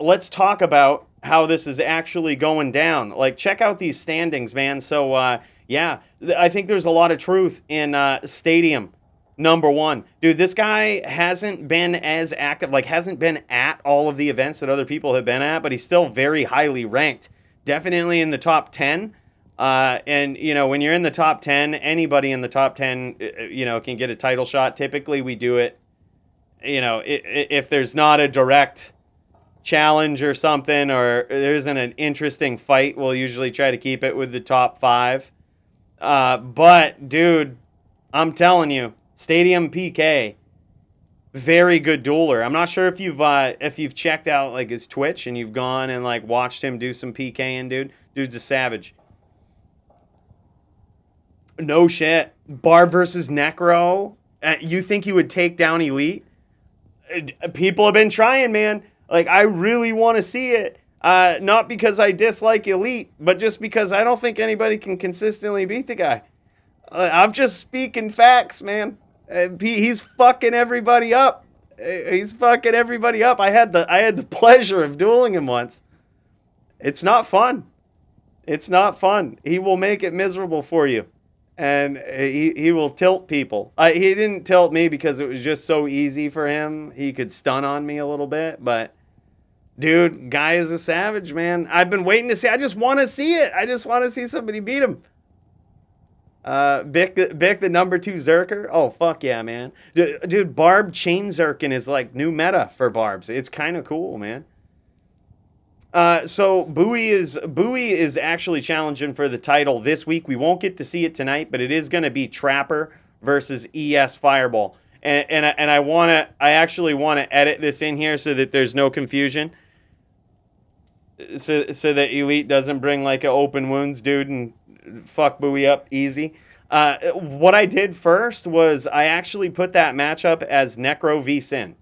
let's talk about how this is actually going down. Like, check out these standings, man. So, yeah, I think there's a lot of truth in Stadium number one. Dude, this guy hasn't been as active, like, hasn't been at all of the events that other people have been at, but he's still very highly ranked. Definitely in the top 10. And, you know, when you're in the top 10, anybody in the top 10, you know, can get a title shot. Typically, we do it, you know, if there's not a direct challenge or something, or there isn't an interesting fight, we'll usually try to keep it with the top 5. But, dude, I'm telling you, Stadium PK, very good dueler. I'm not sure if you've checked out like his Twitch and you've gone and like watched him do some PKing, dude. Dude's a savage. No shit. Barb versus Necro. You think he would take down Elite? People have been trying, man. Like, I really want to see it. Not because I dislike Elite, but just because I don't think anybody can consistently beat the guy. I'm just speaking facts, man. He's fucking everybody up. He's fucking everybody up. I had the pleasure of dueling him once. It's not fun. It's not fun. He will make it miserable for you. And he will tilt people. He didn't tilt me because it was just so easy for him. He could stun on me a little bit. But, dude, guy is a savage, man. I've been waiting to see. I just want to see it. I just want to see somebody beat him. Bick, the number 2 Zerker. Oh, fuck yeah, man. Dude, Barb chain Zerkin is like new meta for Barbs. It's kind of cool, man. So Bowie is actually challenging for the title this week. We won't get to see it tonight, but it is going to be Trapper versus ES Fireball. And I actually want to edit this in here so that there's no confusion. So that Elite doesn't bring like an open wounds dude and fuck Bowie up easy. What I did first was I actually put that matchup as Necro v Sin.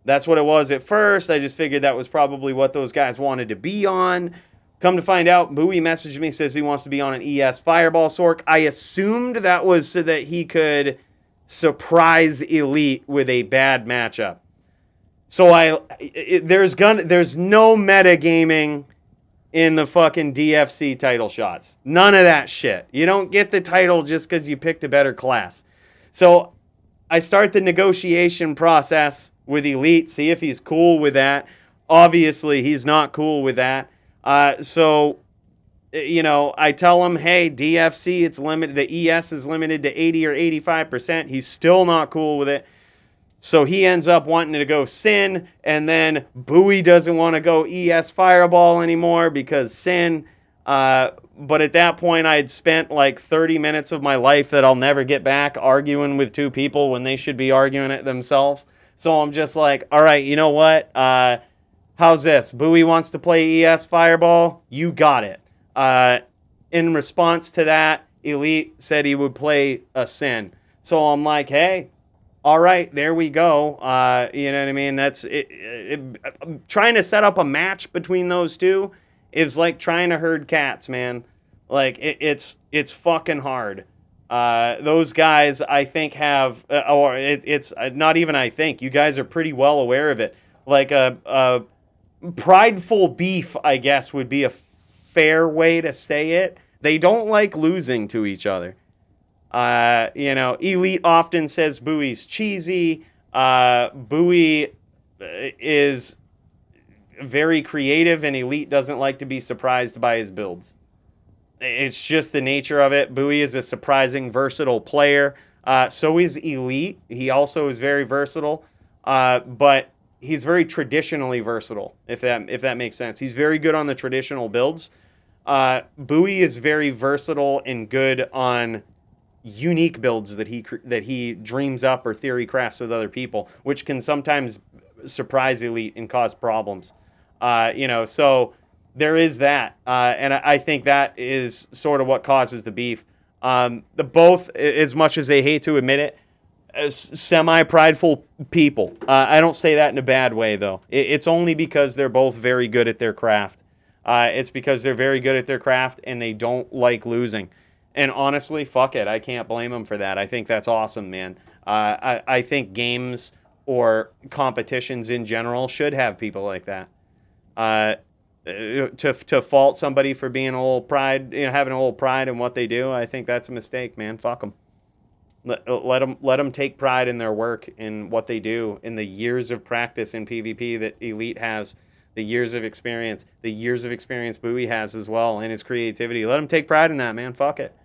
That's what it was at first. I just figured that was probably what those guys wanted to be on. Come to find out, Bowie messaged me, says he wants to be on an ES Fireball Sork. I assumed that was so that he could surprise Elite with a bad matchup. So there's no metagaming in the fucking DFC title shots. None of that shit. You don't get the title just because you picked a better class. So I start the negotiation process with Elite, see if he's cool with that. Obviously, he's not cool with that. So, you know, I tell him, hey, DFC, it's limited. The ES is limited to 80 or 85%. He's still not cool with it. So he ends up wanting to go Sin, and then Bowie doesn't want to go ES Fireball anymore because Sin. But at that point, I had spent like 30 minutes of my life that I'll never get back arguing with two people when they should be arguing it themselves. So I'm just like, all right, you know what? How's this? Bowie wants to play ES Fireball. You got it. In response to that, Elite said he would play a Sin. So I'm like, hey, all right, there we go. You know what I mean? That's it. Trying to set up a match between those two is like trying to herd cats, man. Like it's fucking hard. Those guys, I think, have, it's not even I think. You guys are pretty well aware of it. Like a prideful beef, I guess, would be a fair way to say it. They don't like losing to each other. You know, Elite often says Bowie's cheesy. Bowie is very creative, and Elite doesn't like to be surprised by his builds. It's just the nature of it. Bowie is a surprising, versatile player. So is Elite. He also is very versatile, but he's very traditionally versatile, if that makes sense. He's very good on the traditional builds. Bowie is very versatile and good on unique builds that he dreams up or theory crafts with other people, which can sometimes surprise Elite and cause problems. You know, so there is that, and I think that is sort of what causes the beef. Both, as much as they hate to admit it, semi-prideful people. I don't say that in a bad way, though. It's only because they're both very good at their craft. It's because they're very good at their craft and they don't like losing. And honestly, fuck it. I can't blame them for that. I think that's awesome, man. I think games or competitions in general should have people like that. To fault somebody for being a little pride, having a little pride in what they do, I think that's a mistake, man. Fuck them. Let them take pride in their work, in what they do, in the years of practice in PvP that Elite has, the years of experience Bowie has as well, and his creativity. Let them take pride in that, man. Fuck it.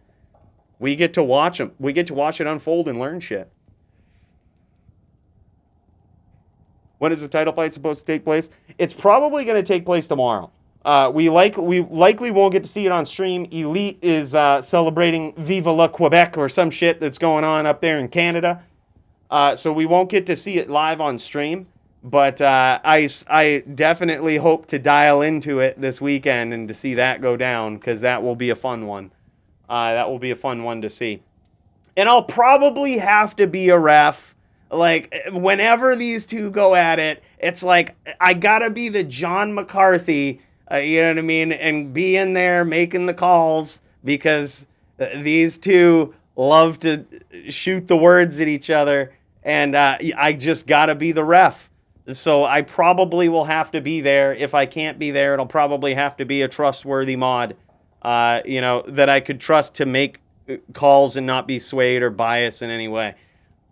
We get to watch them. We get to watch it unfold and learn shit. When is the title fight supposed to take place? It's probably going to take place tomorrow. We likely won't get to see it on stream. Elite is celebrating Viva la Quebec or some shit that's going on up there in Canada. So we won't get to see it live on stream. But I definitely hope to dial into it this weekend and to see that go down, because that will be a fun one. That will be a fun one to see. And I'll probably have to be a ref. Like, whenever these two go at it, it's like, I gotta be the John McCarthy, you know what I mean? And be in there making the calls, because these two love to shoot the words at each other. And I just gotta be the ref. So I probably will have to be there. If I can't be there, it'll probably have to be a trustworthy mod, that I could trust to make calls and not be swayed or biased in any way.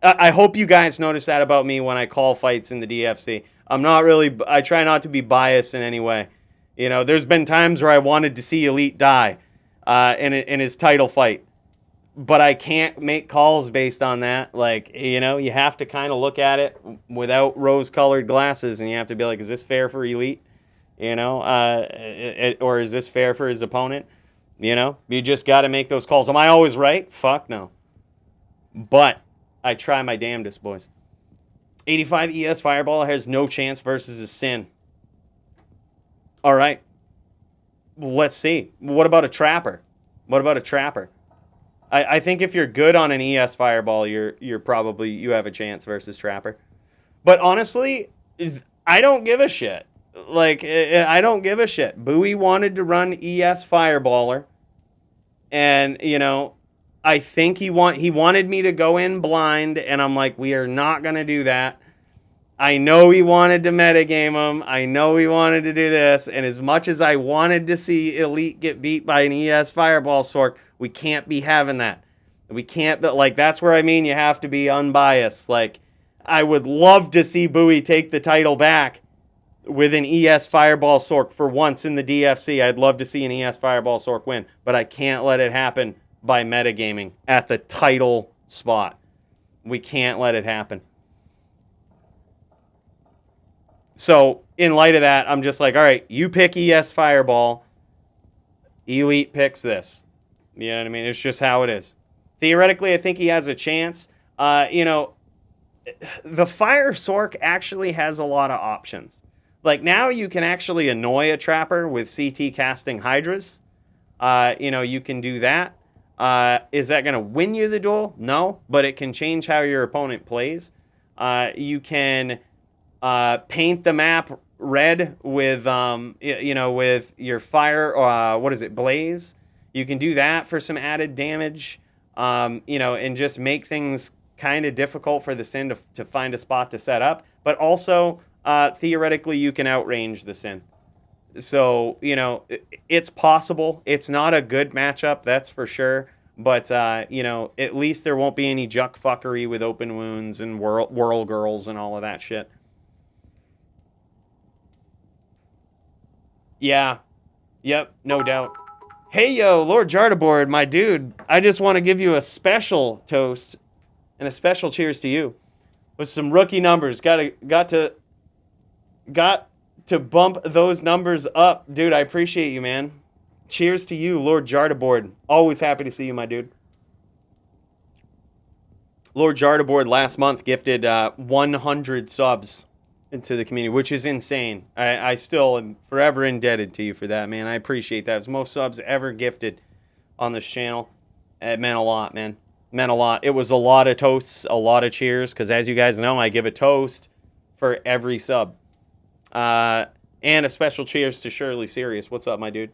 I hope you guys notice that about me when I call fights in the DFC. I try not to be biased in any way. There's been times where I wanted to see Elite die in his title fight, but I can't make calls based on that. Like, you have to kind of look at it without rose-colored glasses, and you have to be like, is this fair for Elite? Or is this fair for his opponent? You just got to make those calls. Am I always right? Fuck no. But I try my damnedest, boys. 85 ES Fireball has no chance versus a Sin. All right. Let's see. What about a Trapper? I think if you're good on an ES Fireball, you have a chance versus Trapper. But honestly, I don't give a shit. Like, I don't give a shit. Bowie wanted to run ES Fireballer, and I think he wanted me to go in blind, and I'm like, we are not going to do that. I know he wanted to metagame him. I know he wanted to do this. And as much as I wanted to see Elite get beat by an ES Fireball Sork, we can't be having that. We can't, but that's where you have to be unbiased. Like, I would love to see Bowie take the title back with an ES Fireball Sork for once in the DFC. I'd love to see an ES Fireball Sork win, but I can't let it happen by metagaming at the title spot. We can't let it happen. So, in light of that, I'm just like, all right, you pick ES Fireball, Elite picks this. You know what I mean? It's just how it is. Theoretically, I think he has a chance. The Fire Sork actually has a lot of options. Like, now you can actually annoy a Trapper with CT casting Hydras. You can do that. Is that going to win you the duel? No, but it can change how your opponent plays. You can paint the map red with, with your fire, Blaze. You can do that for some added damage, and just make things kind of difficult for the Sin to find a spot to set up. But also, theoretically, you can outrange the Sin. So, it's possible. It's not a good matchup, that's for sure. But, at least there won't be any juck fuckery with open wounds and whirl girls and all of that shit. Yeah. Yep, no doubt. Hey, yo, Lord Jardaboard, my dude. I just want to give you a special toast and a special cheers to you with some rookie numbers. Got to bump those numbers up. Dude, I appreciate you, man. Cheers to you, Lord Jardaboard. Always happy to see you, my dude. Lord Jardaboard last month gifted 100 subs into the community, which is insane. I still am forever indebted to you for that, man. I appreciate that. It's most subs ever gifted on this channel. It meant a lot, man. Meant a lot. It was a lot of toasts, a lot of cheers, because as you guys know, I give a toast for every sub. And a special cheers to Shirley Sirius. What's up, my dude?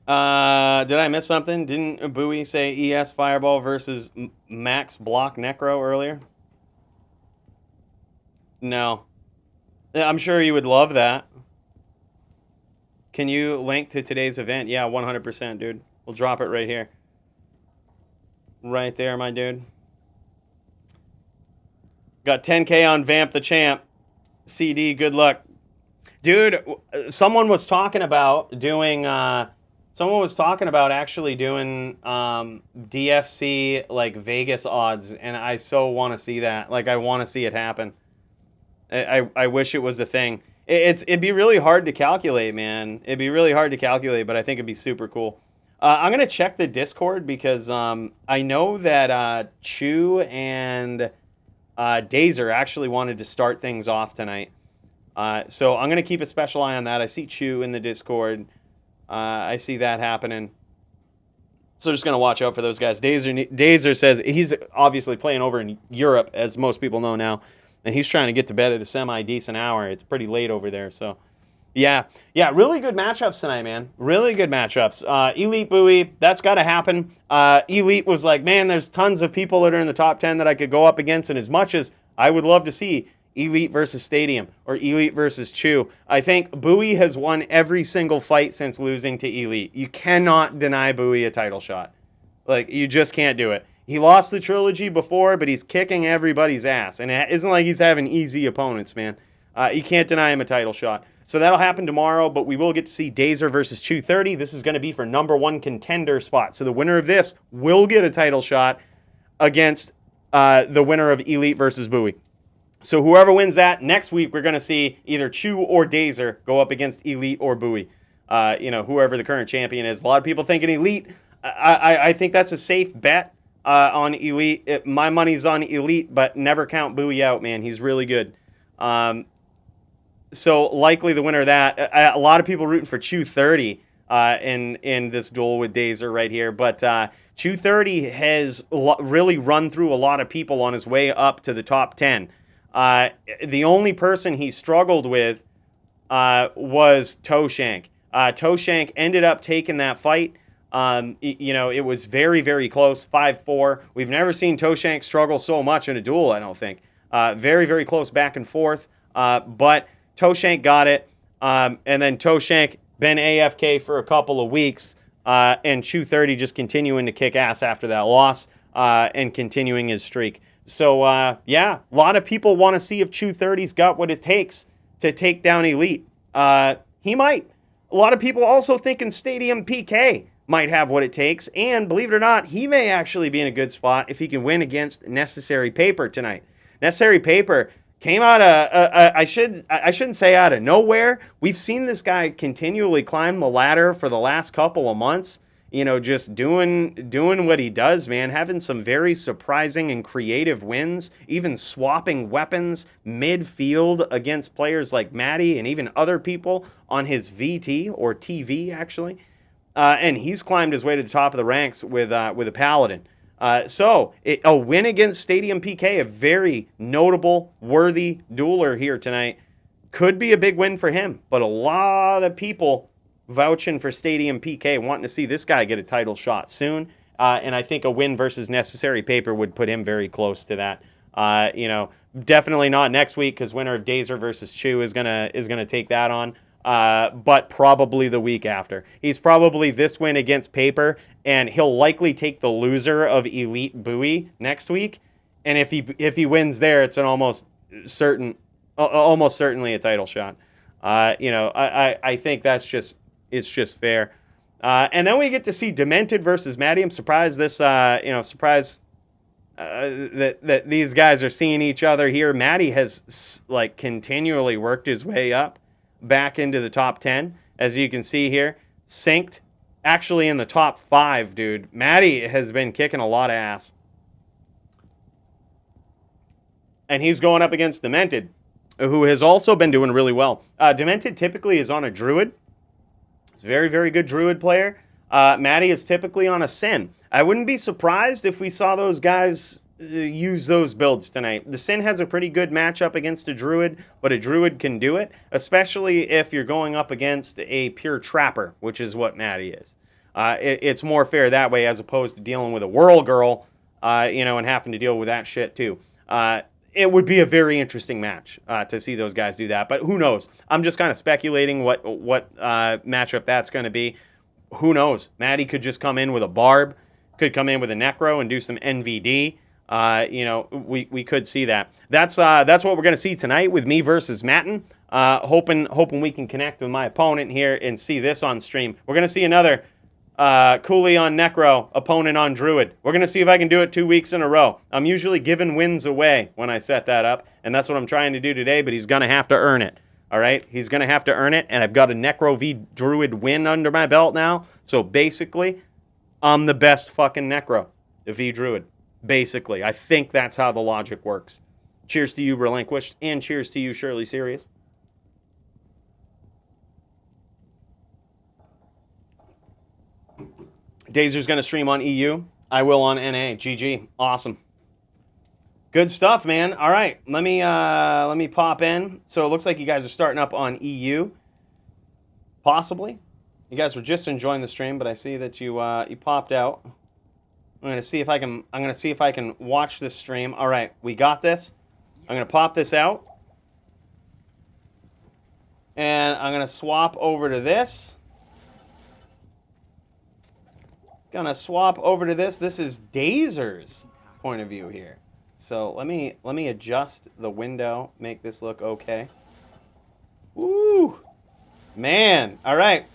Did I miss something? Didn't Bowie say ES Fireball versus Max Block Necro earlier? No. I'm sure you would love that. Can you link to today's event? Yeah, 100%, dude. We'll drop it right here. Right there, my dude. Got 10K on Vamp the Champ. CD, good luck. Dude, someone was talking about doing actually doing DFC like Vegas odds, and I so want to see that. Like, I want to see it happen. I wish it was the thing. It'd be really hard to calculate, man. It'd be really hard to calculate, but I think it'd be super cool. I'm gonna check the Discord because I know that Chew and Dazer actually wanted to start things off tonight. So I'm gonna keep a special eye on that. I see Chew in the Discord. I see that happening. So just gonna watch out for those guys. Dazer says he's obviously playing over in Europe, as most people know now. And he's trying to get to bed at a semi-decent hour. It's pretty late over there, so... Yeah, really good matchups tonight, man. Really good matchups. Elite Bowie, that's got to happen. Elite was like, man, there's tons of people that are in the top 10 that I could go up against, and as much as I would love to see Elite versus Stadium or Elite versus Chew, I think Bowie has won every single fight since losing to Elite. You cannot deny Bowie a title shot. Like, you just can't do it. He lost the trilogy before, but he's kicking everybody's ass. And it isn't like he's having easy opponents, man. You can't deny him a title shot. So that'll happen tomorrow, but we will get to see Dazer versus 230. This is going to be for #1 contender spot. So the winner of this will get a title shot against the winner of Elite versus Bowie. So whoever wins that, next week we're going to see either Chew or Dazer go up against Elite or Bowie. Whoever the current champion is. A lot of people thinking Elite. I think that's a safe bet. On Elite. My money's on Elite, but never count Bowie out, man. He's really good. So likely the winner of that. A lot of people rooting for Chew 30 in this duel with Dazer right here. But Chew 30 has really run through a lot of people on his way up to the top 10. The only person he struggled with was Toshank. Toshank ended up taking that fight. It was very, very close, 5-4. We've never seen Toshank struggle so much in a duel, I don't think. Very, very close back and forth, but Toshank got it, and then Toshank been AFK for a couple of weeks, and Chew 30 just continuing to kick ass after that loss, and continuing his streak. So, a lot of people want to see if Chew 30's got what it takes to take down Elite. He might. A lot of people also thinking Stadium PK might have what it takes, and believe it or not, he may actually be in a good spot if he can win against Necessary Paper tonight. Necessary Paper came out of, I shouldn't say out of nowhere. We've seen this guy continually climb the ladder for the last couple of months, just doing what he does, man, having some very surprising and creative wins, even swapping weapons midfield against players like Maddie and even other people on his VT, or TV, actually. And he's climbed his way to the top of the ranks with a Paladin. So a win against Stadium PK, a very notable, worthy dueler here tonight, could be a big win for him. But a lot of people vouching for Stadium PK, wanting to see this guy get a title shot soon. And I think a win versus Necessary Paper would put him very close to that. Definitely not next week, because winner of Dazer versus Chew is gonna take that on. But probably the week after. He's probably this win against Paper, and he'll likely take the loser of Elite Bowie next week. And if he wins there, it's an almost certainly a title shot. I think it's just fair. And then we get to see Demented versus Maddie. I'm surprised that these guys are seeing each other here. Maddie has continually worked his way up back into the top 10, as you can see here, synced actually in the top 5, dude. Maddie has been kicking a lot of ass, and he's going up against Demented, who has also been doing really well. Demented typically is on a Druid. He's a very, very good Druid player. Maddie is typically on a Sin. I wouldn't be surprised if we saw those guys use those builds tonight. The Sin has a pretty good matchup against a Druid, but a Druid can do it, especially if you're going up against a pure Trapper, which is what Maddie is. It's more fair that way, as opposed to dealing with a Whirl Girl, and having to deal with that shit too. it would be a very interesting match to see those guys do that. But who knows? I'm just kind of speculating what matchup that's going to be. Who knows? Maddie could just come in with a Barb, could come in with a Necro and do some NVD. We could see that. That's what we're going to see tonight with me versus Matten. Hoping we can connect with my opponent here and see this on stream. We're going to see another Cooley on Necro, opponent on Druid. We're going to see if I can do it 2 weeks in a row. I'm usually giving wins away when I set that up, and that's what I'm trying to do today, but he's going to have to earn it. All right? He's going to have to earn it, and I've got a Necro v Druid win under my belt now. So basically, I'm the best fucking Necro v Druid. Basically. I think that's how the logic works. Cheers to you, Relinquished, and cheers to you, Shirley Serious. Dazer's going to stream on EU. I will on NA. GG. Awesome. Good stuff, man. All right. Let me pop in. So it looks like you guys are starting up on EU. Possibly. You guys were just enjoying the stream, but I see that you popped out. I'm going to see if I can watch this stream. All right. We got this. I'm going to pop this out. And I'm going to swap over to this. Gonna swap over to this. This is Dazer's point of view here. So let me adjust the window, make this look okay. Woo! Man, all right.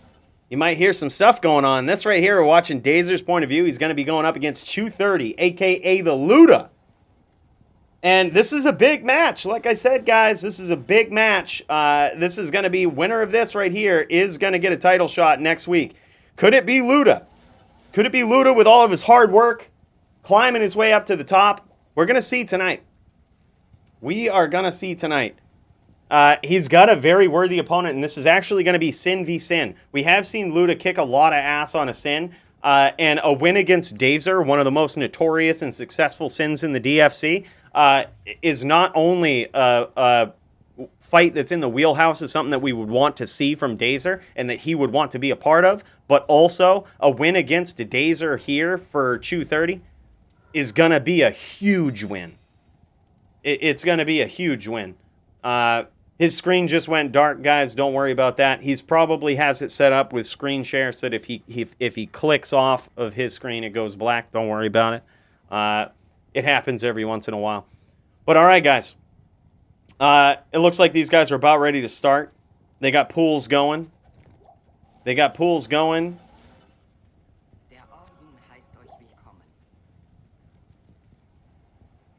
You might hear some stuff going on. This right here, we're watching Dazer's point of view. He's gonna be going up against 230, aka the Luda. And this is a big match. Like I said, guys, this is a big match. This is gonna be winner of this right here is gonna get a title shot next week. Could it be Luda? Could it be Luda with all of his hard work, climbing his way up to the top? We're going to see tonight. We are going to see tonight. He's got a very worthy opponent, and this is actually going to be Sin v Sin. We have seen Luda kick a lot of ass on a Sin, and a win against Dazer, one of the most notorious and successful Sins in the DFC, is not only a fight that's in the wheelhouse is something that we would want to see from Dazer and that he would want to be a part of, but also a win against Dazer here for 230 is going to be a huge win. It's going to be a huge win. His screen just went dark, guys. Don't worry about that. He's probably has it set up with screen share so that if he clicks off of his screen, it goes black. Don't worry about it. It happens every once in a while. But all right, guys. It looks like these guys are about ready to start. They got pools going.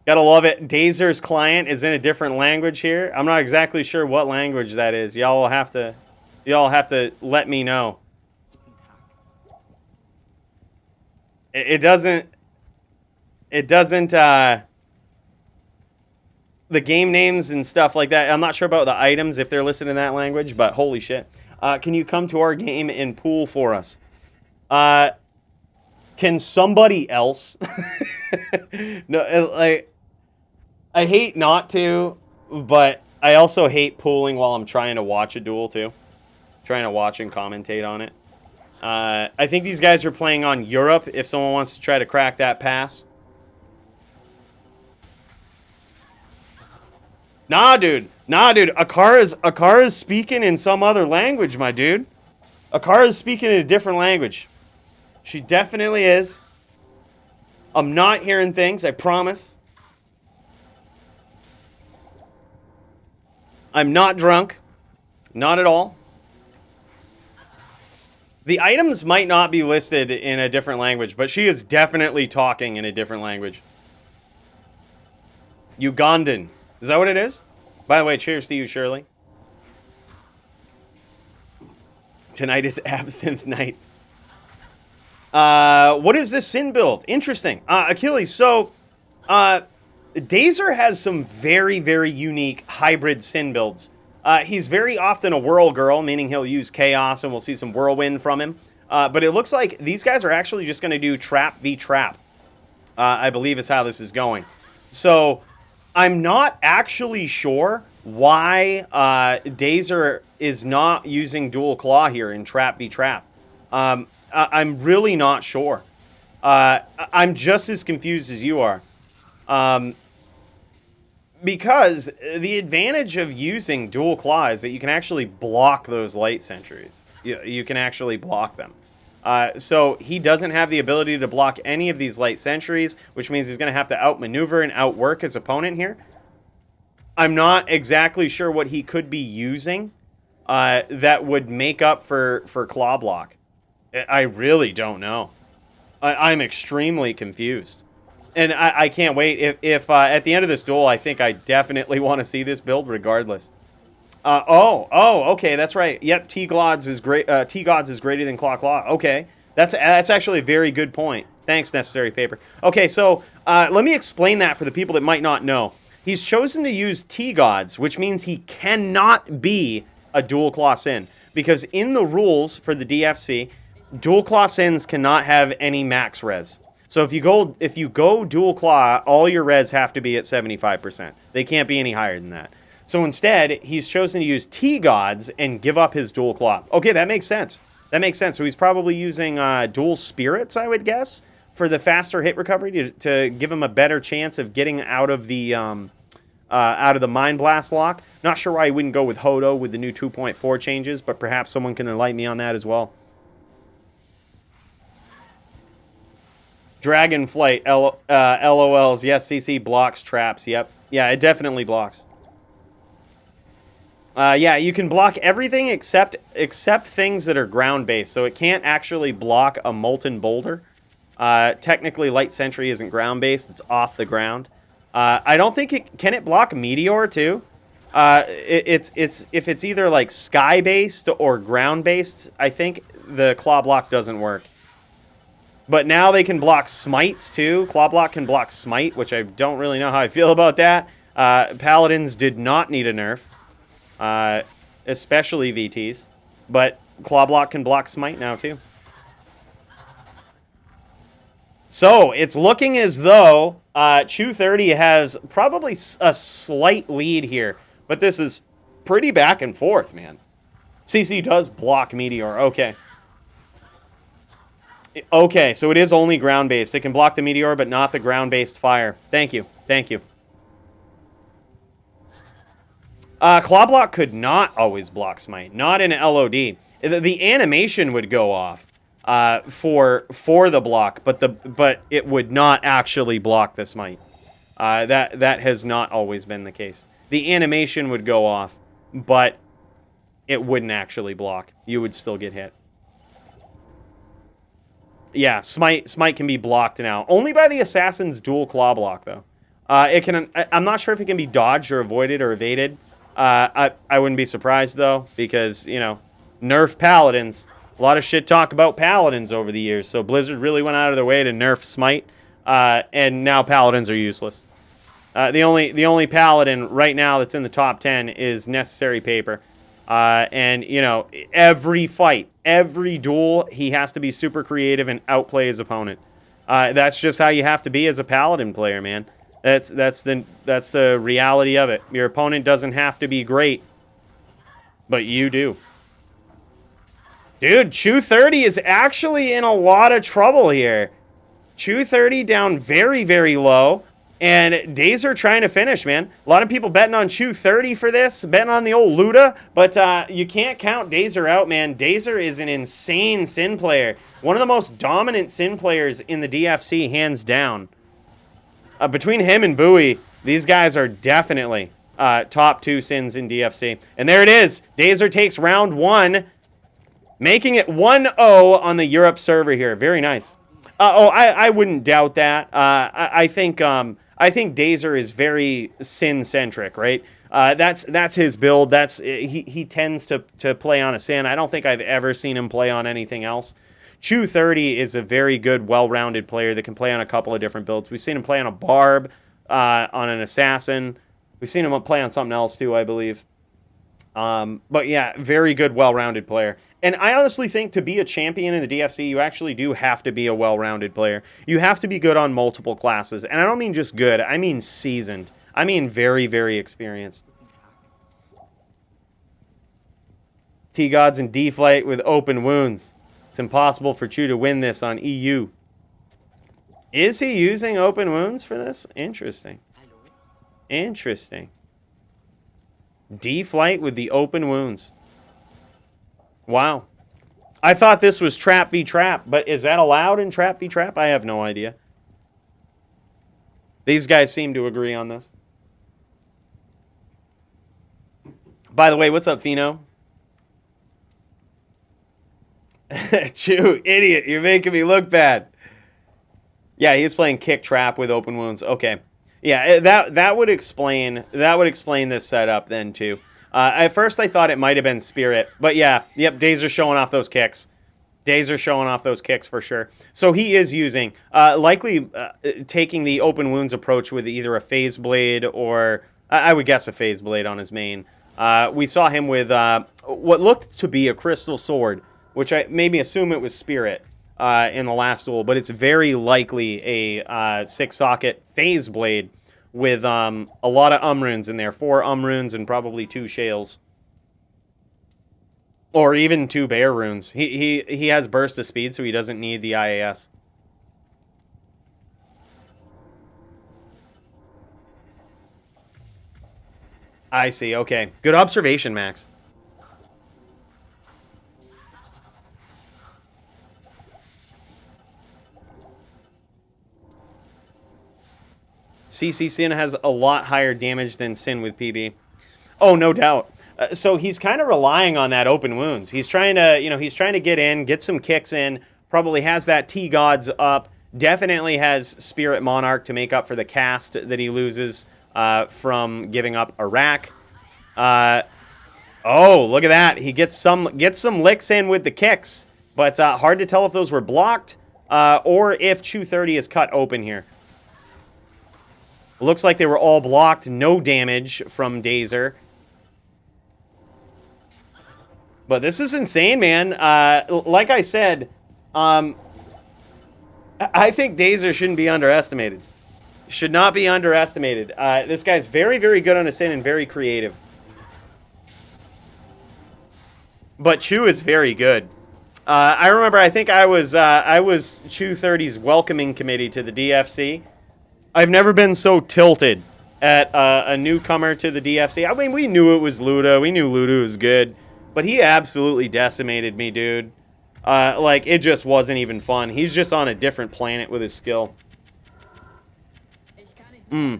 Gotta love it. Dazer's client is in a different language here. I'm not exactly sure what language that is. Y'all have to let me know. It doesn't the game names and stuff like that. I'm not sure about the items if they're listed in that language, but holy shit. Can you come to our game and pool for us? Can somebody else? No, like, I hate not to, but I also hate pooling while I'm trying to watch a duel too. Trying to watch and commentate on it. I think these guys are playing on Europe if someone wants to try to crack that pass. Nah, dude. Akara's speaking in some other language, my dude. Akara's speaking in a different language. She definitely is. I'm not hearing things, I promise. I'm not drunk. Not at all. The items might not be listed in a different language, but she is definitely talking in a different language. Ugandan. Is that what it is? By the way, cheers to you, Shirley. Tonight is absinthe night. What is this Sin build? Interesting. Achilles, so Dazer has some very, very unique hybrid Sin builds. He's very often a Whirl Girl, meaning he'll use Chaos, and we'll see some Whirlwind from him. But it looks like these guys are actually just going to do Trap v Trap. I believe is how this is going. So I'm not actually sure why Dazer is not using Dual Claw here in Trap v Trap. I'm really not sure. I'm just as confused as you are. Because the advantage of using dual claw is that you can actually block those light sentries. You can actually block them. So he doesn't have the ability to block any of these light sentries, which means he's going to have to outmaneuver and outwork his opponent here. I'm not exactly sure what he could be using that would make up for claw block. I really don't know. I'm extremely confused. And I can't wait. If at the end of this duel, I think I definitely want to see this build regardless. Okay, that's right. Yep, T-Gods is great. T-Gods is greater than Claw. Okay, that's actually a very good point. Thanks, Necessary Paper. Okay, so let me explain that for the people that might not know. He's chosen to use T-Gods, which means he cannot be a dual claw sin, because in the rules for the DFC, dual claw sins cannot have any max res. So if you go dual claw, all your res have to be at 75%. They can't be any higher than that. So instead, he's chosen to use T-Gods and give up his dual claw. Okay, that makes sense. That makes sense. So he's probably using dual spirits, I would guess, for the faster hit recovery to give him a better chance of getting out of the Mind Blast lock. Not sure why he wouldn't go with Hodo with the new 2.4 changes, but perhaps someone can enlighten me on that as well. Dragonflight, LOLs. Yes, CC blocks traps. Yep. Yeah, it definitely blocks. Yeah, you can block everything except things that are ground-based. So it can't actually block a molten boulder. Technically, Light Sentry isn't ground-based. It's off the ground. I don't think it... Can it block Meteor, too? If it's either, like, sky-based or ground-based, I think the Claw Block doesn't work. But now they can block Smites, too. Claw Block can block Smite, which I don't really know how I feel about that. Paladins did not need a nerf. Especially VTs, but Claw Block can block Smite now too. So it's looking as though Chew 30 has probably a slight lead here, but this is pretty back and forth, man. CC does block Meteor. Okay, so it is only ground-based. It can block the Meteor, but not the ground-based fire. Thank you. Claw Block could not always block Smite, not in LOD. The animation would go off for the block, but it would not actually block the Smite. That has not always been the case. The animation would go off, but it wouldn't actually block. You would still get hit. Yeah, Smite can be blocked now. Only by the Assassin's dual Claw Block, though. I'm not sure if it can be dodged or avoided or evaded. I wouldn't be surprised, though, because, you know, nerf Paladins. A lot of shit talk about Paladins over the years, so Blizzard really went out of their way to nerf Smite, and now Paladins are useless. The only Paladin right now that's in the top 10 is Necessary Paper. And, you know, every fight, every duel, he has to be super creative and outplay his opponent. That's just how you have to be as a Paladin player, man. That's the reality of it. Your opponent doesn't have to be great, but you do. Dude, Chew 30 is actually in a lot of trouble here. Chew 30 down very, very low, and Dazer trying to finish, man. A lot of people betting on Chew 30 for this, betting on the old Luda, but you can't count Dazer out, man. Dazer is an insane Sin player. One of the most dominant Sin players in the DFC, hands down. Between him and Bowie, these guys are definitely top 2 Sins in DFC. And there it is. Dazer takes round 1, making it 1-0 on the Europe server here. Very nice. I wouldn't doubt that. I think Dazer is very Sin-centric, right? That's his build. He tends to play on a Sin. I don't think I've ever seen him play on anything else. Chew 30 is a very good, well-rounded player that can play on a couple of different builds. We've seen him play on a Barb, on an Assassin. We've seen him play on something else too, I believe. But yeah, very good, well-rounded player. And I honestly think to be a champion in the DFC, you actually do have to be a well-rounded player. You have to be good on multiple classes. And I don't mean just good, I mean seasoned. I mean very, very experienced. T-Gods and D-Flight with open wounds. It's impossible for Chew to win this on EU. Is he using open wounds for this? Interesting. Interesting. D-Flight with the open wounds. Wow. I thought this was Trap v Trap, but is that allowed in Trap v Trap? I have no idea. These guys seem to agree on this. By the way, what's up, Fino? Chew, idiot, you're making me look bad. Yeah, he's playing Kick Trap with open wounds. Okay. Yeah, that would explain this setup then too. At first I thought it might have been Spirit, but yeah, yep, Days are showing off those kicks. Days are showing off those kicks for sure. So he is using, likely taking the open wounds approach with either a Phase Blade or, I would guess a Phase Blade on his main. We saw him with what looked to be a Crystal Sword, which I made me assume it was Spirit in the last duel, but it's very likely a 6-socket Phase Blade with a lot of runes in there. 4 runes and probably 2 Shales. Or even 2 Bear runes. He has Burst of Speed, so he doesn't need the IAS. I see, okay. Good observation, Max. CC Sin has a lot higher damage than Sin with PB. Oh, no doubt. So he's kind of relying on that open wounds. He's trying to, he's trying to get in, get some kicks in. Probably has that T-Gods up. Definitely has Spirit Monarch to make up for the cast that he loses from giving up Iraq. Oh, look at that. He gets some licks in with the kicks. But hard to tell if those were blocked or if Chew 30 is cut open here. Looks like they were all blocked. No damage from Dazer. But this is insane, man. Like I said, I think Dazer shouldn't be underestimated. Should not be underestimated. This guy's very, very good on a Sin and very creative. But Chew is very good. I remember, I think I was Chew 30's welcoming committee to the DFC. I've never been so tilted at a newcomer to the DFC. I mean, we knew it was Luda. We knew Luda was good. But he absolutely decimated me, dude. Like, it just wasn't even fun. He's just on a different planet with his skill. Yeah,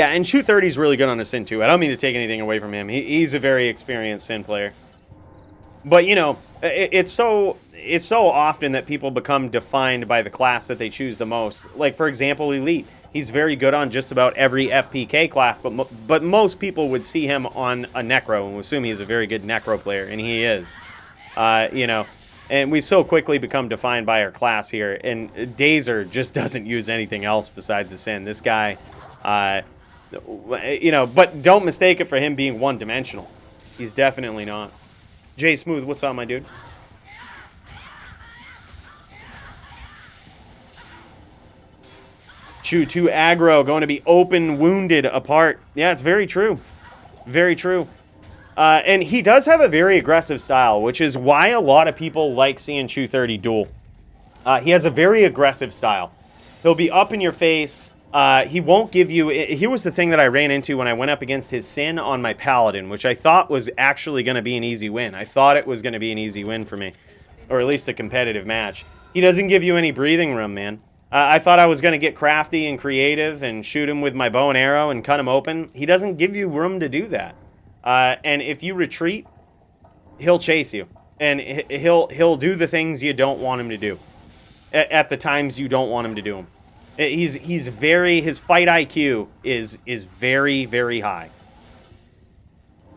and Chew 30's really good on a Sin, too. I don't mean to take anything away from him. He's a very experienced Sin player. But, it's so often that people become defined by the class that they choose the most. Like, for example, Elite. He's very good on just about every FPK class, but most people would see him on a Necro and assume he's a very good Necro player, and he is. And we so quickly become defined by our class here, and Dazer just doesn't use anything else besides the Sin. This guy, but don't mistake it for him being one-dimensional. He's definitely not. Jay Smooth, what's up, my dude? Chew 2 aggro, going to be open wounded apart. Yeah, it's very true. Very true. And he does have a very aggressive style, which is why a lot of people like seeing Chew 30 duel. He has a very aggressive style. He'll be up in your face. He won't give you... Here was the thing that I ran into when I went up against his Sin on my Paladin, which I thought was actually going to be an easy win. I thought it was going to be an easy win for me, or at least a competitive match. He doesn't give you any breathing room, man. I thought I was going to get crafty and creative and shoot him with my bow and arrow and cut him open. He doesn't give you room to do that. And if you retreat, he'll chase you. And he'll do the things you don't want him to do at the times you don't want him to do them. His fight IQ is very, very high.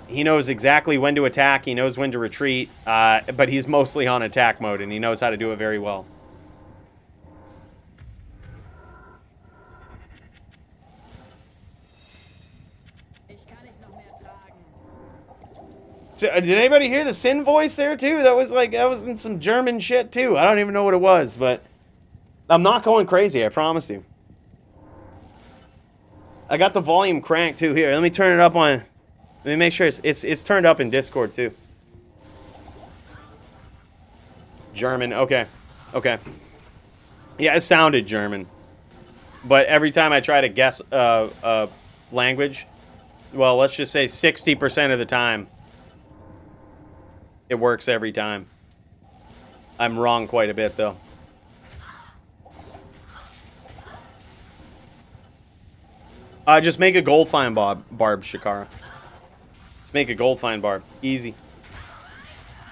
He knows exactly when to attack. He knows when to retreat. But he's mostly on attack mode, and he knows how to do it very well. So, did anybody hear the Sin voice there too? That was in some German shit too. I don't even know what it was, but I'm not going crazy, I promise you. I got the volume cranked too. Here, let me turn it up on. Let me make sure it's turned up in Discord too. German, okay. Okay. Yeah, it sounded German. But every time I try to guess language, well, let's just say 60% of the time, it works every time. I'm wrong quite a bit, though. Just make a gold fine barb, Shakara. Just make a gold fine barb. Easy.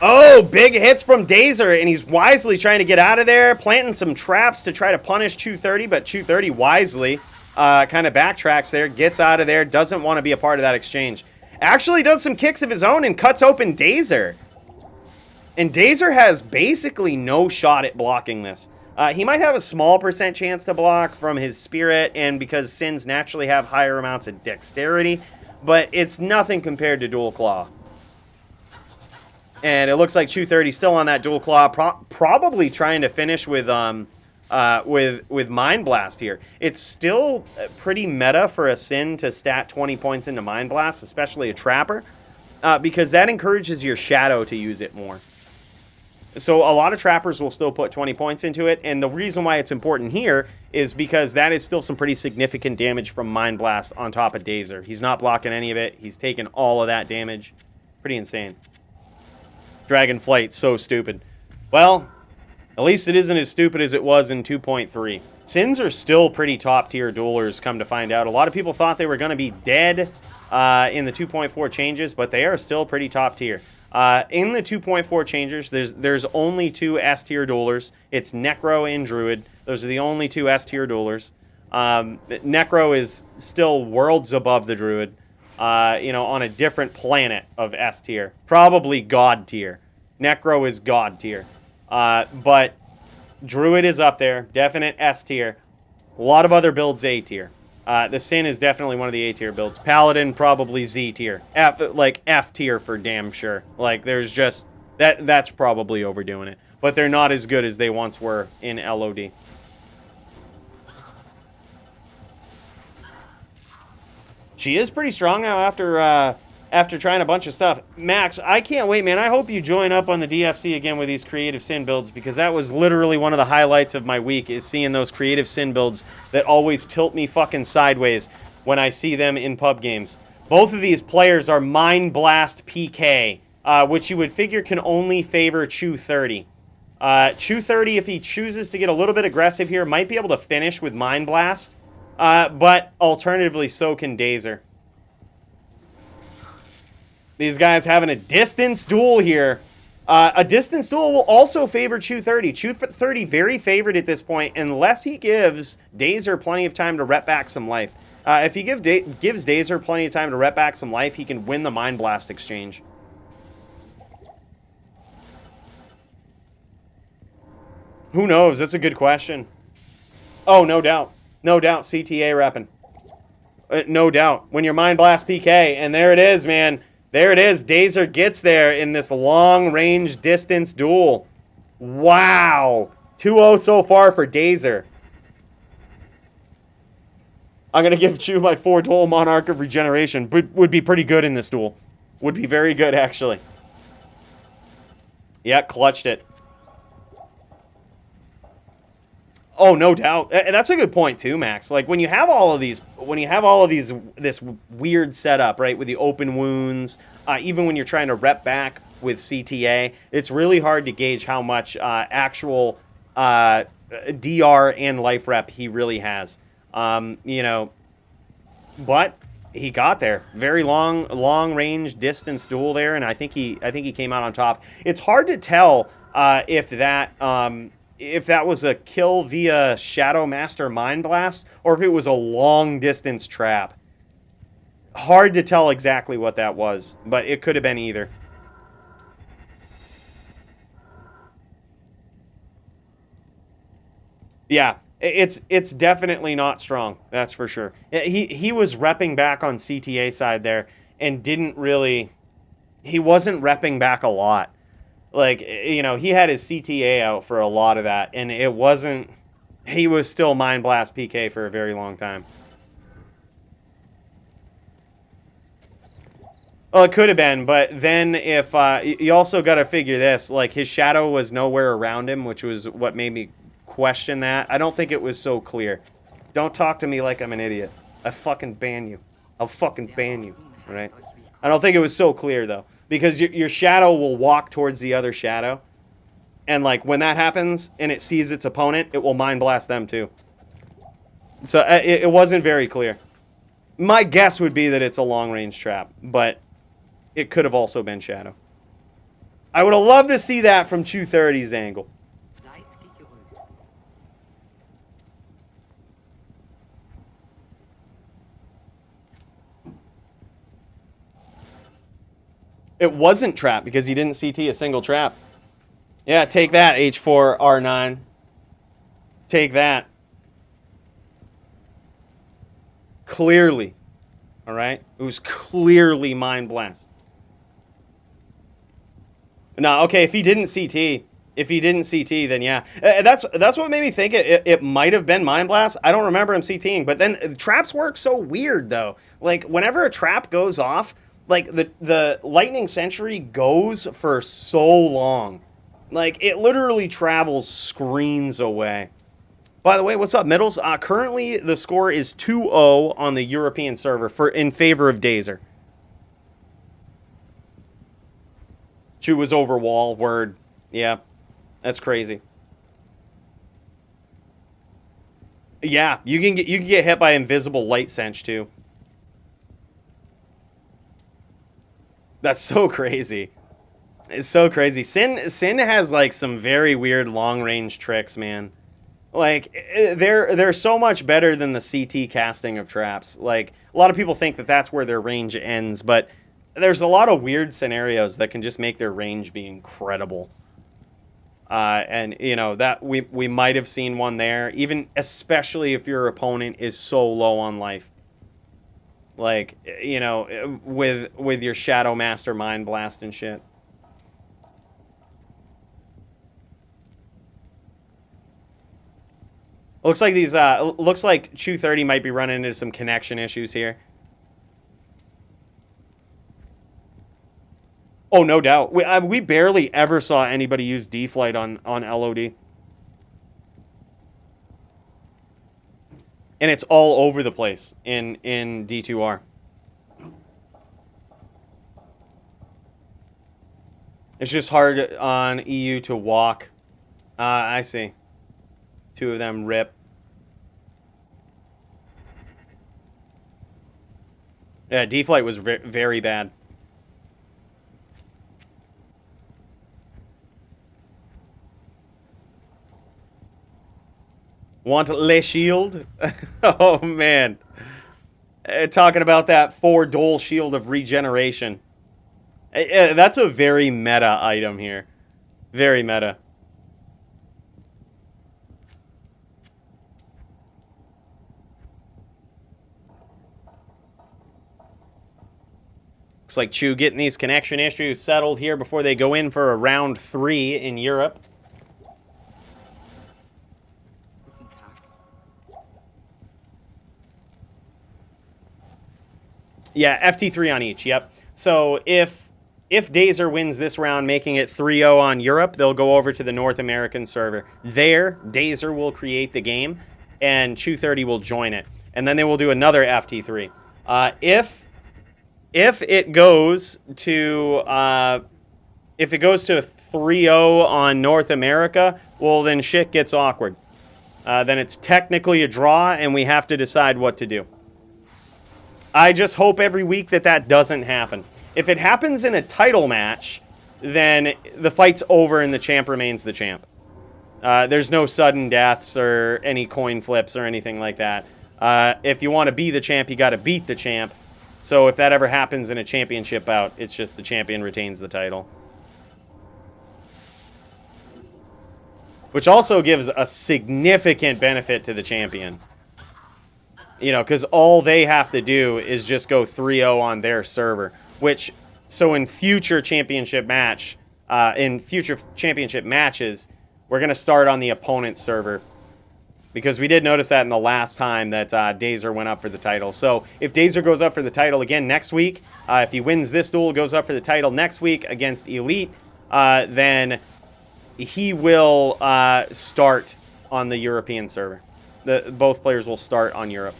Oh, big hits from Dazer, and he's wisely trying to get out of there, planting some traps to try to punish 230, but 230 wisely kind of backtracks there, gets out of there, doesn't want to be a part of that exchange. Actually does some kicks of his own and cuts open Dazer. And Dazer has basically no shot at blocking this. He might have a small percent chance to block from his spirit, and because Sins naturally have higher amounts of dexterity, but it's nothing compared to Dual Claw. And it looks like 230 still on that Dual Claw, probably trying to finish with Mind Blast here. It's still pretty meta for a Sin to stat 20 points into Mind Blast, especially a Trapper, because that encourages your Shadow to use it more. So a lot of Trappers will still put 20 points into it, and the reason why it's important here is because that is still some pretty significant damage from Mind Blast on top of Dazer. He's not blocking any of it. He's taking all of that damage. Pretty insane. Dragonflight, so stupid. Well, at least it isn't as stupid as it was in 2.3. Sins are still pretty top-tier duelers, come to find out. A lot of people thought they were going to be dead in the 2.4 changes, but they are still pretty top-tier. In the 2.4 changes, there's only 2 S-tier duelers. It's Necro and Druid. Those are the only 2 S-tier duelers. Necro is still worlds above the Druid. On a different planet of S tier. Probably God tier. Necro is God tier. But Druid is up there. Definite S tier. A lot of other builds A tier. The Sin is definitely one of the A tier builds. Paladin, probably Z tier. F tier for damn sure. Like, there's just... That's probably overdoing it. But they're not as good as they once were in LOD. She is pretty strong now after trying a bunch of stuff. Max, I can't wait, man. I hope you join up on the DFC again with these Creative Sin builds, because that was literally one of the highlights of my week, is seeing those Creative Sin builds that always tilt me fucking sideways when I see them in pub games. Both of these players are Mind Blast PK, which you would figure can only favor Chew 30. Chew 30, if he chooses to get a little bit aggressive here, might be able to finish with Mind Blast. But alternatively, so can Dazer. These guys having a distance duel here. A distance duel will also favor Chew 30. Chew 30 very favored at this point, unless he gives Dazer plenty of time to rep back some life. If he gives Dazer plenty of time to rep back some life, he can win the Mind Blast exchange. Who knows? That's a good question. Oh, no doubt. No doubt, CTA repping. No doubt. When you're Mind Blast PK, and there it is, man. There it is. Dazer gets there in this long-range distance duel. Wow. 2-0 so far for Dazer. I'm going to give Chew my 4-duel Monarch of Regeneration. Would be pretty good in this duel. Would be very good, actually. Yeah, clutched it. Oh, no doubt. That's a good point too, Max. Like, when you have all of these, this weird setup, right, with the open wounds, even when you're trying to rep back with CTA, it's really hard to gauge how much actual DR and life rep he really has. But he got there. Very long range distance duel there, and I think he came out on top. It's hard to tell if that was a kill via Shadow Master Mind Blast, or if it was a long-distance trap. Hard to tell exactly what that was, but it could have been either. Yeah, it's definitely not strong, that's for sure. He was repping back on CTA side there, and didn't really... He wasn't repping back a lot. Like, he had his CTA out for a lot of that, and it wasn't... He was still Mind Blast PK for a very long time. Well, it could have been, but then if... you also got to figure this, like, his shadow was nowhere around him, which was what made me question that. I don't think it was so clear. Don't talk to me like I'm an idiot. I fucking ban you. I'll fucking ban you, right? I don't think it was so clear, though, because your shadow will walk towards the other shadow, and, like, when that happens and it sees its opponent, it will mind blast them, too. So it wasn't very clear. My guess would be that it's a long-range trap, but it could have also been shadow. I would have loved to see that from 230's angle. It wasn't trap because he didn't CT a single trap. Yeah, take that, H4, R9. Take that. Clearly. All right? It was clearly Mind Blast. No, okay, if he didn't CT, then yeah. That's what made me think it might have been Mind Blast. I don't remember him CTing, but then traps work so weird, though. Like, whenever a trap goes off, like, the Lightning Sentry goes for so long. Like, it literally travels screens away. By the way, what's up, Middles? Currently, the score is 2-0 on the European server in favor of Dazer. Chu was over wall. Word. Yeah. That's crazy. Yeah, you can get hit by invisible light sense too. That's so crazy. It's so crazy. Sin has like some very weird long range tricks, man. Like they're so much better than the CT casting of traps. Like a lot of people think that that's where their range ends, but there's a lot of weird scenarios that can just make their range be incredible. And you know that we might have seen one there, even especially if your opponent is so low on life. Like, you know, with your Shadow Master Mind Blast and shit. Looks like looks like Chu 30 might be running into some connection issues here. Oh, no doubt. We barely ever saw anybody use D-Flight on LOD. And it's all over the place in D2R. It's just hard on EU to walk. I see. Two of them rip. Yeah, D-Flight was very bad. Want Le Shield? Oh, man. Talking about that 4 Dole Shield of Regeneration. That's a very meta item here. Very meta. Looks like Chu getting these connection issues settled here before they go in for a round 3 in Europe. Yeah, FT3 on each, yep. So if Dazer wins this round, making it 3-0 on Europe, they'll go over to the North American server. There, Dazer will create the game, and Chu 30 will join it. And then they will do another FT3. If it goes to 3-0 on North America, well, then shit gets awkward. Then it's technically a draw, and we have to decide what to do. I just hope every week that doesn't happen. If it happens in a title match, then the fight's over and the champ remains the champ. There's no sudden deaths or any coin flips or anything like that. If you want to be the champ, you got to beat the champ. So if that ever happens in a championship bout, it's just the champion retains the title. Which also gives a significant benefit to the champion. You know, because all they have to do is just go 3-0 on their server. Which, so in future championship matches, we're going to start on the opponent's server. Because we did notice that in the last time that Dazer went up for the title. So if Dazer goes up for the title again next week, if he wins this duel, goes up for the title next week against Elite, then he will start on the European server. Both players will start on Europe.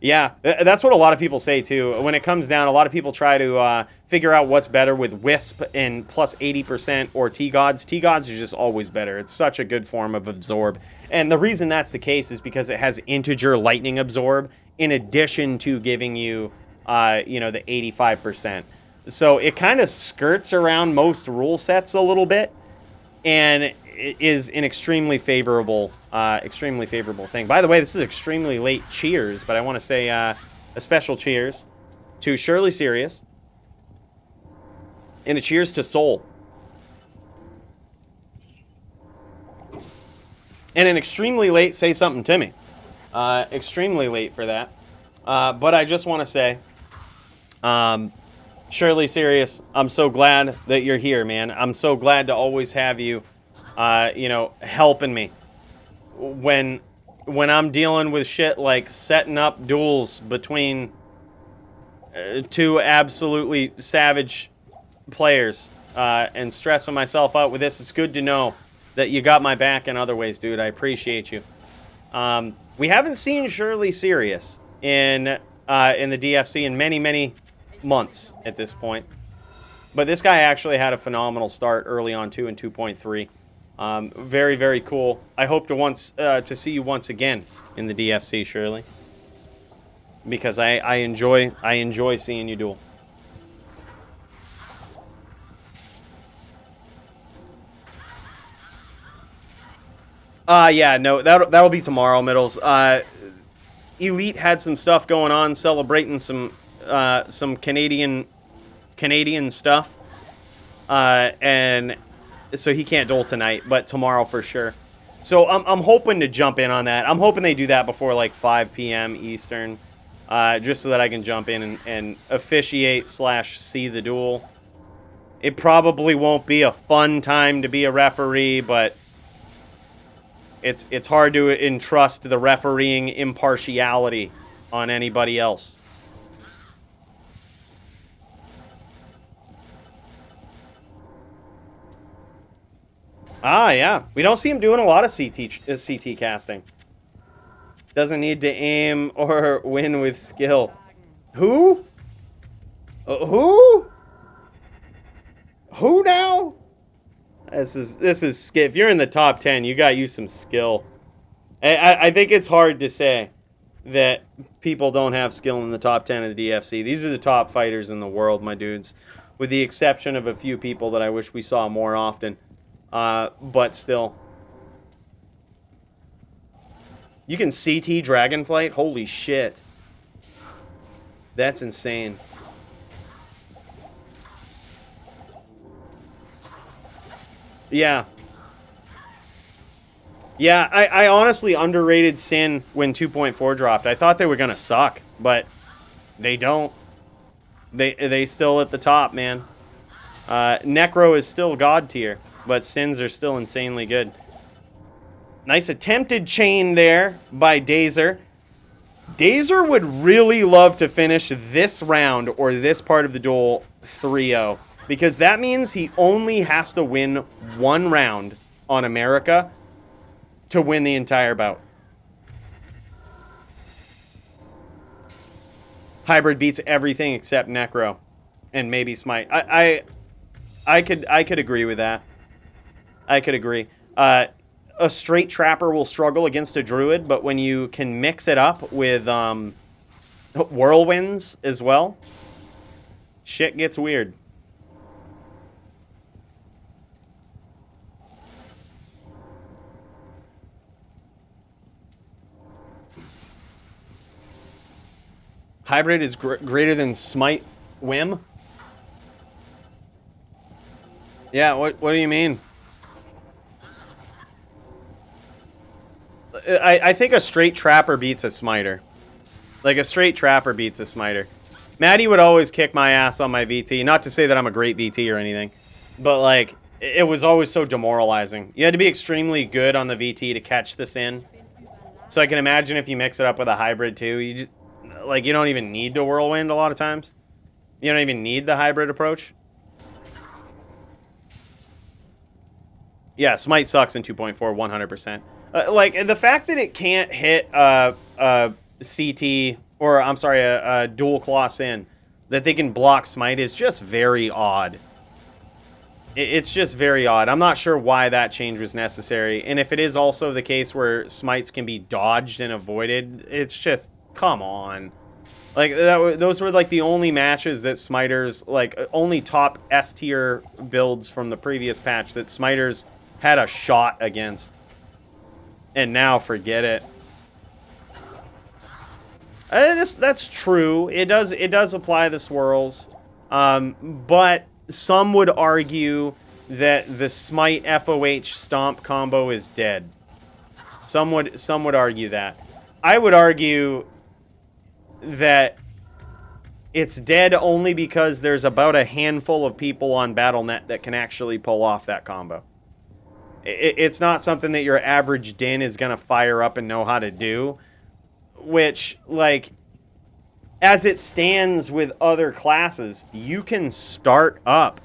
Yeah, that's what a lot of people say too. When it comes down, a lot of people try to figure out what's better with Wisp and plus 80% or T-Gods. T-Gods is just always better. It's such a good form of Absorb. And the reason that's the case is because it has integer lightning Absorb in addition to giving you, the 85%. So it kind of skirts around most rule sets a little bit, and it is an extremely favorable thing. By the way, this is extremely late cheers, but I want to say a special cheers to Shirley Sirius and a cheers to Soul. And an extremely late say something to me. Extremely late for that. But I just want to say, Shirley Sirius, I'm so glad that you're here, man. I'm so glad to always have you, helping me when I'm dealing with shit like setting up duels between two absolutely savage players and stressing myself out with this. It's good to know that you got my back in other ways, dude. I appreciate you. We haven't seen Shirley Sirius in the DFC in many, many months at this point. But this guy actually had a phenomenal start early on, too, in 2.3. Very, very cool. I hope to see you once again in the DFC, Shirley, because I enjoy seeing you duel. Yeah, no, that'll be tomorrow, Middles. Elite had some stuff going on, celebrating some Canadian stuff, and so he can't duel tonight, but tomorrow for sure. So I'm hoping to jump in on that. I'm hoping they do that before like 5 p.m. Eastern, just so that I can jump in and officiate / see the duel. It probably won't be a fun time to be a referee, but it's hard to entrust the refereeing impartiality on anybody else. Ah, yeah. We don't see him doing a lot of CT casting. Doesn't need to aim or win with skill. Who? Who? Who now? This is if you're in the top 10, you got you some skill. I think it's hard to say that people don't have skill in the top 10 of the DFC. These are the top fighters in the world, my dudes, with the exception of a few people that I wish we saw more often. But still. You can CT Dragonflight? Holy shit. That's insane. Yeah. Yeah, I honestly underrated Sin when 2.4 dropped. I thought they were going to suck, but they don't. They still at the top, man. Necro is still God tier, but Sins are still insanely good. Nice attempted chain there by Dazer. Dazer would really love to finish this round or this part of the duel 3-0. Because that means he only has to win one round on America to win the entire bout. Hybrid beats everything except Necro. And maybe Smite. I could agree with that. I could agree. A straight Trapper will struggle against a Druid, but when you can mix it up with Whirlwinds as well, shit gets weird. Hybrid is greater than Smite Whim? Yeah, what do you mean? I think a straight Trapper beats a Smiter. Like, a straight Trapper beats a Smiter. Maddie would always kick my ass on my VT. Not to say that I'm a great VT or anything. But, like, it was always so demoralizing. You had to be extremely good on the VT to catch this in. So I can imagine if you mix it up with a hybrid, too. You just... Like, you don't even need to Whirlwind a lot of times. You don't even need the hybrid approach. Yeah, Smite sucks in 2.4, 100%. Like, the fact that it can't hit CT or I'm sorry, a dual claw sin, that they can block smite is just very odd. It's just very odd. I'm not sure why that change was necessary. And if it is also the case where smites can be dodged and avoided, it's just, come on. Like, those were, like, the only matches that Smiters, like, only top S tier builds from the previous patch that Smiters had a shot against. And now, forget it. That's true. It does apply the swirls. But some would argue that the Smite FOH Stomp combo is dead. Some would argue that. I would argue that it's dead only because there's about a handful of people on BattleNet that can actually pull off that combo. It's not something that your average Din is going to fire up and know how to do, which, like, as it stands with other classes, you can start up,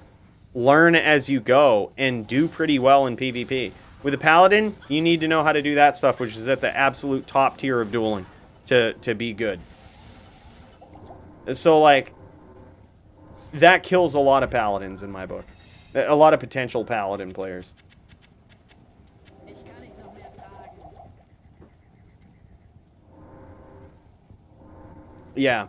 learn as you go, and do pretty well in PvP. With a Paladin, you need to know how to do that stuff, which is at the absolute top tier of dueling to be good. So, like, that kills a lot of Paladins in my book. A lot of potential Paladin players. Yeah.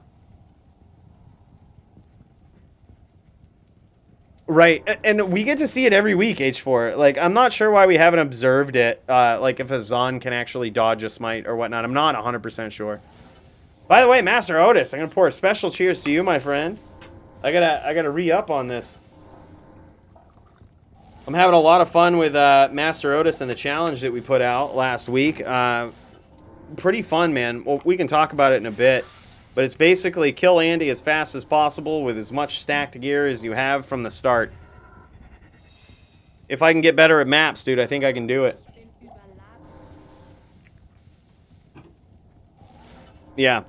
Right, and we get to see it every week, H4. Like, I'm not sure why we haven't observed it, like, if a Zon can actually dodge a smite or whatnot. I'm not 100% sure. By the way, Master Otis, I'm gonna pour a special cheers to you, my friend. I gotta re-up on this. I'm having a lot of fun with Master Otis and the challenge that we put out last week. Pretty fun, man. Well, we can talk about it in a bit. But it's basically kill Andy as fast as possible with as much stacked gear as you have from the start. If I can get better at maps, dude, I think I can do it. Yeah.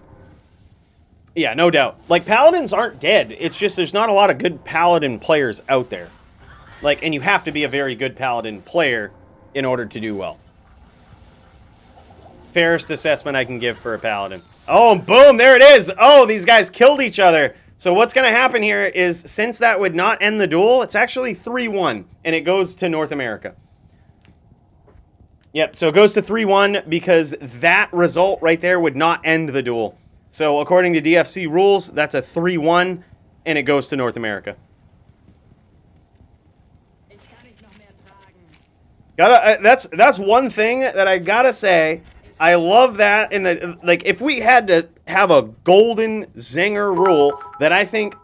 Yeah, no doubt. Like, Paladins aren't dead. It's just there's not a lot of good Paladin players out there. Like, and you have to be a very good Paladin player in order to do well. Fairest assessment I can give for a Paladin. Oh, boom, there it is. Oh, these guys killed each other. So what's going to happen here is, since that would not end the duel, it's actually 3-1, and it goes to North America. Yep, so it goes to 3-1 because that result right there would not end the duel. So according to DFC rules, that's a 3-1, and it goes to North America. That's one thing that I gotta say. I love that. In the, like, if we had to have a golden zinger rule that I think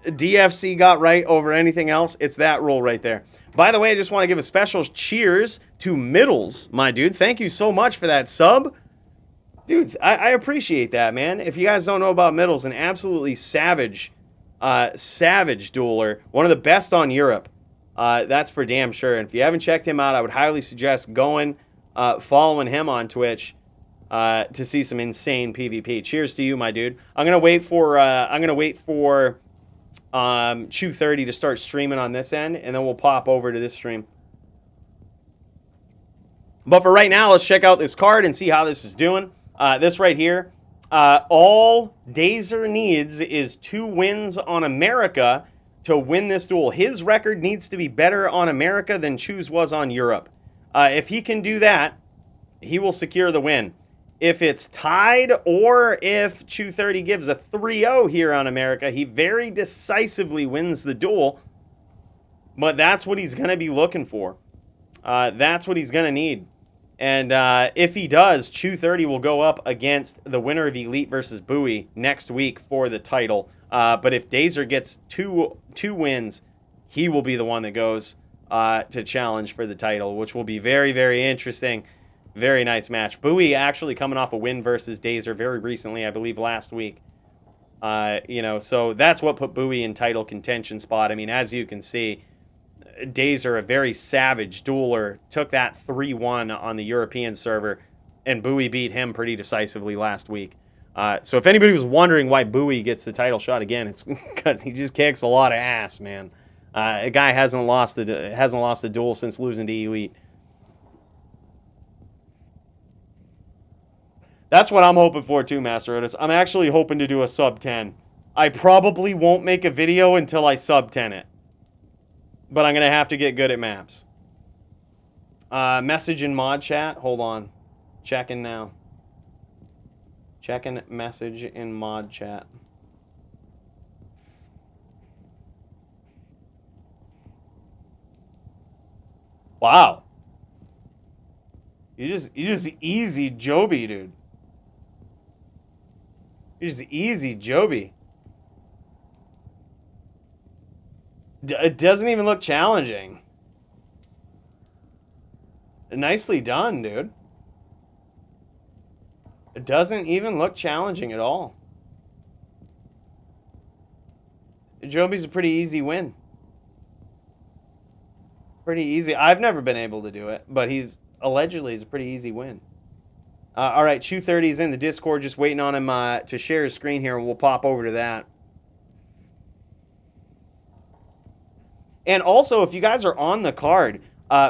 DFC got right over anything else, it's that rule right there. By the way, I just want to give a special cheers to Middles, my dude. Thank you so much for that sub. Dude, I appreciate that, man. If you guys don't know about Middles, an absolutely savage dueler. One of the best on Europe. That's for damn sure. And if you haven't checked him out, I would highly suggest going, following him on Twitch to see some insane PvP. Cheers to you, my dude. I'm gonna wait for Chew30 to start streaming on this end, and then we'll pop over to this stream. But for right now, let's check out this card and see how this is doing. This right here, all Dazer needs is 2 wins on America to win this duel. His record needs to be better on America than Chew's was on Europe. If he can do that, he will secure the win. If it's tied, or if Chew30 gives a 3-0 here on America, he very decisively wins the duel. But that's what he's going to be looking for. That's what he's going to need. And if he does, Chew30 will go up against the winner of Elite versus Bowie next week for the title. But if Dazer gets two wins, he will be the one that goes to challenge for the title, which will be very, very interesting. Very nice match. Bowie actually coming off a win versus Dazer very recently, I believe last week. So that's what put Bowie in title contention spot. I mean, as you can see, Dazer, a very savage dueler, took that 3-1 on the European server, and Bowie beat him pretty decisively last week. So if anybody was wondering why Bowie gets the title shot again, it's because he just kicks a lot of ass, man. A guy hasn't lost a duel since losing to Elite. That's what I'm hoping for too, Master Otis. I'm actually hoping to do a sub 10. I probably won't make a video until I sub 10 it. But I'm going to have to get good at maps. Message in mod chat. Hold on. Checking now. Checking message in mod chat. Wow. You just easy Joby, dude. You just easy Joby. It doesn't even look challenging. Nicely done, dude. It doesn't even look challenging at all. Joby's a pretty easy win. Pretty easy. I've never been able to do it, but he's allegedly is a pretty easy win. All right, Chew30's in the Discord, just waiting on him to share his screen here, and we'll pop over to that. And also, if you guys are on the card,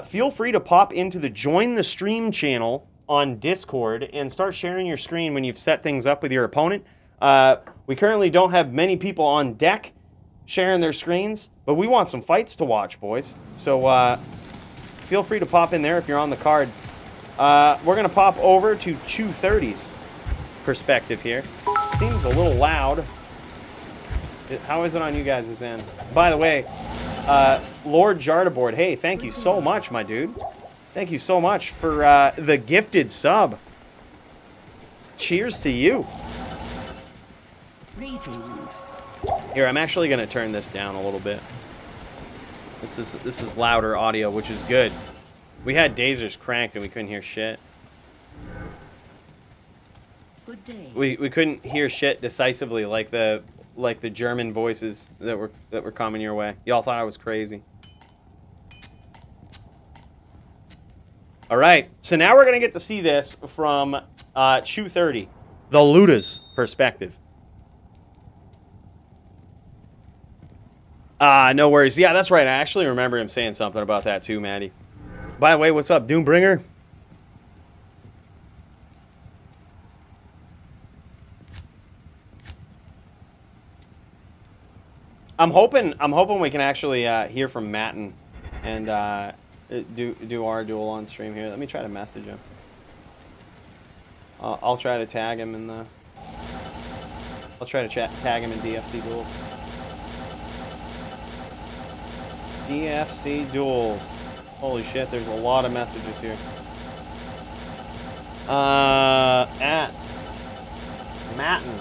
feel free to pop into the Join the Stream channel on Discord and start sharing your screen when you've set things up with your opponent. We currently don't have many people on deck sharing their screens, but we want some fights to watch, boys. So feel free to pop in there if you're on the card. We're going to pop over to Chew30's perspective here. Seems a little loud. How is it on you guys' end? By the way, Lord Jardaboard, hey, thank you so much, my dude. Thank you so much for the gifted sub. Cheers to you. Greetings. Here, I'm actually going to turn this down a little bit. This is louder audio, which is good. We had Dazers cranked and we couldn't hear shit. Good day. We couldn't hear shit decisively like the German voices that were coming your way. Y'all thought I was crazy. All right, so now we're gonna get to see this from Chew30, the Luda's perspective. No worries. Yeah, that's right. I actually remember him saying something about that too, Maddie. By the way, what's up, Doombringer? I'm hoping we can actually hear from Matten and do our duel on stream here. Let me try to message him. I'll try to tag him in the. I'll try to tag him in DFC duels. DFC duels. Holy shit! There's a lot of messages here. At Matten.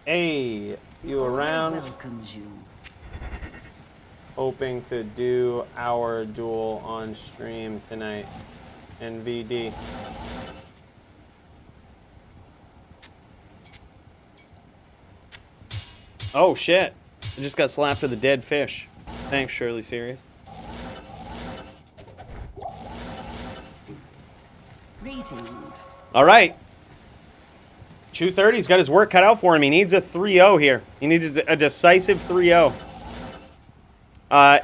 Hey, you around? Welcomes you. Hoping to do our duel on stream tonight. NVD. Oh shit! I just got slapped with a dead fish. Thanks, Shirley Serious. Greetings. All right. Chew30's got his work cut out for him. He needs a 3-0 here. He needs a decisive 3-0.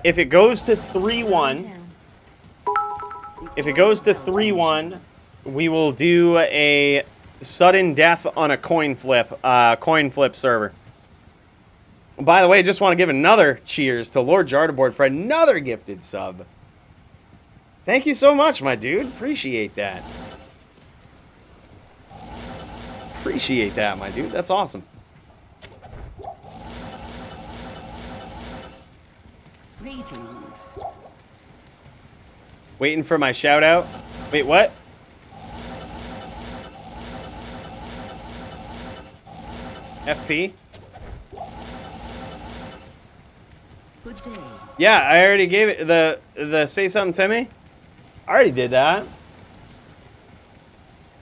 If it goes to 3-1, we will do a sudden death on a coin flip server. By the way, I just want to give another cheers to Lord Jardaboard for another gifted sub. Thank you so much, my dude. Appreciate that. Appreciate that, my dude. That's awesome. Greetings. Waiting for my shout out. Wait, what? FP? Good day. Yeah, I already gave it the say something to me. I already did that.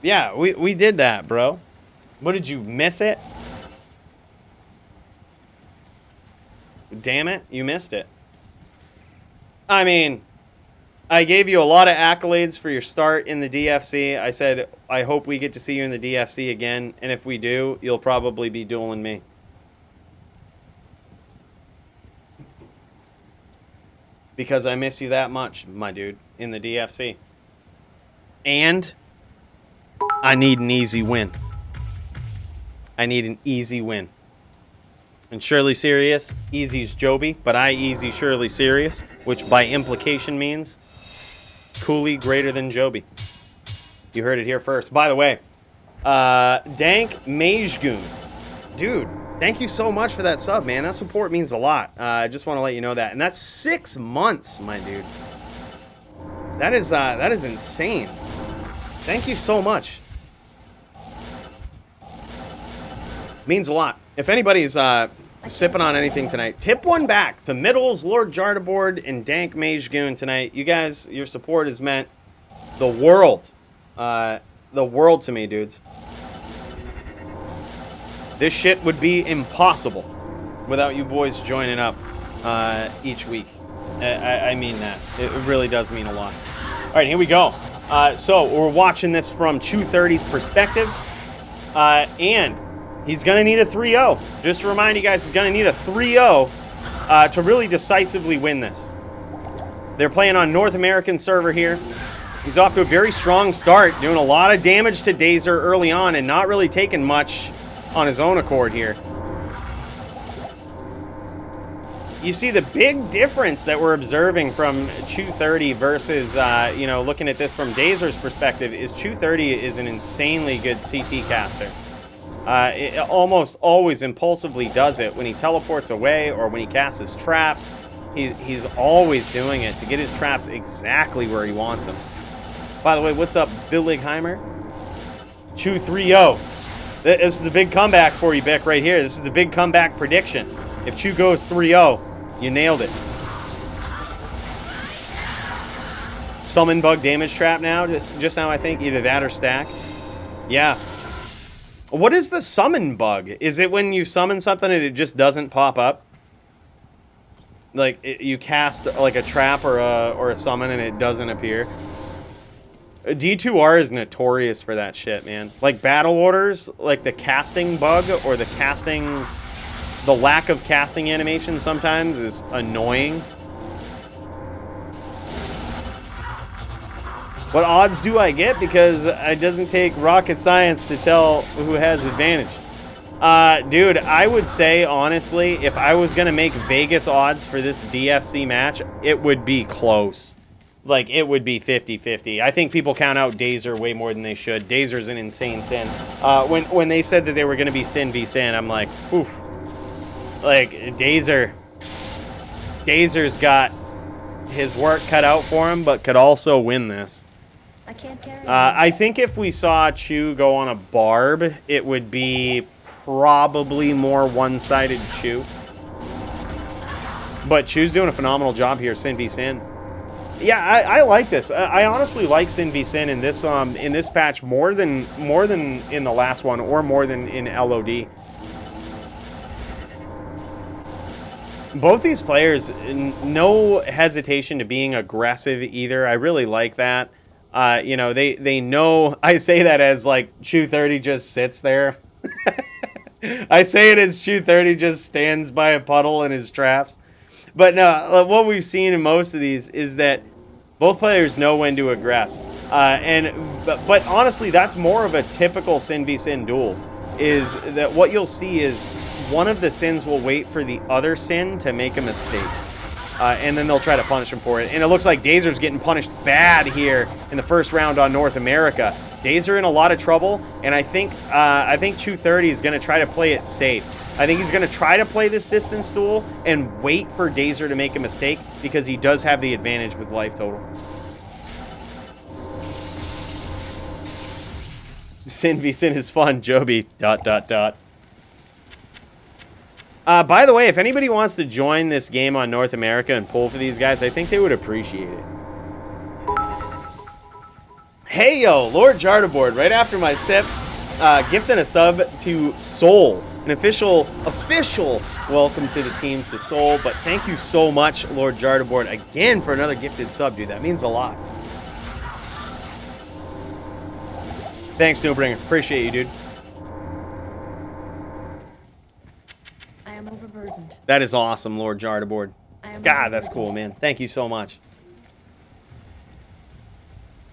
Yeah, we did that, bro. What, did you miss it? Damn it, you missed it. I mean, I gave you a lot of accolades for your start in the DFC. I said, I hope we get to see you in the DFC again, and if we do, you'll probably be dueling me. Because I miss you that much, my dude, in the DFC. And I need an easy win. I need an easy win. And Shirley Serious, easy's Joby, but I easy Shirley Serious, which by implication means Cooley greater than Joby. You heard it here first. By the way, Dank Majgoon. Dude, thank you so much for that sub, man. That support means a lot. I just want to let you know that. And that's 6 months, my dude. That is insane. Thank you so much. Means a lot. If anybody's sipping on anything tonight, tip one back to Middles, Lord Jardaboard, and Dank Majgoon tonight. You guys, your support has meant the world. The world to me, dudes. This shit would be impossible without you boys joining up each week. I mean that. It really does mean a lot. All right, here we go. So we're watching this from 230's perspective. And he's going to need a 3-0. Just to remind you guys, he's going to need a 3-0 to really decisively win this. They're playing on North American server here. He's off to a very strong start, doing a lot of damage to Dazer early on and not really taking much on his own accord here. You see the big difference that we're observing from 230 versus, looking at this from Dazer's perspective is 230 is an insanely good CT caster. It almost always impulsively does it when he teleports away or when he casts his traps. He's always doing it to get his traps exactly where he wants them. By the way, what's up, Billigheimer? Chew 3-0. This is the big comeback for you, Bick, right here. This is the big comeback prediction. If Chew goes 3-0, you nailed it. Summon bug damage trap now. Just now, I think either that or stack. Yeah. What is the summon bug? Is it when you summon something and it just doesn't pop up? Like you cast like a trap or a summon and it doesn't appear? D2R is notorious for that shit, man. Like battle orders, like the casting bug or the lack of casting animation sometimes is annoying. What odds do I get? Because it doesn't take rocket science to tell who has advantage. Dude, I would say, honestly, if I was going to make Vegas odds for this DFC match, it would be close. Like, it would be 50-50. I think people count out Dazer way more than they should. Dazer's an insane sin. When they said that they were going to be Sin v Sin, I'm like, oof. Like, Dazer's got his work cut out for him, but could also win this. I can't carry I think if we saw Chew go on a Barb, it would be probably more one-sided Chew. But Chew's doing a phenomenal job here, Sin v Sin. Yeah, I like this. I honestly like Sin v Sin in this patch more than in the last one or more than in LOD. Both these players, no hesitation to being aggressive either. I really like that. They know. I say that as like Chew 30 just sits there. I say it as Chew 30 just stands by a puddle in his traps. But no, what we've seen in most of these is that both players know when to aggress. But honestly, that's more of a typical Sin v Sin duel. Is that what you'll see is one of the Sins will wait for the other Sin to make a mistake. And then they'll try to punish him for it. And it looks like Dazer's getting punished bad here in the first round on North America. Dazer in a lot of trouble, and I think Chew 30 is going to try to play it safe. I think he's going to try to play this distance duel and wait for Dazer to make a mistake because he does have the advantage with life total. Sin v Sin is fun, Joby, ... By the way, if anybody wants to join this game on North America and pull for these guys, I think they would appreciate it. Hey, yo, Lord Jardaboard, right after my sip, gifting a sub to Soul. An official welcome to the team to Soul. But thank you so much, Lord Jardaboard, again for another gifted sub, dude. That means a lot. Thanks, Snowbringer. Appreciate you, dude. I am overburdened. That is awesome, Lord Jardaboard. God, that's cool, man. Thank you so much.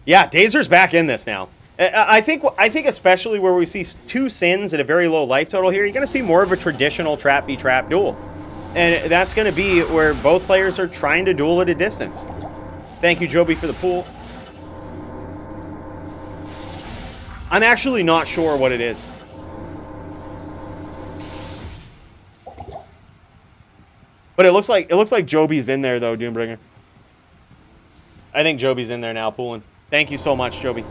Yeah, Dazer's back in this now. I think especially where we see two Sins at a very low life total here, you're going to see more of a traditional trap v trap duel. And that's going to be where both players are trying to duel at a distance. Thank you, Joby, for the pool. I'm actually not sure what it is. But it looks like Joby's in there though, Doombringer. I think Joby's in there now pooling. Thank you so much, Joby.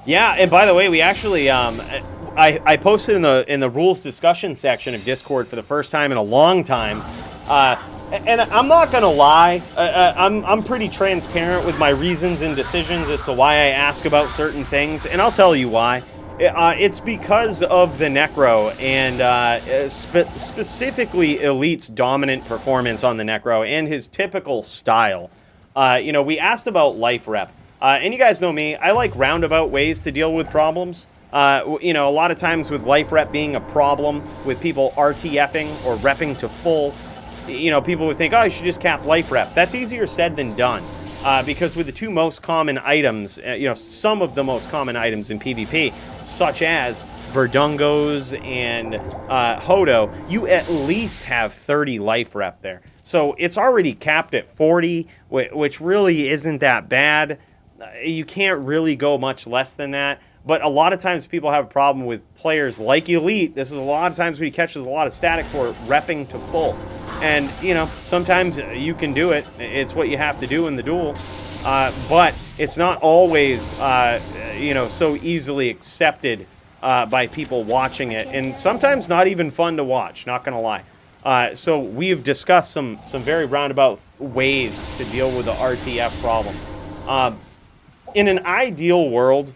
Yeah, and by the way, we actually I posted in the rules discussion section of Discord for the first time in a long time. And I'm not gonna lie, I'm pretty transparent with my reasons and decisions as to why I ask about certain things, and I'll tell you why. It's because of the Necro and specifically Elite's dominant performance on the Necro and his typical style. You know, we asked about life rep, and you guys know me, I like roundabout ways to deal with problems. You know, a lot of times with life rep being a problem, with people RTFing or repping to full, you know, people would think, oh, you should just cap life rep. That's easier said than done. Because with the two most common items, you know, some of the most common items in PvP, such as Verdungos and Hodo, you at least have 30 life rep there. So it's already capped at 40, which really isn't that bad. You can't really go much less than that. But a lot of times people have a problem with players like Elite. This is a lot of times when he catches a lot of static for repping to full. And, you know, sometimes you can do it. It's what you have to do in the duel. But it's not always, you know, so easily accepted by people watching it. And sometimes not even fun to watch, not going to lie. So we've discussed some very roundabout ways to deal with the RTF problem. In an ideal world,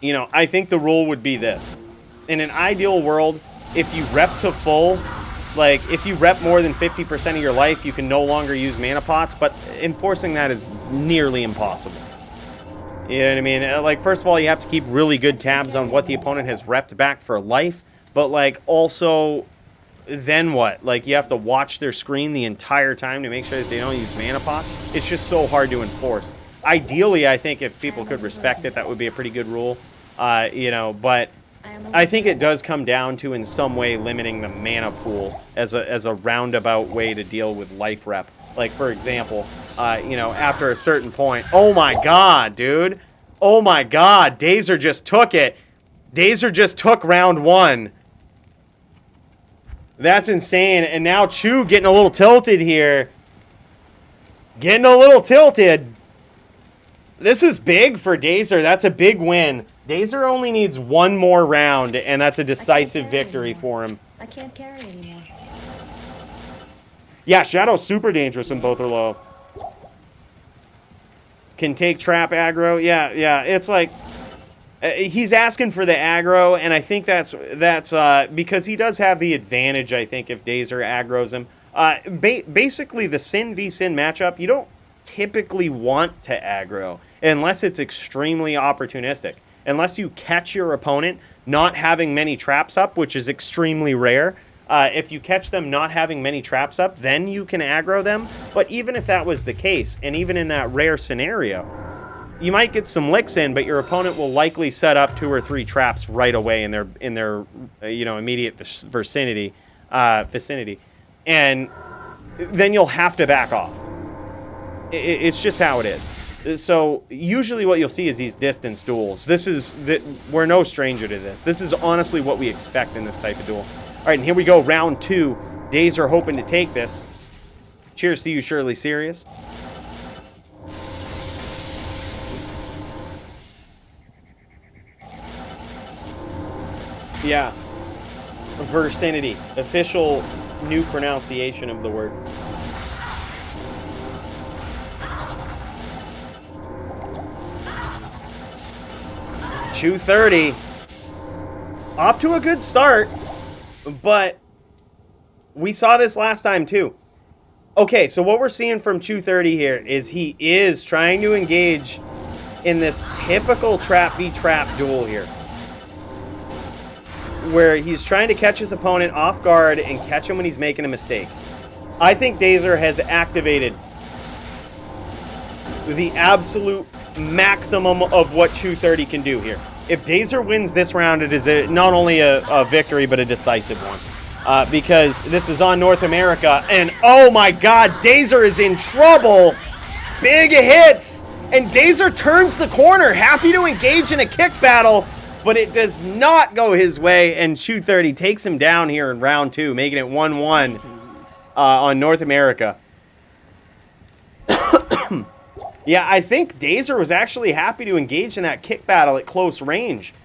you know, I think the rule would be this. In an ideal world, if you rep to full, like, if you rep more than 50% of your life, you can no longer use mana pots, but enforcing that is nearly impossible. You know what I mean? Like, first of all, you have to keep really good tabs on what the opponent has repped back for life, but, like, also, then what? Like, you have to watch their screen the entire time to make sure that they don't use mana pots. It's just so hard to enforce. Ideally, I think if people could respect it, that would be a pretty good rule, you know, but I think it does come down to, in some way, limiting the mana pool as a roundabout way to deal with life rep. Like, for example, you know, after a certain point, oh my god, dude. Oh my god, Dazer just took it. Dazer just took round one. That's insane. And now Chu getting a little tilted here. Getting a little tilted. This is big for Dazer. That's a big win. Dazer only needs one more round, and that's a decisive victory for him. I can't carry anymore. Yeah, Shadow's super dangerous when both are low. Can take trap aggro. Yeah. It's like he's asking for the aggro, and I think that's because he does have the advantage, I think, if Dazer aggroes him. Basically, the Sin v Sin matchup, you don't typically want to aggro unless it's extremely opportunistic. Unless you catch your opponent not having many traps up, which is extremely rare. If you catch them not having many traps up, then you can aggro them. But even if that was the case, and even in that rare scenario, you might get some licks in, but your opponent will likely set up 2 or 3 traps right away in their you know, immediate vicinity, and then you'll have to back off. It's just how it is. So usually what you'll see is these distance duels. We're no stranger to this. This is honestly what we expect in this type of duel. All right, and here we go, round 2. Dazer hoping to take this. Cheers to you, Shirley Serious. Yeah. Versinity. Official new pronunciation of the word. Chu 30. Off to a good start, but we saw this last time too. Okay, so what we're seeing from Chu 30 here is he is trying to engage in this typical trap v trap duel here, where he's trying to catch his opponent off guard and catch him when he's making a mistake. I think Dazer has activated the absolute maximum of what 230 can do here. If Dazer wins this round, it is not only a victory, but a decisive one. Because this is on North America, and oh my god, Dazer is in trouble! Big hits! And Dazer turns the corner, happy to engage in a kick battle, but it does not go his way, and 230 takes him down here in round 2, making it 1-1 on North America. Yeah, I think Dazer was actually happy to engage in that kick battle at close range,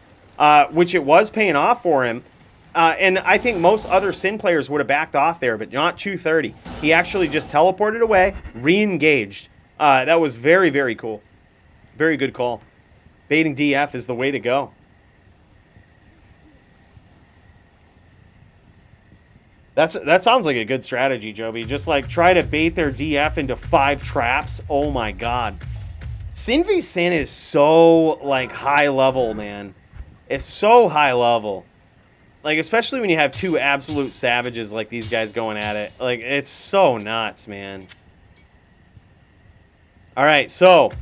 which it was paying off for him. And I think most other Sin players would have backed off there, but not 230. He actually just teleported away, re-engaged. That was very, very cool. Very good call. Baiting DF is the way to go. That sounds like a good strategy, Joby. Just like try to bait their DF into 5 traps. Oh my god. Sin v Sin is so like high level, man. It's so high level. Like especially when you have 2 absolute savages like these guys going at it. Like it's so nuts, man. All right, so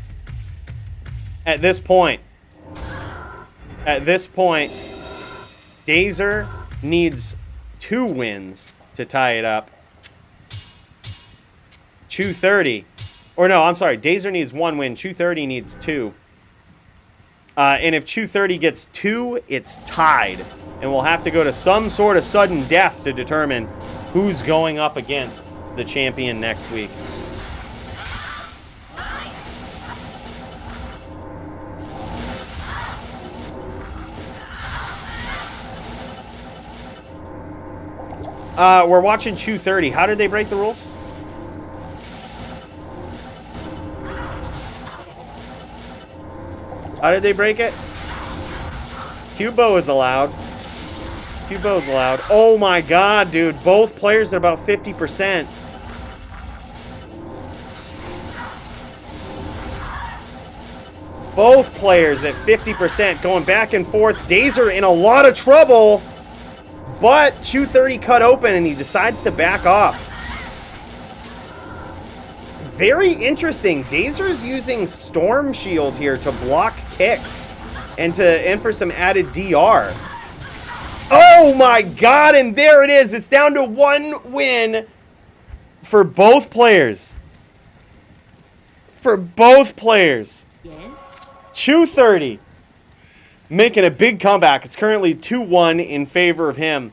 at this point, Dazer needs 2 wins to tie it up. 230, or no, I'm sorry, Dazer needs 1 win. 230 needs 2. And if 230 gets 2, it's tied. And we'll have to go to some sort of sudden death to determine who's going up against the champion next week. We're watching 230. How did they break the rules? How did they break it? Cubo is allowed. Cubo is allowed. Oh my god, dude. Both players at about 50%. Both players at 50%, going back and forth. Dazer in a lot of trouble. But 230 cut open and he decides to back off. Very interesting. Dazer's using Storm Shield here to block kicks and for some added DR. Oh my god, and there it is. It's down to 1 win for both players. For both players. Yes. 230. Making a big comeback. It's currently 2-1 in favor of him.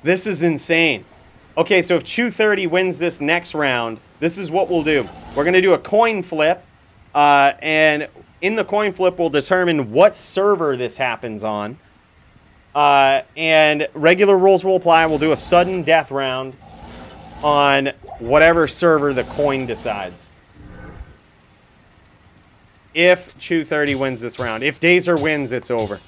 This is insane. Okay, so if 230 wins this next round, this is what we'll do. We're going to do a coin flip. And in the coin flip, we'll determine what server this happens on. And regular rules will apply. We'll do a sudden death round on whatever server the coin decides. If 230 wins this round. If Dazer wins, it's over.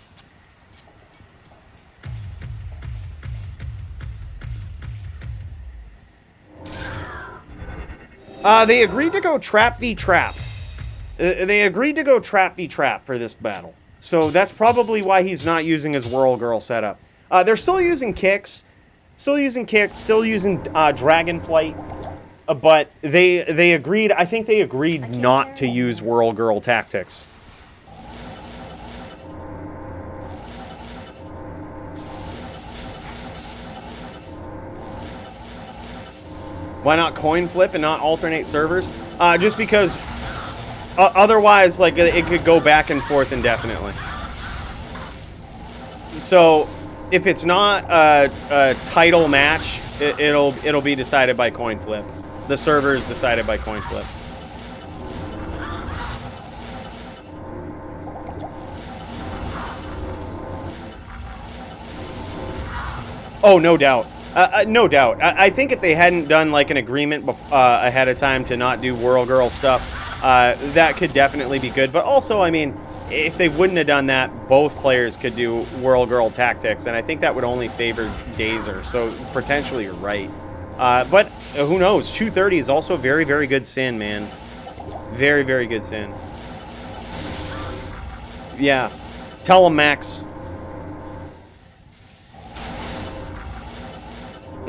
They agreed to go trap v trap. They agreed to go trap v trap for this battle. So that's probably why he's not using his Whirl Girl setup. They're still using kicks. Still using Dragon Flight. But they agreed, I think they agreed not to use Whirl Girl tactics. Why not coin flip and not alternate servers? Just because otherwise, like, it could go back and forth indefinitely. So if it's not a title match, it'll be decided by coin flip. The server is decided by coin flip. Oh, no doubt. No doubt. I think if they hadn't done like an agreement ahead of time to not do Whirl Girl stuff, that could definitely be good. But also, I mean, if they wouldn't have done that, both players could do Whirl Girl tactics, and I think that would only favor Dazer. So potentially you're right. But who knows? 230 is also very, very good Sin, man. Very, very good Sin. Yeah. Tell him, Max.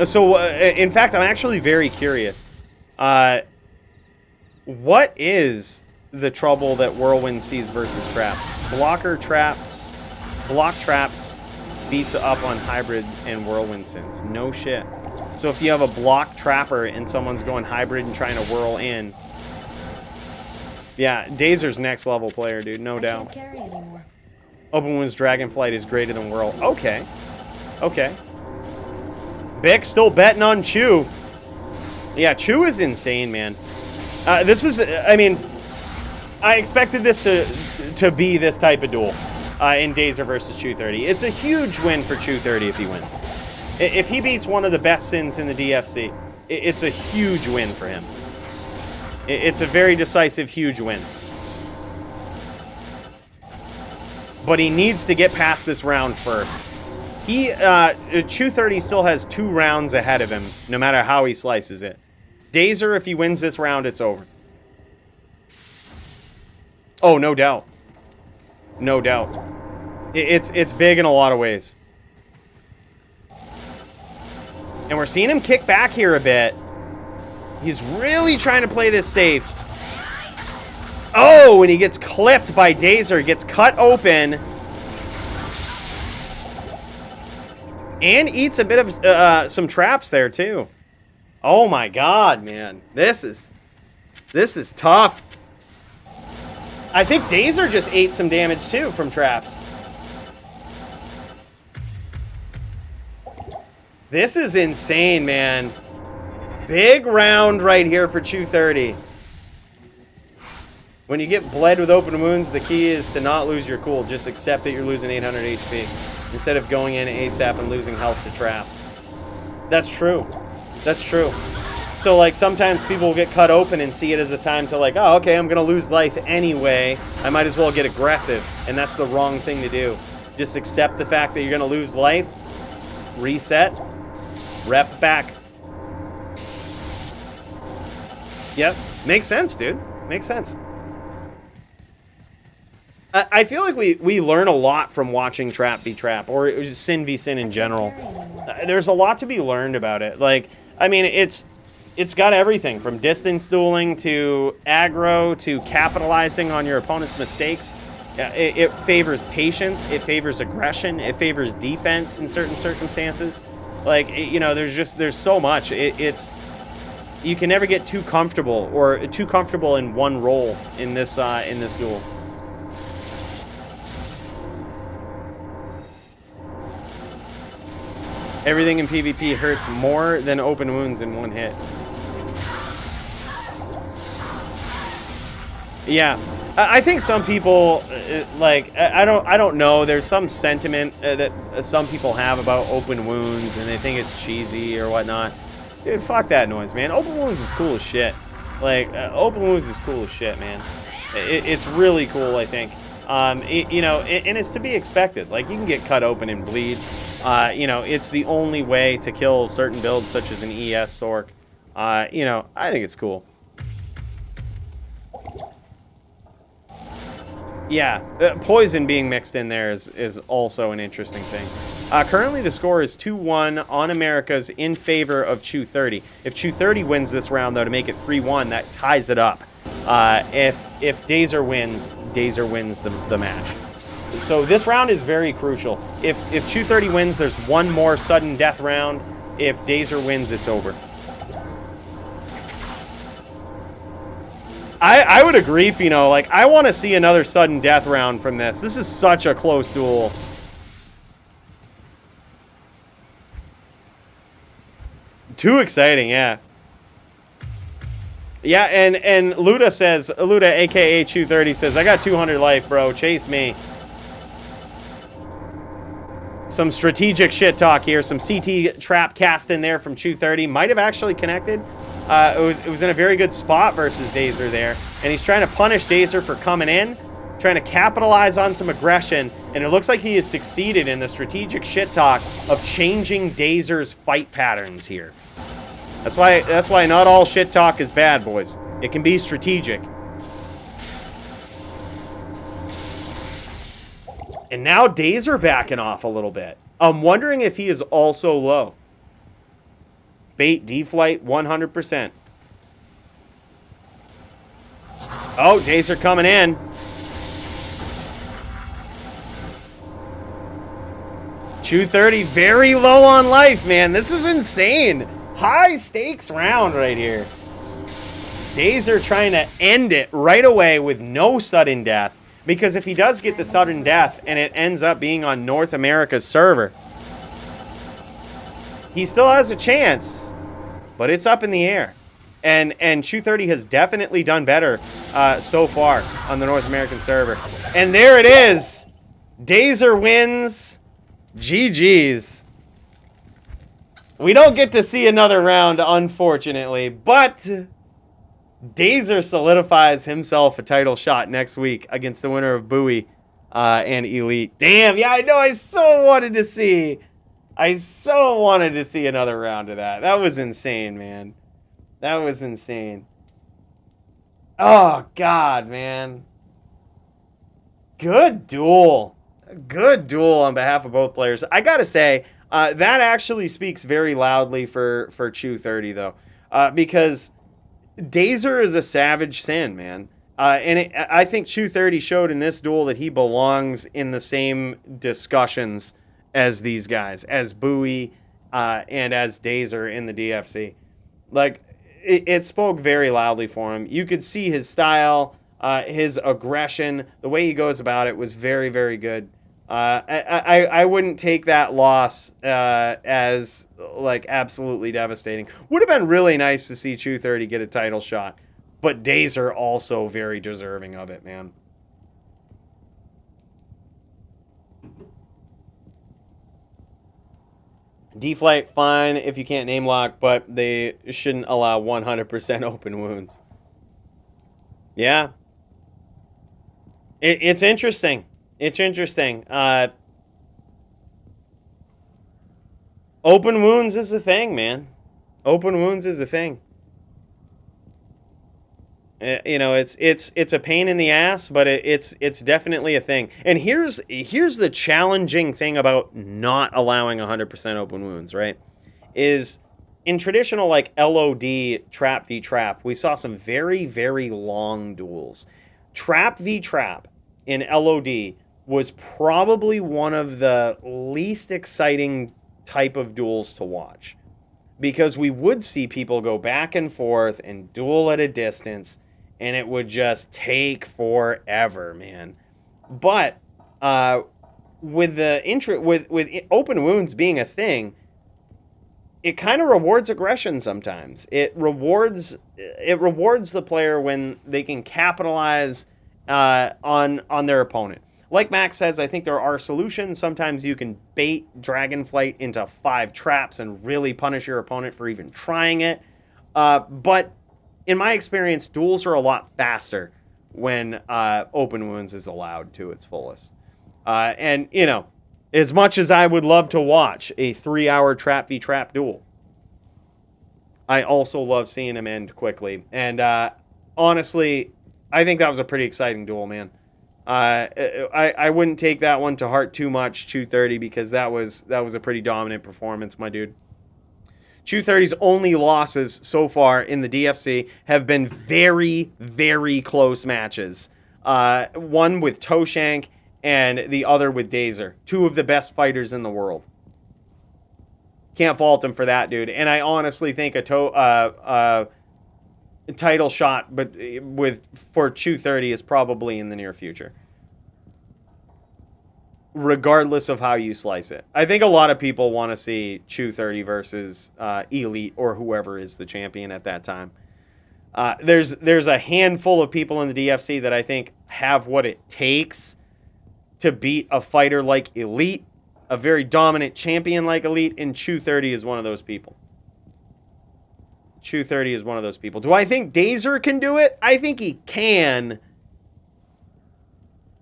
So, in fact, I'm actually very curious. What is the trouble that Whirlwind sees versus traps? Block traps beats up on hybrid and Whirlwind sins. No shit. So if you have a block trapper and someone's going hybrid and trying to whirl in, yeah, Dazer's next level player, dude, no doubt. Can't carry anymore. Open Wounds Dragonflight is greater than Whirl. Okay. Okay. Bick still betting on Chew. Yeah, Chew is insane, man. This is, I mean, I expected this to be this type of duel in Dazer versus Chew 30. It's a huge win for Chew 30 if he wins. If he beats one of the best sins in the DFC, it's a huge win for him. It's a very decisive, huge win. But he needs to get past this round first. Chew 30 still has 2 rounds ahead of him, no matter how he slices it. Dazer, if he wins this round, it's over. Oh, no doubt. No doubt. It's big in a lot of ways. And we're seeing him kick back here a bit. He's really trying to play this safe. Oh, and he gets clipped by Dazer. Gets cut open. And eats a bit of some traps there, too. Oh, my God, man. This is tough. I think Dazer just ate some damage, too, from traps. This is insane, man. Big round right here for Chew 30. When you get bled with open wounds, the key is to not lose your cool. Just accept that you're losing 800 HP instead of going in ASAP and losing health to traps. That's true. That's true. So, like, sometimes people will get cut open and see it as a time to, like, oh, okay, I'm going to lose life anyway. I might as well get aggressive. And that's the wrong thing to do. Just accept the fact that you're going to lose life. Reset. Rep back. Yep. Makes sense, dude. Makes sense. I feel like we learn a lot from watching Trap v Trap, or Sin v Sin in general. There's a lot to be learned about it. Like, I mean, it's got everything from distance dueling to aggro to capitalizing on your opponent's mistakes. It favors patience. It favors aggression. It favors defense in certain circumstances. Like, you know, there's so much. You can never get too comfortable in one role in this duel. Everything in PvP hurts more than open wounds in one hit. Yeah, I think some people like I don't know. There's some sentiment that some people have about open wounds, and they think it's cheesy or whatnot. Dude, fuck that noise, man. Open wounds is cool as shit. Like open wounds is cool as shit, man. It's really cool, I think. You know, and it's to be expected. Like, you can get cut open and bleed. You know, it's the only way to kill certain builds, such as an ES Sork. You know, I think it's cool. Yeah, poison being mixed in there is also an interesting thing. Currently, the score is 2-1 on America's in favor of Chew 30. If Chew 30 wins this round, though, to make it 3-1, that ties it up. If Dazer wins the match. So this round is very crucial. If Chew 30 wins, there's one more sudden death round. If Dazer wins, it's over. I would agree, Fino. Like, I want to see another sudden death round from this. This is such a close duel. Too exciting, yeah. Yeah, and Luda says, Luda, aka Chew 30, says, I got 200 life, bro. Chase me. Some strategic shit talk here. Some CT trap cast in there from Chew 30. Might have actually connected. It was in a very good spot versus Dazer there. And he's trying to punish Dazer for coming in, trying to capitalize on some aggression. And it looks like he has succeeded in the strategic shit talk of changing Dazer's fight patterns here. That's why not all shit talk is bad, boys. It can be strategic. And now Dazer backing off a little bit. I'm wondering if he is also low. Bait, D-flight, 100%. Oh, Dazer coming in. $230, very low on life, man. This is insane. High stakes round right here. Dazer trying to end it right away with no sudden death. Because if he does get the sudden death and it ends up being on North America's server, he still has a chance, but it's up in the air. And 230 has definitely done better so far on the North American server. And there it is. Dazer wins. GG's. We don't get to see another round, unfortunately, but Dazer solidifies himself a title shot next week against the winner of Bowie and Elite. Damn, yeah, I know. I so wanted to see another round of that. That was insane, man. That was insane. Oh, God, man. Good duel. Good duel on behalf of both players. I gotta say, that actually speaks very loudly for Chew 30, though, because Dazer is a savage sin, man. I think Chew 30 showed in this duel that he belongs in the same discussions as these guys, as Bowie and as Dazer in the DFC. Like, it spoke very loudly for him. You could see his style, his aggression, the way he goes about it was very, very good. I wouldn't take that loss as like absolutely devastating. Would have been really nice to see Chew 30 get a title shot, but Dazer also very deserving of it, man. D-Flight, fine if you can't name lock, but they shouldn't allow 100% open wounds. Yeah. It's interesting. It's interesting. Open wounds is a thing, man. Open wounds is a thing. You know, it's a pain in the ass, but it's definitely a thing. And here's the challenging thing about not allowing 100% open wounds, right? Is in traditional like LOD trap v trap, we saw some very, very long duels. Trap v trap in LOD was probably one of the least exciting type of duels to watch, because we would see people go back and forth and duel at a distance, and it would just take forever, man. But with open wounds being a thing, it kind of rewards aggression sometimes. It rewards the player when they can capitalize on their opponent. Like Max says, I think there are solutions. Sometimes you can bait Dragonflight into 5 traps and really punish your opponent for even trying it. But in my experience, duels are a lot faster when open wounds is allowed to its fullest. And, you know, as much as I would love to watch a 3-hour trap v trap duel, I also love seeing them end quickly. And honestly, I think that was a pretty exciting duel, man. I wouldn't take that one to heart too much, Chew 30, because that was a pretty dominant performance, my dude. Chew 30's only losses so far in the DFC have been very, very close matches. One with Toshank and the other with Dazer. 2 of the best fighters in the world. Can't fault him for that, dude. And I honestly think a title shot, but for Chew 30 is probably in the near future, regardless of how you slice it. I think a lot of people want to see Chew 30 versus Elite or whoever is the champion at that time. There's a handful of people in the DFC that I think have what it takes to beat a fighter like Elite, a very dominant champion like Elite, and Chew 30 is one of those people. Chew 30 is one of those people. Do I think Dazer can do it? I think he can,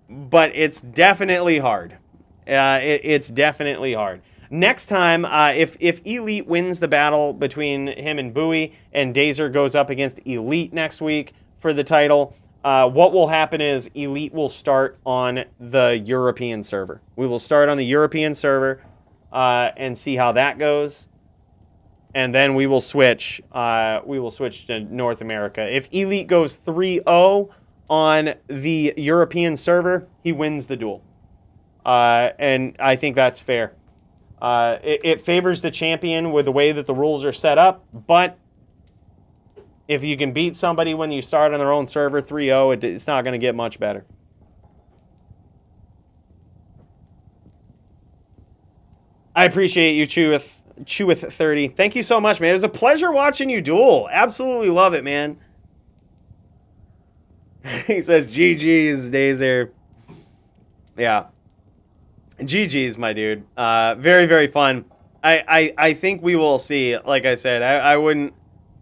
but it's definitely hard. It's definitely hard. Next time, if Elite wins the battle between him and Bowie, and Dazer goes up against Elite next week for the title, what will happen is Elite will start on the European server. We will start on the European server and see how that goes. And then we will switch. We will switch to North America. If Elite goes 3-0 on the European server, he wins the duel. And I think that's fair. It favors the champion with the way that the rules are set up, but if you can beat somebody when you start on their own server 3-0, it's not going to get much better. I appreciate you, Chewith30. Thank you so much, man. It was a pleasure watching you duel. Absolutely love it, man. He says, GG's, Dazer. Yeah. GG's, my dude. Very, very fun. I think we will see. Like I said, I wouldn't...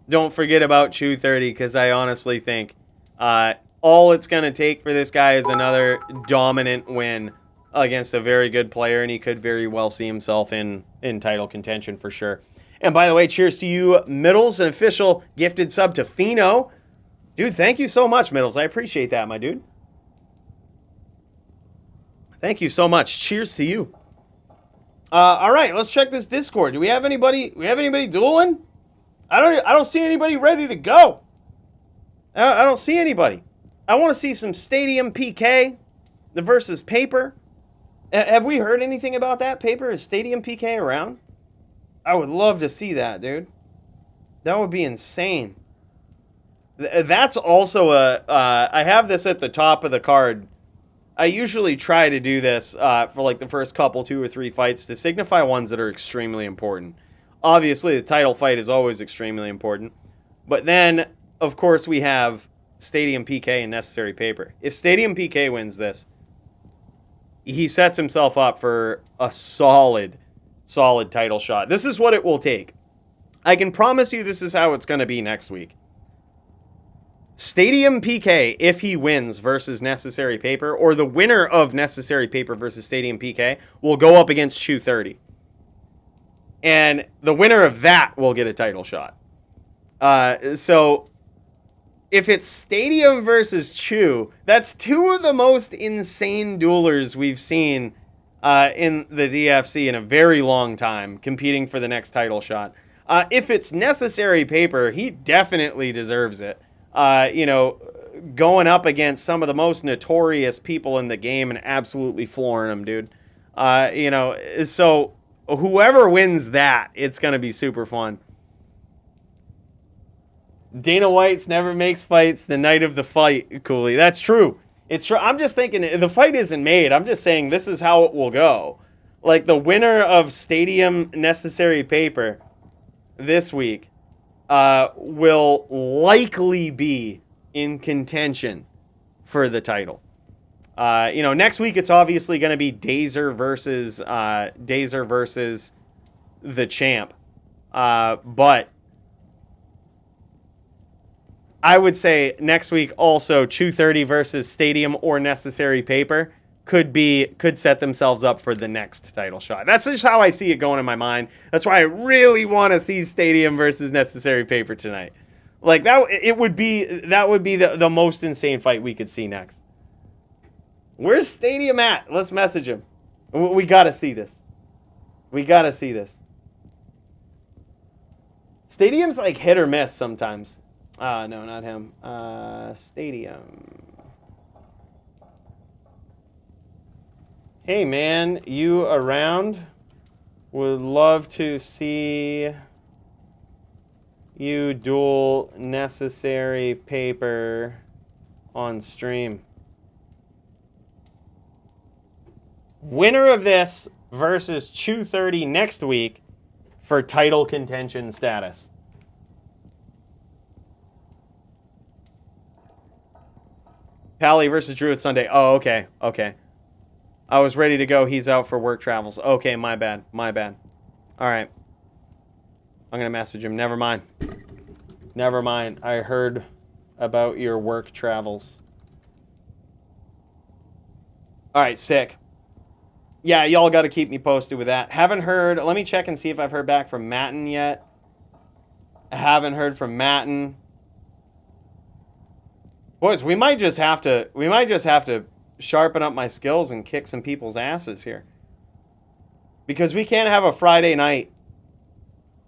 Don't forget about Chew30, because I honestly think all it's going to take for this guy is another dominant win against a very good player, and he could very well see himself in title contention for sure. And by the way, cheers to you, Middles, an official gifted sub to Fino. Dude, thank you so much, Middles. I appreciate that, my dude. Thank you so much. Cheers to you. All right, let's check this Discord. Do we have anybody? We have anybody dueling? I don't see anybody ready to go. I don't see anybody. I want to see some Stadium PK, the versus Paper. Have we heard anything about that? Paper, is Stadium PK around? I would love to see that, dude. That would be insane. That's also I have this at the top of the card. I usually try to do this for like the first couple, 2 or 3 fights to signify ones that are extremely important. Obviously, the title fight is always extremely important. But then, of course, we have Stadium PK and Necessary Paper. If Stadium PK wins this, he sets himself up for a solid title shot. This is what it will take. I can promise you this is how it's going to be next week. Stadium PK, if he wins versus Necessary Paper, or the winner of Necessary Paper versus Stadium PK, will go up against Chew30. And the winner of that will get a title shot. So, if it's Stadium versus Chew, that's 2 of the most insane duelers we've seen in the DFC in a very long time, competing for the next title shot. If it's Necessary Paper, he definitely deserves it. Going up against some of the most notorious people in the game and absolutely flooring them, dude. So whoever wins that, it's going to be super fun. Dana White's never makes fights the night of the fight, Cooley. That's true. It's true. I'm just thinking the fight isn't made. I'm just saying this is how it will go. Like the winner of Stadium Necessary Paper this week will likely be in contention for the title. Next week it's obviously going to be Dazer versus the champ. But I would say next week also Chew30 versus Stadium or Necessary Paper could set themselves up for the next title shot. That's just how I see it going in my mind. That's why I really want to see Stadium versus Necessary Paper tonight. Like that would be the most insane fight we could see next. Where's Stadium at? Let's message him. We got to see this. We got to see this. Stadium's like hit or miss sometimes. No, not him. Stadium. Hey, man, you around? Would love to see you duel Necessary Paper on stream. Winner of this versus Chew30 next week for title contention status. Pally versus Druid Sunday. Oh, okay. Okay. I was ready to go. He's out for work travels. Okay, my bad. My bad. All right. I'm going to message him. Never mind. Never mind. I heard about your work travels. All right, sick. Yeah, y'all got to keep me posted with that. Haven't heard. Let me check and see if I've heard back from Matten yet. I haven't heard from Matten. Boys, we might just have to sharpen up my skills and kick some people's asses here. Because we can't have a Friday night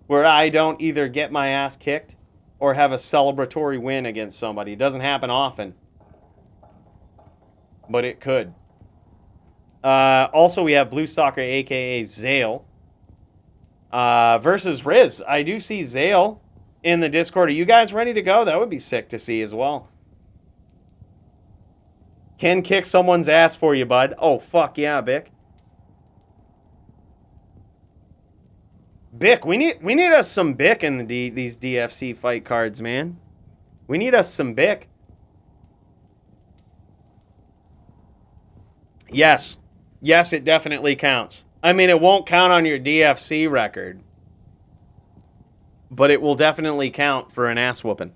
where I don't either get my ass kicked or have a celebratory win against somebody. It doesn't happen often. but it could. Also, we have Blue Stalker, a.k.a. Zale, versus Riz. I do see Zale in the Discord. Are you guys ready to go? That would be sick to see as well. Can kick someone's ass for you, bud. Oh, fuck yeah, Bick. Bick, we need us some Bick in these DFC fight cards, man. We need us some Bick. Yes. Yes, it definitely counts. I mean, it won't count on your DFC record, but it will definitely count for an ass whooping.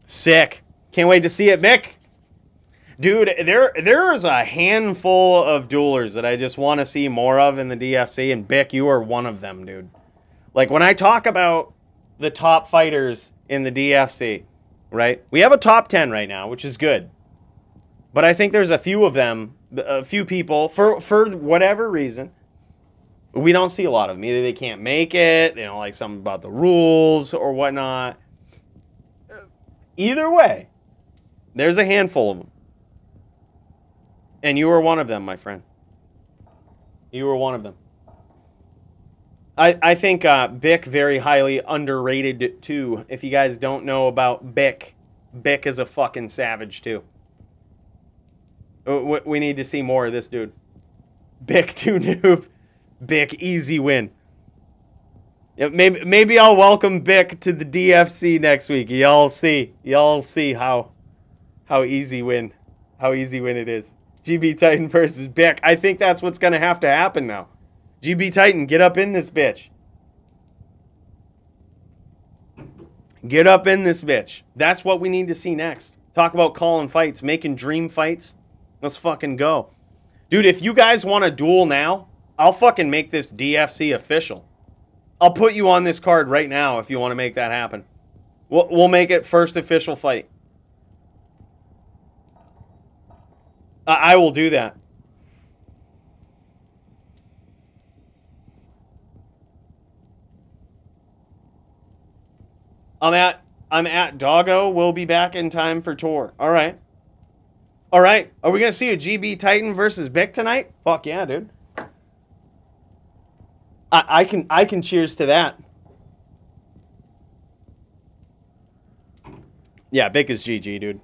Sick. Can't wait to see it, Bick. Dude, there is a handful of duelers that I just want to see more of in the DFC, and Bick, you are one of them, dude. Like, when I talk about the top fighters in the DFC, right? We have a top 10 right now, which is good. But I think there's a few of them, a few people, for whatever reason, we don't see a lot of them. Either they can't make it, they don't like something about the rules or whatnot. Either way, there's a handful of them. And you were one of them, my friend. You were one of them. I think Bick very highly underrated too. If you guys don't know about Bick, Bick is a fucking savage too. We need to see more of this dude. Bick 2 noob. Bick easy win. Maybe I'll welcome Bick to the DFC next week. Y'all see how easy win it is. GB Titan versus Bick. I think that's what's going to have to happen now. GB Titan, get up in this bitch. Get up in this bitch. That's what we need to see next. Talk about calling fights, making dream fights. Let's fucking go. Dude, if you guys want to duel now, I'll fucking make this DFC official. I'll put you on this card right now if you want to make that happen. We'll make it first official fight. I will do that. I'm at Doggo. We'll be back in time for tour. All right. All right. Are we going to see a GB Titan versus Bick tonight? Fuck yeah, dude. I can cheers to that. Yeah, Bick is GG, dude.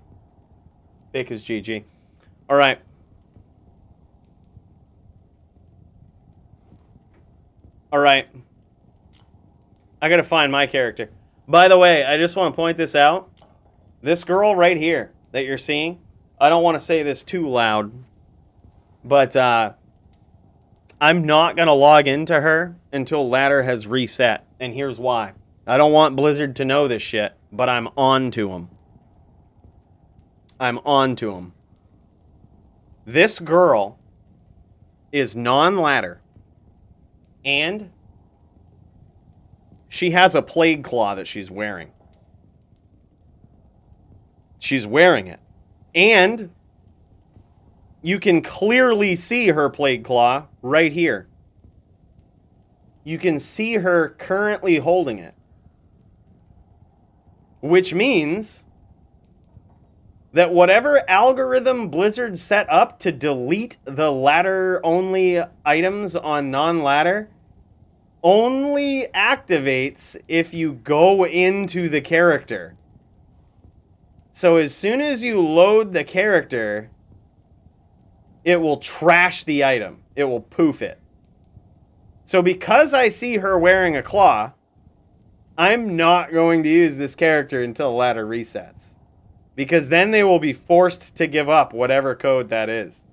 Bick is GG. All right. All right. I got to find my character. By the way, I just want to point this out. This girl right here that you're seeing, I don't want to say this too loud, but I'm not going to log into her until ladder has reset. And here's why. I don't want Blizzard to know this shit, but I'm on to them. I'm on to them. This girl is non-ladder, and she has a plague claw that she's wearing. She's wearing it. And you can clearly see her plague claw right here. You can see her currently holding it. Which means that whatever algorithm Blizzard set up to delete the ladder-only items on non-ladder only activates if you go into the character. So as soon as you load the character, it will trash the item. It will poof it. So because I see her wearing a claw, I'm not going to use this character until ladder resets. Because then they will be forced to give up whatever code that is.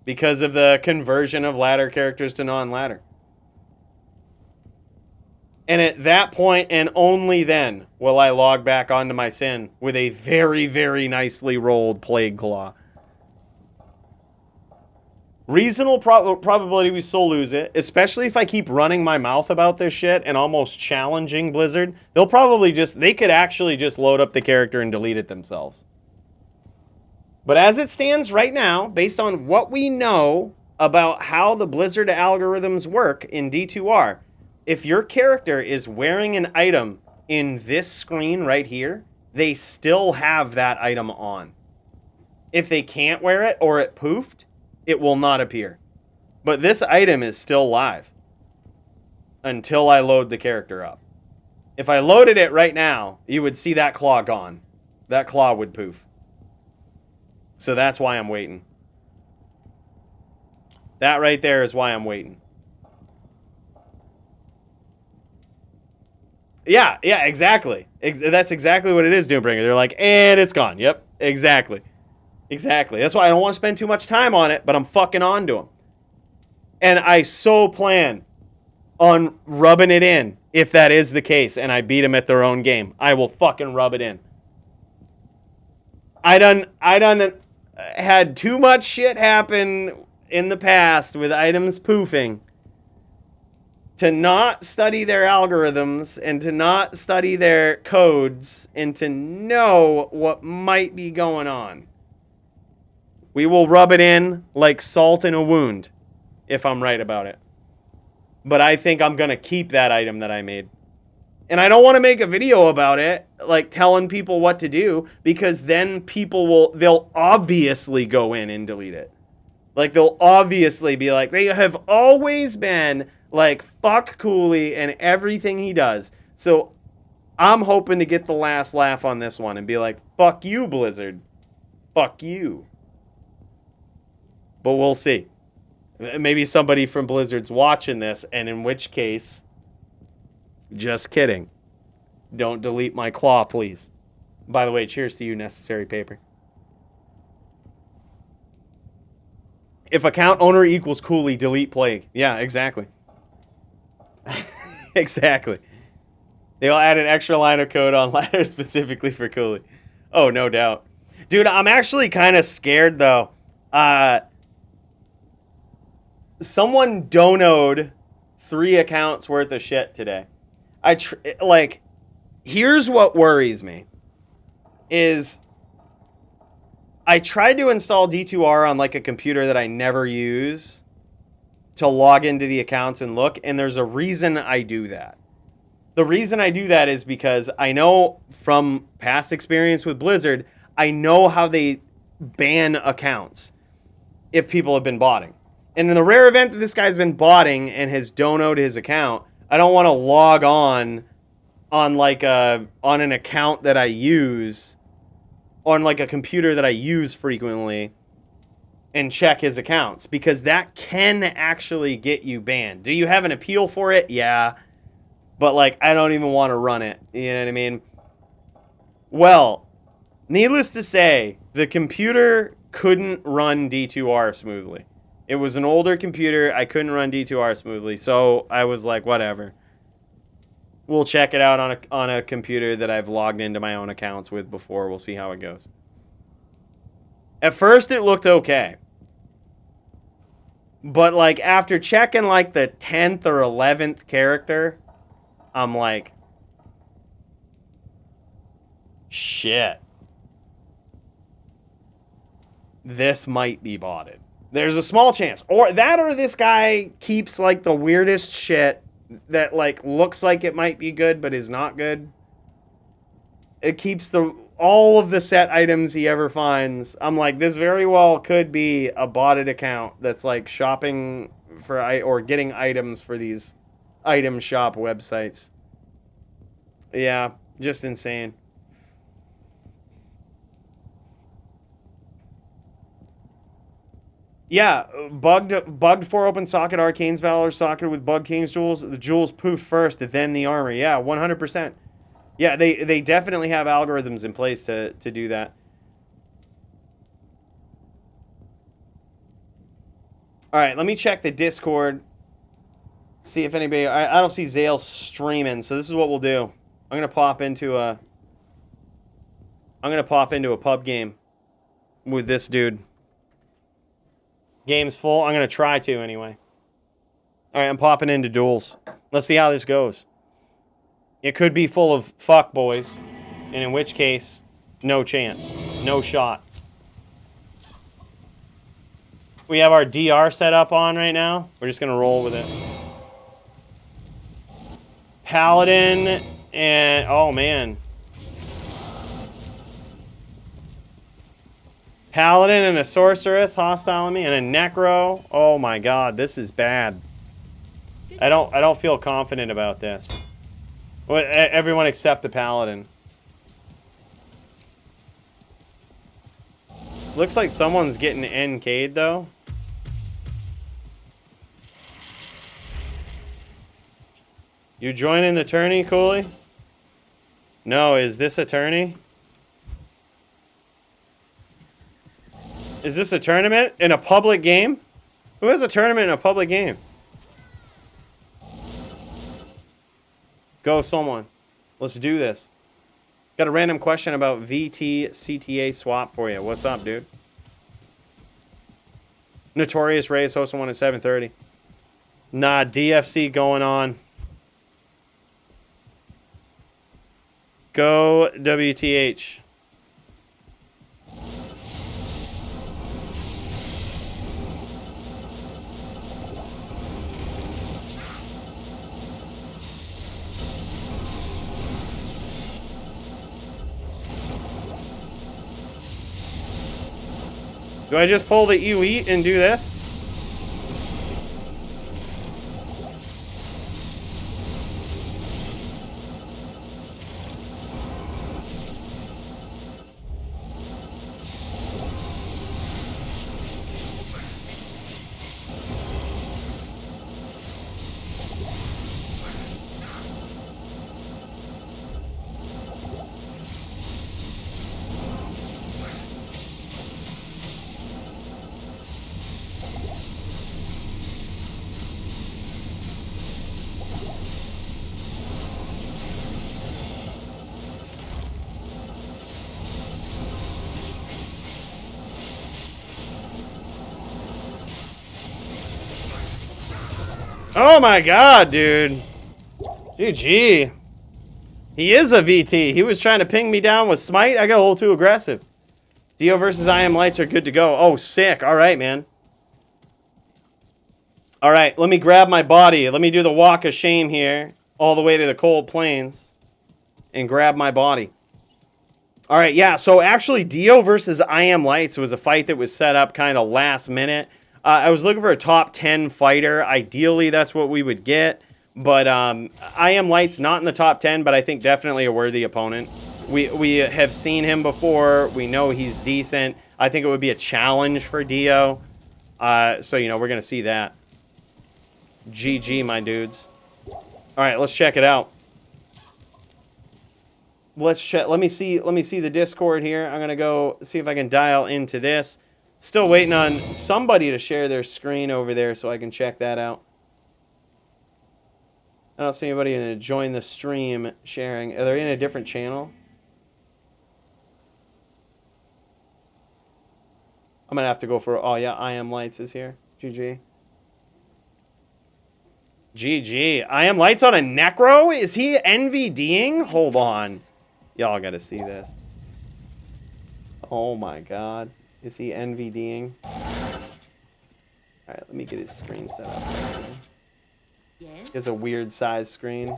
Because of the conversion of ladder characters to non-ladder. And at that point, and only then, will I log back onto my Sin with a very, very nicely rolled Plague Claw. Reasonable probability we still lose it, especially if I keep running my mouth about this shit and almost challenging Blizzard. They'll probably they could actually just load up the character and delete it themselves. But as it stands right now, based on what we know about how the Blizzard algorithms work in D2R, if your character is wearing an item in this screen right here, they still have that item on. If they can't wear it or it poofed, it will not appear. But this item is still live until I load the character up. If I loaded it right now, you would see that claw gone. That claw would poof. So that's why I'm waiting. That right there is why I'm waiting. Yeah, exactly. That's exactly what it is, Doombringer. They're like, and it's gone. Yep, exactly. Exactly. That's why I don't want to spend too much time on it, but I'm fucking on to them. And I so plan on rubbing it in if that is the case and I beat them at their own game. I will fucking rub it in. I done had too much shit happen in the past with items poofing to not study their algorithms and to not study their codes and to know what might be going on. We will rub it in like salt in a wound, if I'm right about it. But I think I'm going to keep that item that I made. And I don't want to make a video about it, like telling people what to do, because then they'll obviously go in and delete it. Like, they'll obviously be like, they have always been like, fuck Cooley and everything he does. So I'm hoping to get the last laugh on this one and be like, fuck you, Blizzard. Fuck you. But we'll see. Maybe somebody from Blizzard's watching this, and in which case, just kidding. Don't delete my claw, please. By the way, cheers to you, Necessary Paper. If account owner equals Cooley, delete Plague. Yeah, exactly. Exactly. They'll add an extra line of code on ladder specifically for Cooley. Oh, no doubt. Dude, I'm actually kind of scared, though. Someone donoed 3 accounts worth of shit today. Here's what worries me. Is I tried to install D2R on like a computer that I never use to log into the accounts and look, and there's a reason I do that. The reason I do that is because I know from past experience with Blizzard, I know how they ban accounts if people have been botting. And in the rare event that this guy's been botting and has donoed his account, I don't want to log on an account that I use, on like a computer that I use frequently, and check his accounts, because that can actually get you banned. Do you have an appeal for it? Yeah. But like, I don't even want to run it. You know what I mean? Well, needless to say, the computer couldn't run D2R smoothly. It was an older computer. I couldn't run D2R smoothly. So I was like, whatever. We'll check it out on a computer that I've logged into my own accounts with before. We'll see how it goes. At first, it looked okay. But like, after checking like the 10th or 11th character, I'm like, shit. This might be botted. There's a small chance. Or this guy keeps like the weirdest shit that like looks like it might be good but is not good. It keeps all of the set items he ever finds. I'm like, this very well could be a botted account that's like shopping for or getting items for these item shop websites. Yeah, just insane. Yeah, bugged 4 open socket, Arcane's Valor socket with bug King's Jewels. The jewels poof first, then the armor. Yeah, 100%. Yeah, they definitely have algorithms in place to do that. All right, let me check the Discord. See if anybody... I don't see Zale streaming, so this is what we'll do. I'm going to pop into a pub game with this dude. Game's full. I'm going to try to anyway. All right, I'm popping into duels. Let's see how this goes. It could be full of fuck boys, and in which case, no chance. No shot. We have our DR set up on right now. We're just going to roll with it. Paladin and... oh, man. Paladin and a sorceress, hostile on me, and a necro. Oh my god, this is bad. I don't feel confident about this. Well, everyone except the paladin. Looks like someone's getting NK'd though. You joining the tourney, Cooley? No, is this a tourney? Is this a tournament in a public game? Who has a tournament in a public game? Go, someone. Let's do this. Got a random question about VT CTA swap for you. What's up, dude? Notorious Rays hosting one at 7:30. Nah, DFC going on. Go WTH. Do I just pull the elite and do this? Oh my god, dude. GG. He is a VT. He was trying to ping me down with Smite. I got a little too aggressive. Dio versus I Am Lights are good to go. Oh, sick. All right, man. All right, let me grab my body. Let me do the walk of shame here all the way to the cold plains and grab my body. All right, yeah, so actually Dio versus I Am Lights was a fight that was set up kind of last minute. I was looking for a top 10 fighter. Ideally, that's what we would get. But I Am Lights not in the top 10, but I think definitely a worthy opponent. We have seen him before. We know he's decent. I think it would be a challenge for Dio. So, you know, we're going to see that. GG, my dudes. All right, let's check it out. Let's check. Let me see the Discord here. I'm going to go see if I can dial into this. Still waiting on somebody to share their screen over there so I can check that out. I don't see anybody to join the stream sharing. Are they in a different channel? I'm going to have to go for... Oh, yeah, I Am Lights is here. GG. GG. I Am Lights on a Necro? Is he NVDing? Hold on. Y'all got to see this. Oh, my God. Is he NVDing? Alright, let me get his screen set up. Yes. He has a weird size screen.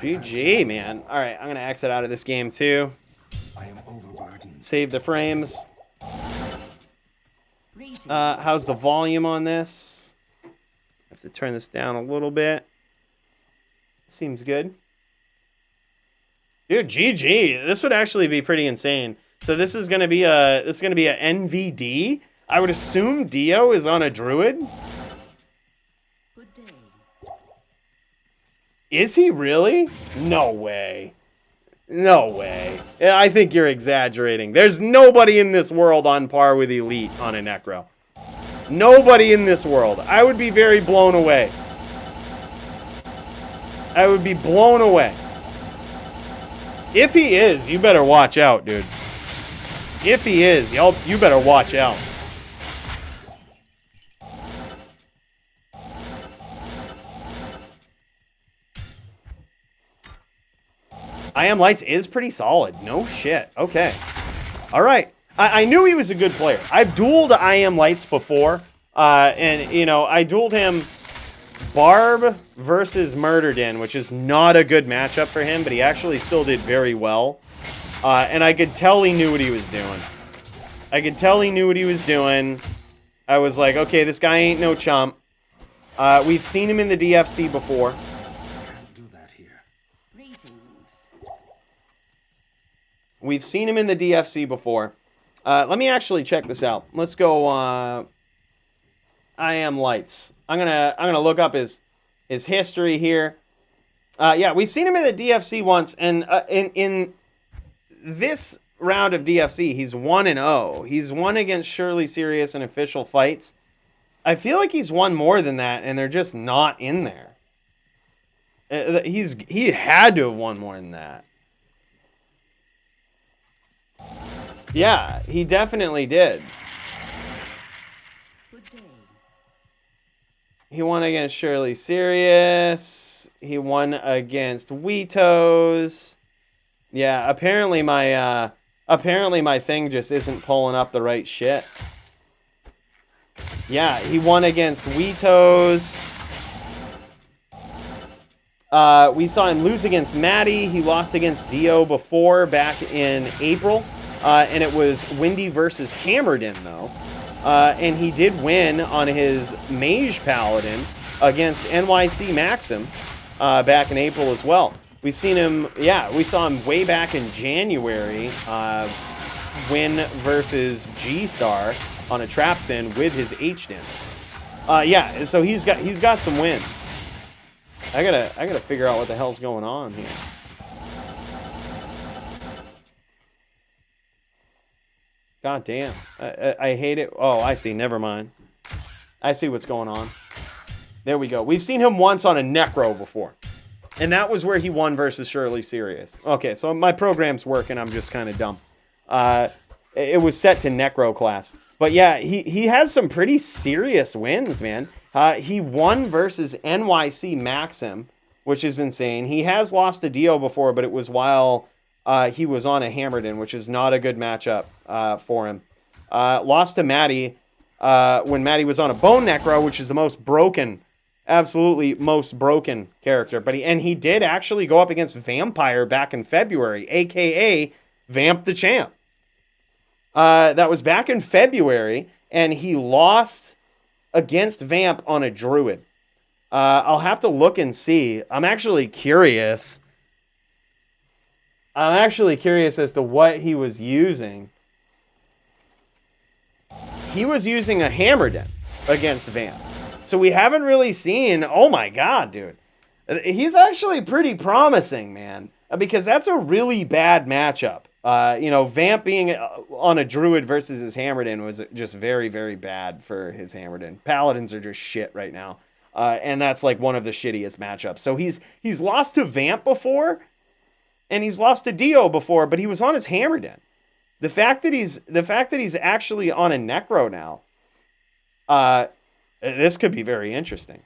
GG, man. Alright, I'm going to exit out of this game, too. I am overburdened. Save the frames. How's the volume on this? I have to turn this down a little bit. Seems good. Dude, GG. This would actually be pretty insane. So this is gonna be a NVD. I would assume Dio is on a druid. Good day. Is he really? No way. No way. I think you're exaggerating. There's nobody in this world on par with Elite on a Necro. Nobody in this world. I would be very blown away. I would be blown away. If he is, you better watch out, dude. If he is, you better watch out. I Am Lights is pretty solid. No shit. Okay. All right. I knew he was a good player. I've dueled I Am Lights before. And, you know, I dueled him Barb versus Murderden, which is not a good matchup for him, but he actually still did very well. And I could tell he knew what he was doing. I could tell he knew what he was doing. I was like, okay, this guy ain't no chump. We've seen him in the DFC before. Can't do that here. We've seen him in the DFC before. Let me actually check this out. Let's go. I Am Lights. I'm gonna look up his history here. Yeah, we've seen him in the DFC once, and in this round of DFC, he's 1-0. He's won against Shirley Serious in official fights. I feel like he's won more than that, and they're just not in there. He had to have won more than that. Yeah, he definitely did. He won against Shirley Serious. He won against Weetos. Yeah, apparently my thing just isn't pulling up the right shit. Yeah, he won against Weetos. We saw him lose against Maddie. He lost against Dio before, back in April. And it was Windy versus Hammerden, though. And he did win on his Mage Paladin against NYC Maxim back in April as well. We've seen him, yeah, we saw him way back in January win versus G-Star on a Trap Sin with his H-Din. Yeah, so he's got some wins. I gotta figure out what the hell's going on here. God damn. I hate it. Oh, I see. Never mind. I see what's going on. There we go. We've seen him once on a Necro before. And that was where he won versus Shirley Serious. Okay, so my program's working. I'm just kind of dumb. It was set to Necro class. But yeah, he has some pretty serious wins, man. He won versus NYC Maxim, which is insane. He has lost to Dio before, but it was while he was on a Hammerden, which is not a good matchup for him. Lost to Maddie when Maddie was on a Bone Necro, which is the most broken, absolutely most broken character. But he did actually go up against Vampire back in February, a.k.a. Vamp the Champ. That was back in February, and he lost against Vamp on a Druid. I'll have to look and see. I'm actually curious as to what he was using. He was using a Hammerden against Vamp. So we haven't really seen... Oh my god, dude. He's actually pretty promising, man. Because that's a really bad matchup. Vamp being on a Druid versus his Hammerden was just very, very bad for his Hammerden. Paladins are just shit right now. And that's like one of the shittiest matchups. So he's lost to Vamp before, and he's lost to Dio before, but he was on his Hammerden. The fact that he's actually on a Necro now, this could be very interesting.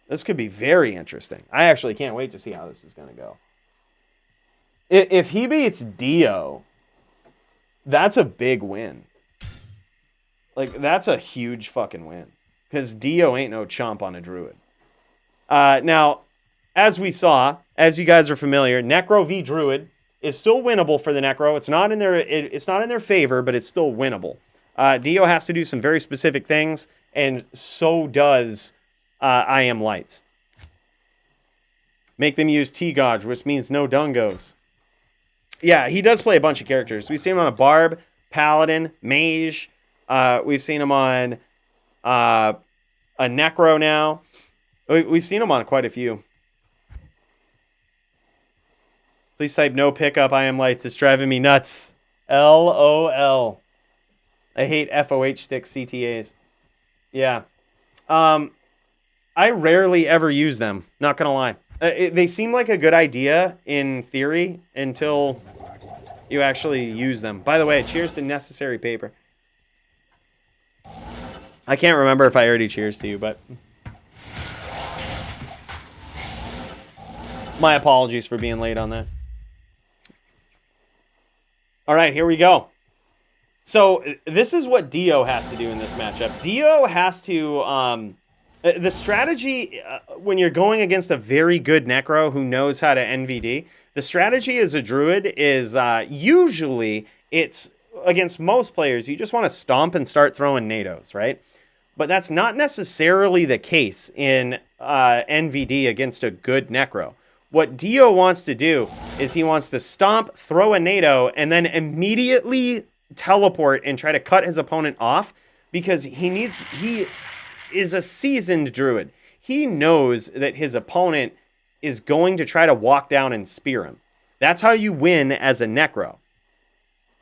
This could be very interesting. I actually can't wait to see how this is going to go. If he beats Dio, that's a big win. Like, that's a huge fucking win. Because Dio ain't no chump on a Druid. Now, as we saw, as you guys are familiar, Necro v Druid is still winnable for the Necro. It's not in their favor, but it's still winnable. Dio has to do some very specific things, and so does I Am Lights. Make them use T-Gauge, which means no dungos. Yeah, he does play a bunch of characters. We've seen him on a Barb, Paladin, Mage. We've seen him on a Necro now. We've seen him on quite a few. Please type no pickup. I Am Lights. It's driving me nuts. LOL. I hate FOH stick CTAs. Yeah. I rarely ever use them. Not gonna lie. They seem like a good idea in theory until you actually use them. By the way, cheers to Necessary Paper. I can't remember if I already cheers to you, but my apologies for being late on that. All right, here we go. So this is what Dio has to do in this matchup. Dio has to the strategy when you're going against a very good Necro who knows how to NVD. The strategy as a druid is usually it's against most players. You just want to stomp and start throwing NATOs, right? But that's not necessarily the case in NVD against a good Necro. What Dio wants to do is he wants to stomp, throw a NATO, and then immediately teleport and try to cut his opponent off because he is a seasoned druid. He knows that his opponent is going to try to walk down and spear him. That's how you win as a Necro.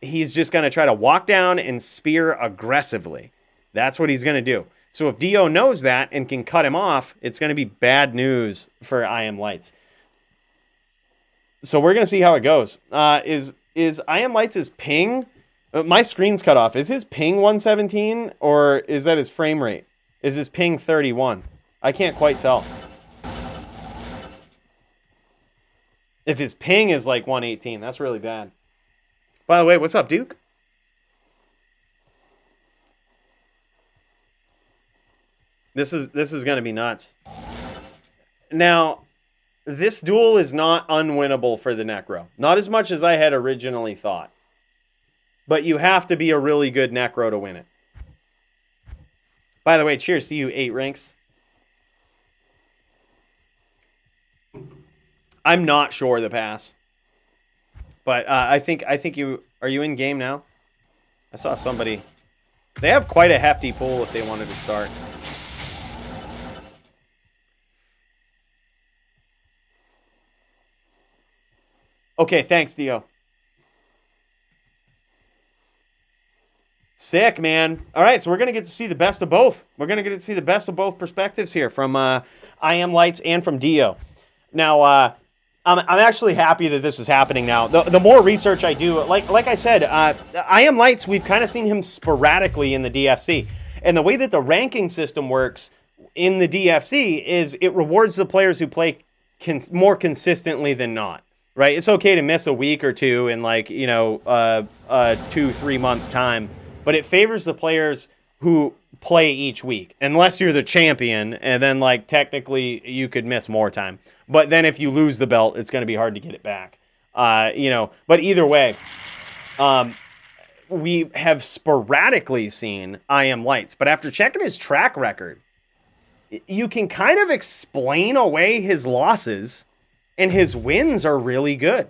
He's just going to try to walk down and spear aggressively. That's what he's going to do. So if Dio knows that and can cut him off, it's going to be bad news for I Am Lights. So we're going to see how it goes. Is I Am Lights' ping... My screen's cut off. Is his ping 117 or is that his frame rate? Is his ping 31? I can't quite tell. If his ping is like 118, that's really bad. By the way, what's up, Duke? This is going to be nuts. Now, this duel is not unwinnable for the Necro. Not as much as I had originally thought. But you have to be a really good Necro to win it. By the way, cheers to you, 8 ranks. I'm not sure the pass. But I think you... Are you in game now? I saw somebody... They have quite a hefty pool if they wanted to start. Okay, thanks, Dio. Sick, man. All right, so we're going to get to see the best of both. We're going to get to see the best of both perspectives here from I Am Lights and from Dio. Now, I'm actually happy that this is happening now. The more research I do, like I said, I Am Lights, we've kind of seen him sporadically in the DFC. And the way that the ranking system works in the DFC is it rewards the players who play more consistently than not. Right? It's okay to miss a week or two in like, 2-3 month time. But it favors the players who play each week, unless you're the champion, and then, like, technically you could miss more time. But then if you lose the belt, it's going to be hard to get it back. But either way, we have sporadically seen I Am Lights. But after checking his track record, you can kind of explain away his losses, and his wins are really good.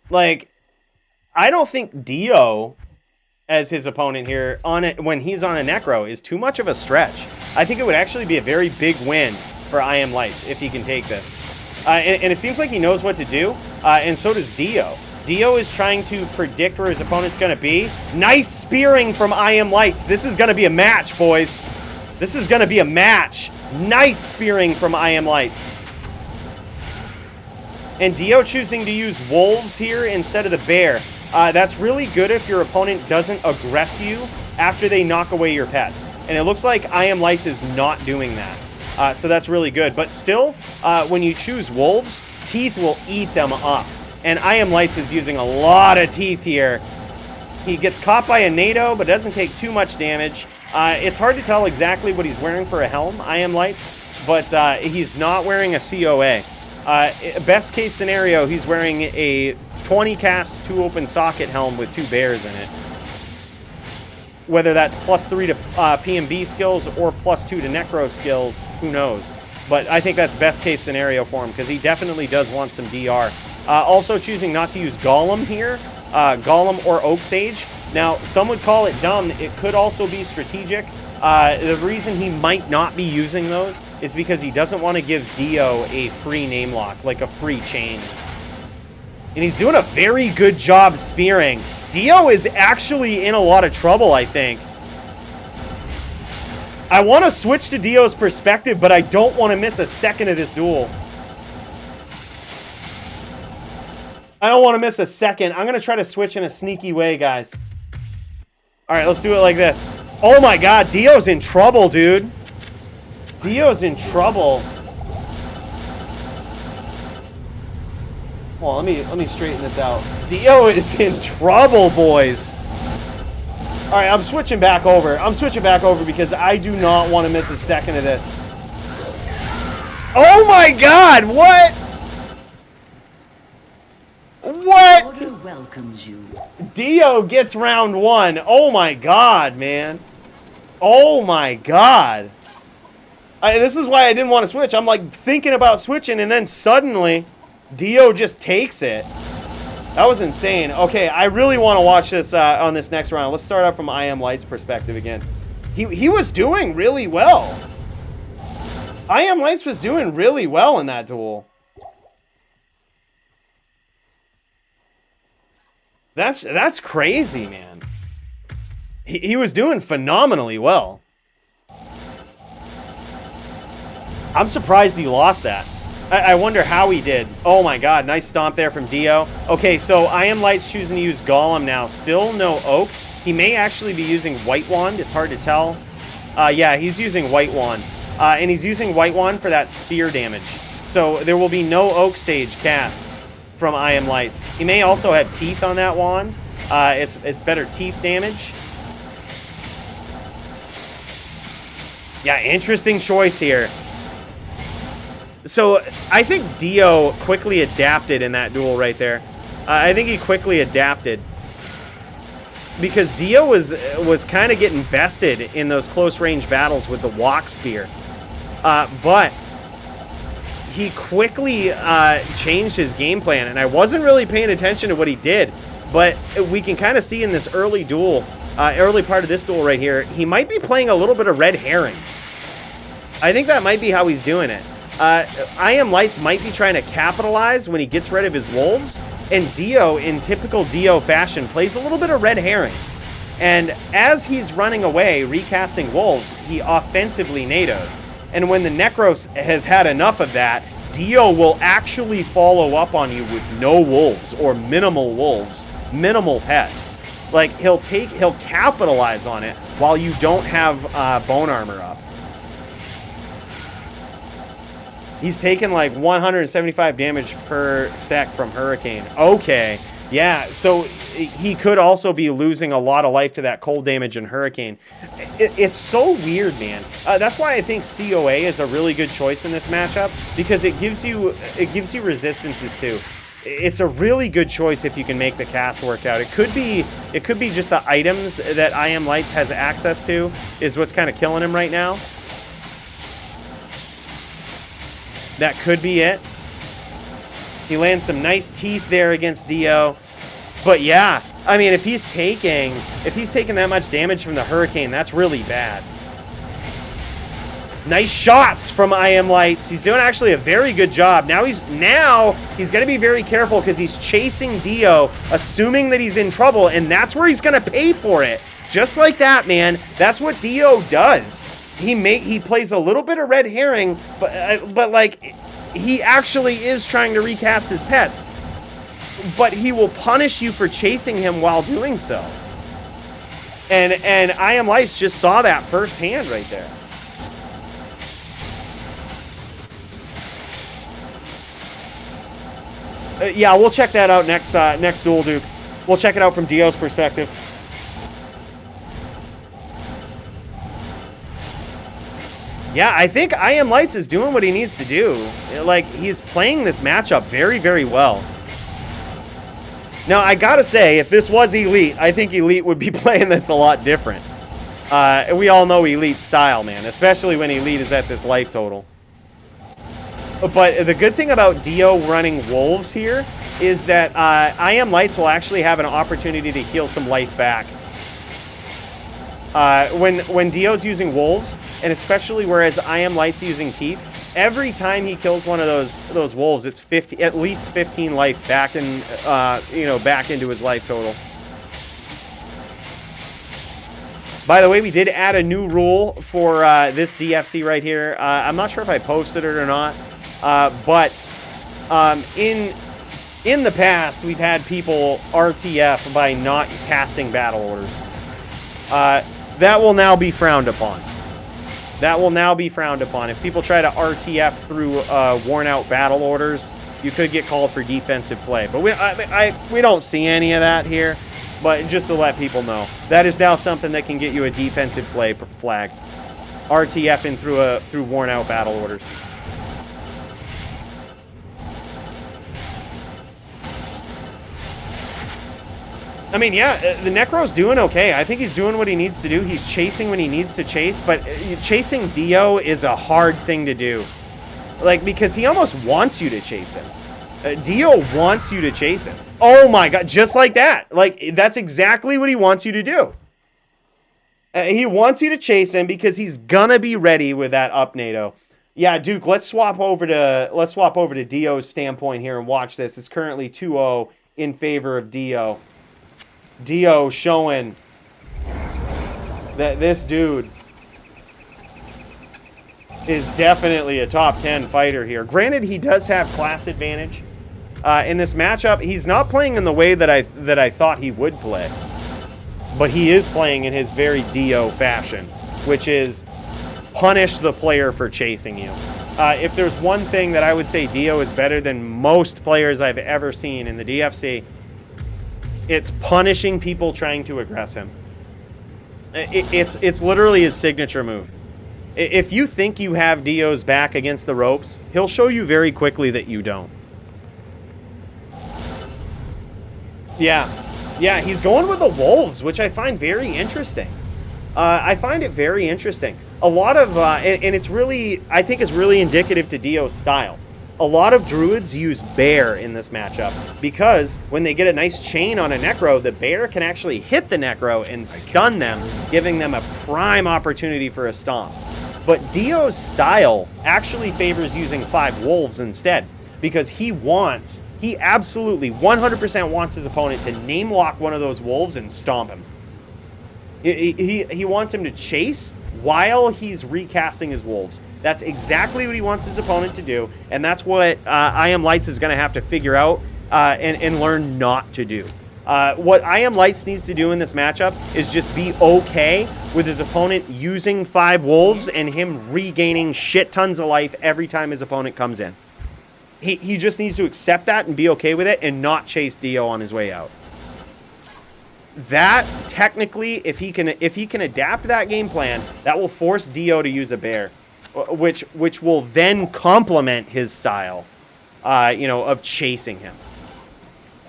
Like, I don't think Dio... as his opponent here on it when he's on a Necro is too much of a stretch. I think it would actually be a very big win for I Am Lights if he can take this. And it seems like he knows what to do, and so does Dio. Dio is trying to predict where his opponent's going to be. Nice spearing from I Am Lights. This is going to be a match, boys. This is going to be a match. Nice spearing from I Am Lights. And Dio choosing to use wolves here instead of the bear. That's really good if your opponent doesn't aggress you after they knock away your pets. And it looks like I Am Lights is not doing that. So that's really good. But still, when you choose wolves, teeth will eat them up. And I Am Lights is using a lot of teeth here. He gets caught by a NATO, but doesn't take too much damage. It's hard to tell exactly what he's wearing for a helm, I Am Lights, but he's not wearing a COA. Best case scenario, he's wearing a 20 cast 2 open socket helm with 2 bears in it. Whether that's +3 to PMB skills or +2 to Necro skills, who knows. But I think that's best case scenario for him because he definitely does want some DR. Also choosing not to use Golem here, Golem or Oak Sage. Now, some would call it dumb. It could also be strategic. The reason he might not be using those is because he doesn't want to give Dio a free name lock, like a free chain. And he's doing a very good job spearing. Dio is actually in a lot of trouble, I think. I want to switch to Dio's perspective, but I don't want to miss a second of this duel. I don't want to miss a second. I'm going to try to switch in a sneaky way, guys. All right, let's do it like this. Oh my god, Dio's in trouble, dude. Dio's in trouble. Well, let me straighten this out. Dio is in trouble, boys. All right, I'm switching back over. I'm switching back over because I do not want to miss a second of this. Oh my God! What? What? Order welcomes you. Dio gets round 1. Oh my God, man. Oh my God. This is why I didn't want to switch. I'm like thinking about switching, and then suddenly Dio just takes it. That was insane. Okay, I really want to watch this on this next round. Let's start out from I Am Light's perspective again. He was doing really well. I Am Lights was doing really well in that duel. That's crazy, man. He was doing phenomenally well. I'm surprised he lost that. I wonder how he did. Oh my God, nice stomp there from Dio. Okay, so I Am Light's choosing to use Golem now. Still no Oak. He may actually be using White Wand. It's hard to tell. Yeah, he's using White Wand. And he's using White Wand for that spear damage. So there will be no Oak Sage cast from I Am Lights. He may also have Teeth on that wand. It's better Teeth damage. Yeah, interesting choice here. So I think Dio quickly adapted in that duel right there. I think he quickly adapted because Dio was kind of getting bested in those close range battles with the Walk Spear, but he quickly changed his game plan, and I wasn't really paying attention to what he did, but we can kind of see in this early duel, early part of this duel right here, he might be playing a little bit of red herring. I think that might be how he's doing it. I Am Lights might be trying to capitalize when he gets rid of his wolves, and Dio, in typical Dio fashion, plays a little bit of red herring. And as he's running away, recasting wolves, he offensively nados. And when the Necros has had enough of that, Dio will actually follow up on you with no wolves or minimal pets. Like, he'll capitalize on it while you don't have bone armor up. He's taken like 175 damage per sec from Hurricane. Okay, yeah, so he could also be losing a lot of life to that cold damage in Hurricane. It's so weird, man. That's why I think COA is a really good choice in this matchup, because it gives you resistances too. It's a really good choice if you can make the cast work out. It could be just the items that I Am Lights has access to is what's kind of killing him right now. That could be it. He lands some nice teeth there against Dio. But yeah, I mean, if he's taking that much damage from the Hurricane, that's really bad. Nice shots from I Am Lights. He's doing actually a very good job. Now he's going to be very careful because he's chasing Dio, assuming that he's in trouble, and that's where he's going to pay for it. Just like that, man. That's what Dio does. He plays a little bit of red herring, but like he actually is trying to recast his pets. But he will punish you for chasing him while doing so. And I Am Lights just saw that firsthand right there. Yeah, we'll check that out next duel, Duke. We'll check it out from Dio's perspective. Yeah, I think I Am Lights is doing what he needs to do. Like, he's playing this matchup very, very well. Now, I gotta say, if this was Elite, I think Elite would be playing this a lot different. We all know Elite style, man, especially when Elite is at this life total. But the good thing about Dio running Wolves here is that I Am Lights will actually have an opportunity to heal some life back. When Dio's using Wolves, and especially whereas I Am Lights using Teeth, every time he kills one of those wolves, it's at least 15 life back back into his life total. By the way, we did add a new rule for this DFC right here. I'm not sure if I posted it or not, but in the past, we've had people RTF by not casting battle orders. That will now be frowned upon. That will now be frowned upon. If people try to RTF through worn-out battle orders, you could get called for defensive play. But we don't see any of that here. But just to let people know, that is now something that can get you a defensive play flag. RTFing through worn out battle orders. I mean, yeah, the Necro's doing okay. I think he's doing what he needs to do. He's chasing when he needs to chase, but chasing Dio is a hard thing to do. Like, because he almost wants you to chase him. Dio wants you to chase him. Oh my god, just like that. Like, that's exactly what he wants you to do. He wants you to chase him because he's gonna be ready with that up NATO. Yeah, Duke, let's swap over to Dio's standpoint here and watch this. It's currently 2-0 in favor of Dio. Dio showing that this dude is definitely a top 10 fighter here. Granted, he does have class advantage in this matchup. He's not playing in the way that I thought he would play, but he is playing in his very Dio fashion, which is punish the player for chasing you. If there's one thing that I would say Dio is better than most players I've ever seen in the DFC, it's punishing people trying to aggress him. It's literally his signature move. If you think you have Dio's back against the ropes, he'll show you very quickly that you don't. Yeah, he's going with the wolves, which I find very interesting. I find it very interesting. A lot of, and it's really, I think it's really indicative to Dio's style. A lot of druids use bear in this matchup because when they get a nice chain on a necro, the bear can actually hit the necro and stun them, giving them a prime opportunity for a stomp. But Dio's style actually favors using 5 wolves instead because he absolutely 100% wants his opponent to name lock one of those wolves and stomp him. He wants him to chase while he's recasting his wolves. That's exactly what he wants his opponent to do, and that's what I Am Lights is going to have to figure out and learn not to do. What I Am Lights needs to do in this matchup is just be okay with his opponent using 5 wolves and him regaining shit tons of life every time his opponent comes in. He just needs to accept that and be okay with it and not chase Dio on his way out. That, technically, if he can adapt that game plan, that will force Dio to use a bear, which will then complement his style, of chasing him.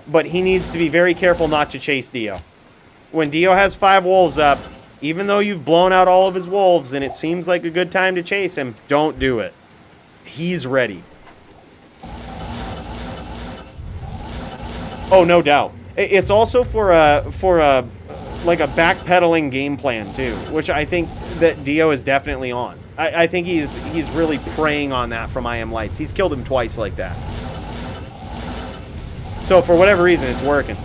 But he needs to be very careful not to chase Dio. When Dio has 5 wolves up, even though you've blown out all of his wolves and it seems like a good time to chase him, don't do it. He's ready. Oh, no doubt. It's also for a like a backpedaling game plan too, which I think that Dio is definitely on. I think he's really preying on that from I Am Lights. He's killed him twice like that. So for whatever reason, it's working.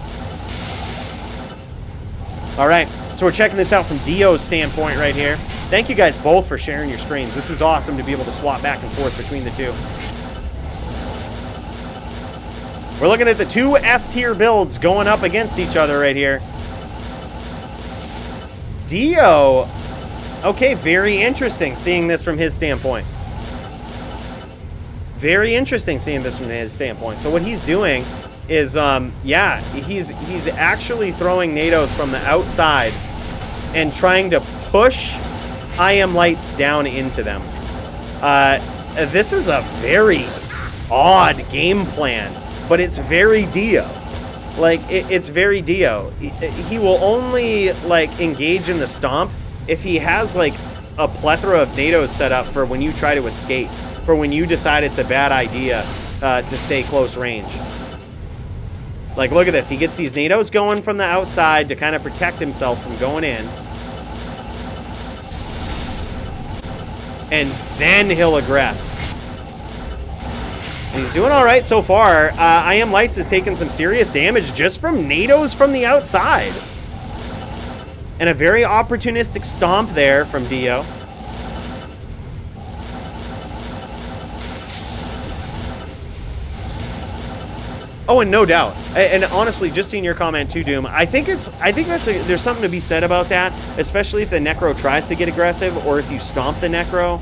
All right, so we're checking this out from Dio's standpoint right here. Thank you guys both for sharing your screens. This is awesome to be able to swap back and forth between the two. We're looking at the 2 S-tier builds going up against each other right here. Dio, okay, very interesting seeing this from his standpoint. Very interesting seeing this from his standpoint. So what he's doing is, he's actually throwing NATOs from the outside and trying to push I Am Lights down into them. This is a very odd game plan. But it's very Dio. Like, it's very Dio. He will only, like, engage in the stomp if he has, like, a plethora of NATOs set up for when you try to escape, for when you decide it's a bad idea to stay close range. Like, look at this. He gets these NATOs going from the outside to kind of protect himself from going in. And then he'll aggress. He's doing all right so far. I Am Lights has taken some serious damage just from NATOs from the outside. And a very opportunistic stomp there from Dio. Oh, and no doubt. And honestly, just seeing your comment too, Doom, I think there's something to be said about that, especially if the Necro tries to get aggressive or if you stomp the Necro.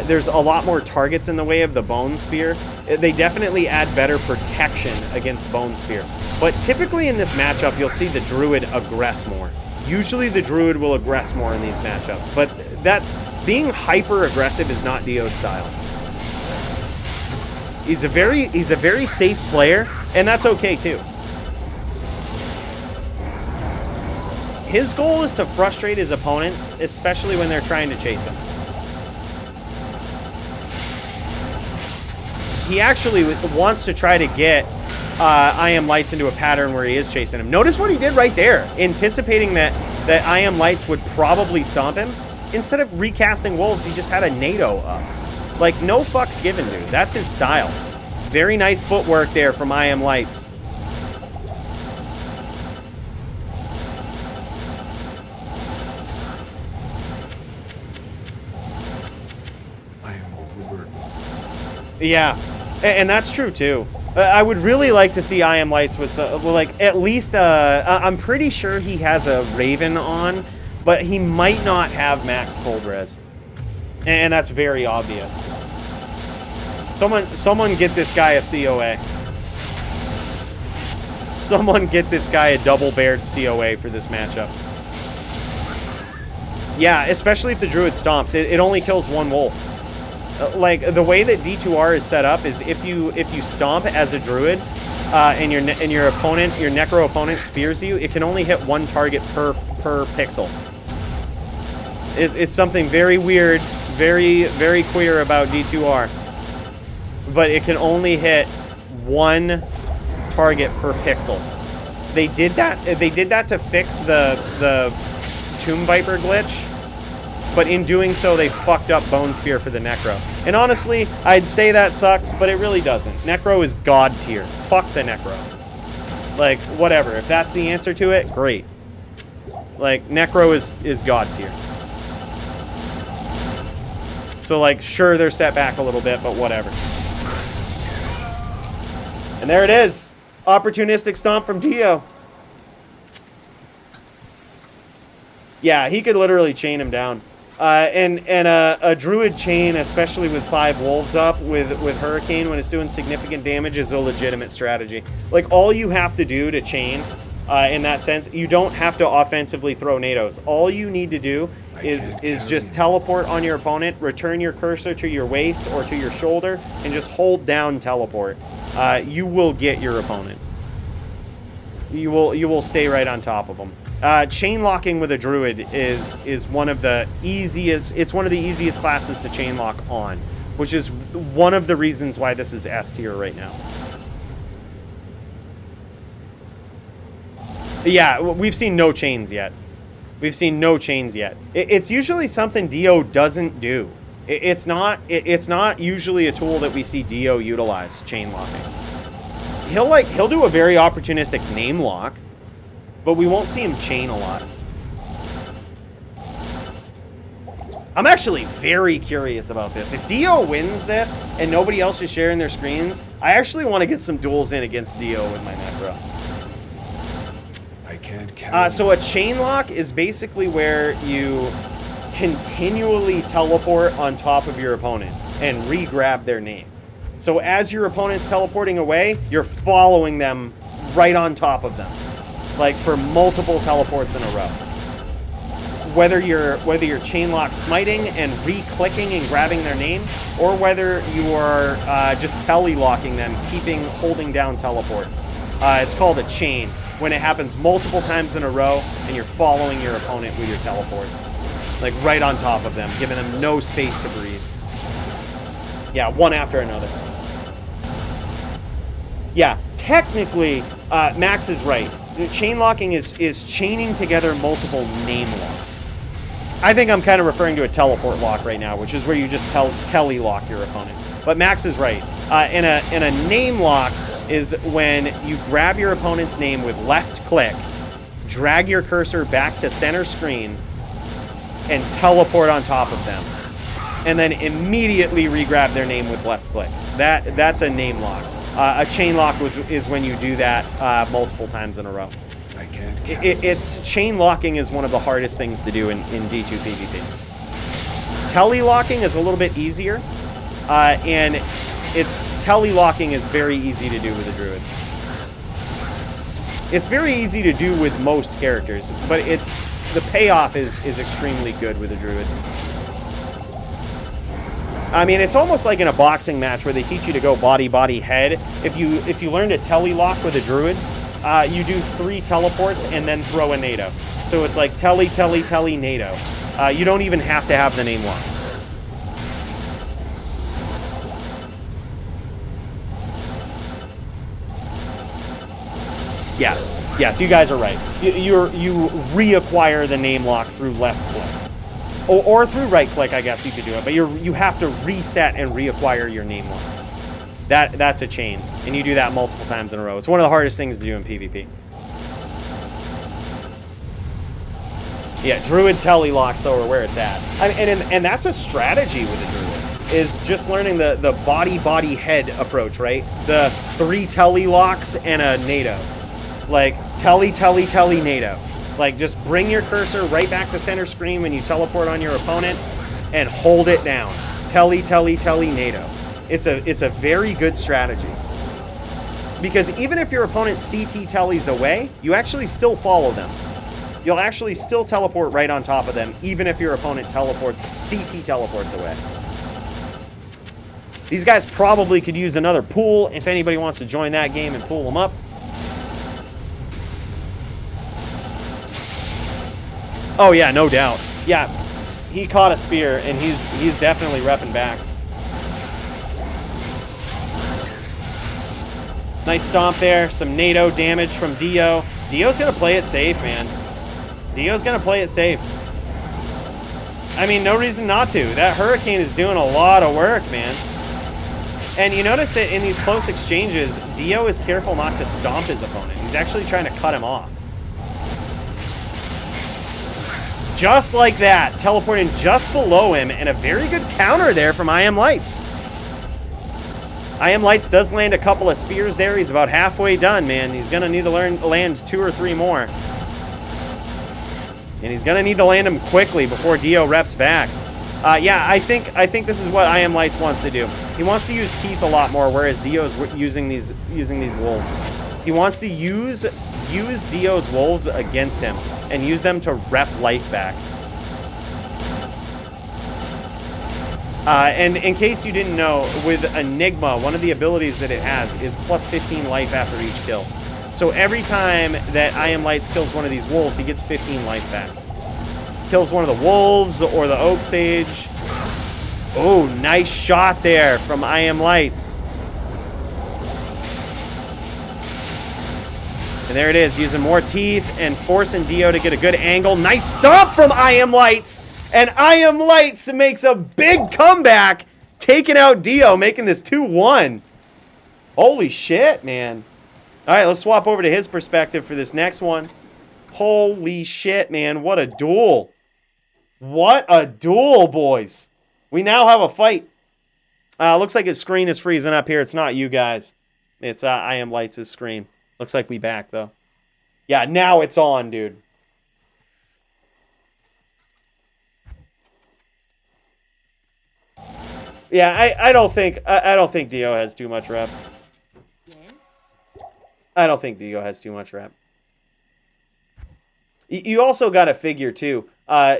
There's a lot more targets in the way of the Bone Spear. They definitely add better protection against Bone Spear. But typically in this matchup, you'll see the Druid aggress more. Usually the Druid will aggress more in these matchups, but being hyper aggressive is not Dio's style. He's a very safe player, and that's okay too. His goal is to frustrate his opponents, especially when they're trying to chase him. He actually wants to try to get I Am Lights into a pattern where he is chasing him. Notice what he did right there, anticipating that I Am Lights would probably stomp him. Instead of recasting Wolves, he just had a NATO up. Like, no fucks given, dude. That's his style. Very nice footwork there from I Am Lights. I am overburdened. Yeah, and that's true too. I would really like to see I Am Lights with, like, at least, I'm pretty sure he has a Raven on, but he might not have max cold res. And that's very obvious. Someone get this guy a COA. Someone get this guy a double-bared COA for this matchup. Yeah, especially if the Druid stomps. It only kills one wolf. Like, the way that D2R is set up is if you stomp as a Druid and your opponent, your Necro opponent spears you, it can only hit one target per pixel. It's something very weird, very, very queer about D2R. But it can only hit one target per pixel. They did that to fix the Tomb Viper glitch. But in doing so, they fucked up Bone Spear for the Necro. And honestly, I'd say that sucks, but it really doesn't. Necro is God tier. Fuck the Necro. Like, whatever. If that's the answer to it, great. Like, Necro is God tier. So, like, sure, they're set back a little bit, but whatever. And there it is. Opportunistic stomp from Dio. Yeah, he could literally chain him down. And a Druid chain, especially with 5 wolves up with Hurricane when it's doing significant damage, is a legitimate strategy. Like, all you have to do to chain, in that sense, you don't have to offensively throw NATOs. All you need to do is just teleport on your opponent, return your cursor to your waist or to your shoulder, and just hold down teleport. You will get your opponent. You will stay right on top of them. Chain locking with a Druid is one of the easiest. It's one of the easiest classes to chain lock on, which is one of the reasons why this is S tier right now. Yeah, we've seen no chains yet. We've seen no chains yet. It's usually something Dio doesn't do. It's not usually a tool that we see Dio utilize, chain locking. He'll do a very opportunistic name lock, but we won't see him chain a lot. I'm actually very curious about this. If Dio wins this and nobody else is sharing their screens, I actually want to get some duels in against Dio with my Necro. I can't carry. So a chain lock is basically where you continually teleport on top of your opponent and re-grab their name. So as your opponent's teleporting away, you're following them right on top of them, like for multiple teleports in a row. Whether you're chain lock smiting and re-clicking and grabbing their name, or whether you are just tele-locking them, holding down teleport. It's called a chain when it happens multiple times in a row and you're following your opponent with your teleports, like right on top of them, giving them no space to breathe. Yeah, one after another. Yeah, technically, Max is right. Chain locking is chaining together multiple name locks. I think I'm kind of referring to a teleport lock right now, which is where you just tele-lock your opponent. But Max is right. In a name lock is when you grab your opponent's name with left click, drag your cursor back to center screen, and teleport on top of them. And then immediately re-grab their name with left click. That's a name lock. A chain lock is when you do that multiple times in a row. I can't. It's chain locking is one of the hardest things to do in D2 PvP. Telelocking is a little bit easier, and telelocking is very easy to do with a druid. It's very easy to do with most characters, but the payoff is extremely good with a druid. I mean, it's almost like in a boxing match where they teach you to go body, body, head. If you learn to telelock with a druid, you do 3 teleports and then throw a NATO. So it's like tele, NATO. You don't even have to have the name lock. Yes, you guys are right. You reacquire the name lock through left click. Or through right click, I guess you could do it. But you have to reset and reacquire your name lock. That's a chain. And you do that multiple times in a row. It's one of the hardest things to do in PvP. Yeah, Druid telelocks, though, are where it's at. And that's a strategy with a Druid, is just learning the body, head approach, right? The 3 telelocks and a NATO. Like, tele, NATO. Like, just bring your cursor right back to center screen when you teleport on your opponent and hold it down. Tele, NATO. It's a very good strategy. Because even if your opponent CT teles away, you actually still follow them. You'll actually still teleport right on top of them, even if your opponent CT teleports away. These guys probably could use another pool if anybody wants to join that game and pool them up. Oh yeah, no doubt. Yeah, he caught a spear, and he's definitely repping back. Nice stomp there. Some NATO damage from Dio. Dio's gonna play it safe, man. Dio's gonna play it safe. I mean, no reason not to. That Hurricane is doing a lot of work, man. And you notice that in these close exchanges, Dio is careful not to stomp his opponent. He's actually trying to cut him off. Just like that, teleporting just below him, and a very good counter there from I Am Lights. I Am Lights does land a couple of spears there. He's about halfway done, man. He's going to need to land 2 or 3 more. And he's going to need to land them quickly before Dio reps back. Yeah, I think this is what I Am Lights wants to do. He wants to use Teeth a lot more, whereas Dio's using these wolves. He wants to use Dio's wolves against him and use them to rep life back. And in case you didn't know, with Enigma, one of the abilities that it has is plus 15 life after each kill. So every time that I Am Lights kills one of these wolves, he gets 15 life back. Kills one of the wolves or the Oak Sage. Oh, nice shot there from I Am Lights. And there it is, using more teeth and forcing Dio to get a good angle. Nice stomp from I Am Lights. And I Am Lights makes a big comeback, taking out Dio, making this 2-1. Holy shit, man. All right, let's swap over to his perspective for this next one. Holy shit, man. What a duel. What a duel, boys. We now have a fight. Looks like his screen is freezing up here. It's not you guys. It's I Am Lights' screen. Looks like we back, though. Yeah, now it's on, dude. Yeah, I don't think Dio has too much rep. Yes? I don't think Dio has too much rep. You also got to figure, too,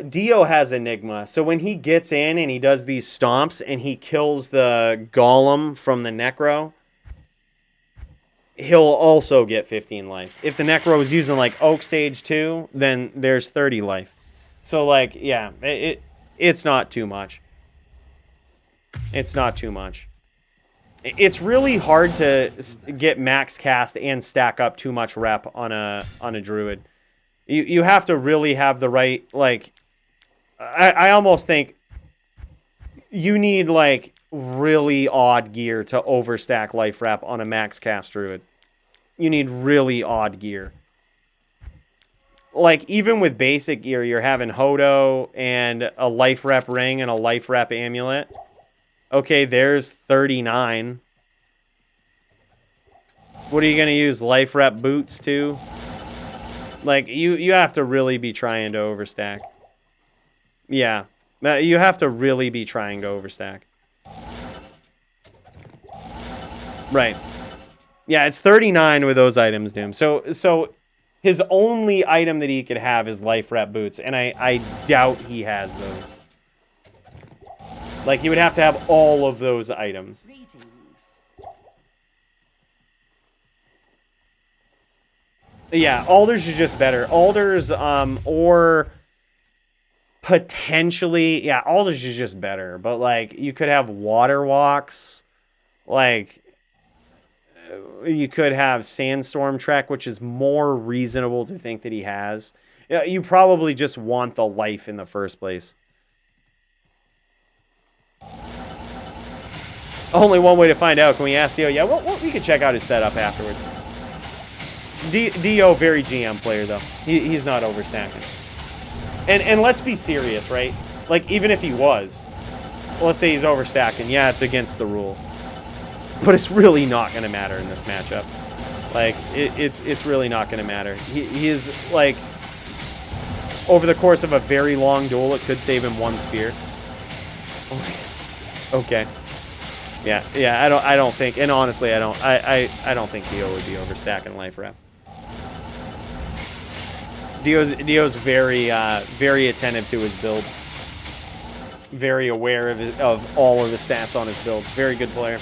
Dio has Enigma. So when he gets in and he does these stomps and he kills the Golem from the Necro, he'll also get 15 life. If the Necro is using, like, Oak Sage 2, then there's 30 life. So, like, yeah, it's not too much. It's not too much. It's really hard to get max cast and stack up too much rep on a druid. You have to really have the right, like, I almost think you need, like, really odd gear to overstack life rep on a max cast druid. You need really odd gear. Like, even with basic gear, you're having Hodo and a life rep ring and a life rep amulet. Okay, there's 39. What are you going to use? Life rep boots, too? Like, you have to really be trying to overstack. Yeah. You have to really be trying to overstack. Right. Yeah, it's 39 with those items, Doom. So his only item that he could have is life rep boots, and I doubt he has those. Like, he would have to have all of those items. Yeah, Alders is just better. Alders, or potentially, yeah, Alders is just better. But, like, you could have Water Walks. Like, you could have Sandstorm Trek, which is more reasonable to think that he has. You probably just want the life in the first place. Only one way to find out. Can we ask Dio? Yeah, well, we could check out his setup afterwards. Dio, very GM player, though. He's not overstacking. And let's be serious, right? Like, even if he was, let's say he's overstacking. Yeah, it's against the rules. But it's really not going to matter in this matchup. Like, it's really not going to matter. He is, like, over the course of a very long duel, it could save him one spear. Okay. Yeah, I don't think, and honestly, I don't think Dio would be overstacking life rep. Dio's very very attentive to his builds. Very aware of all of the stats on his builds. Very good player.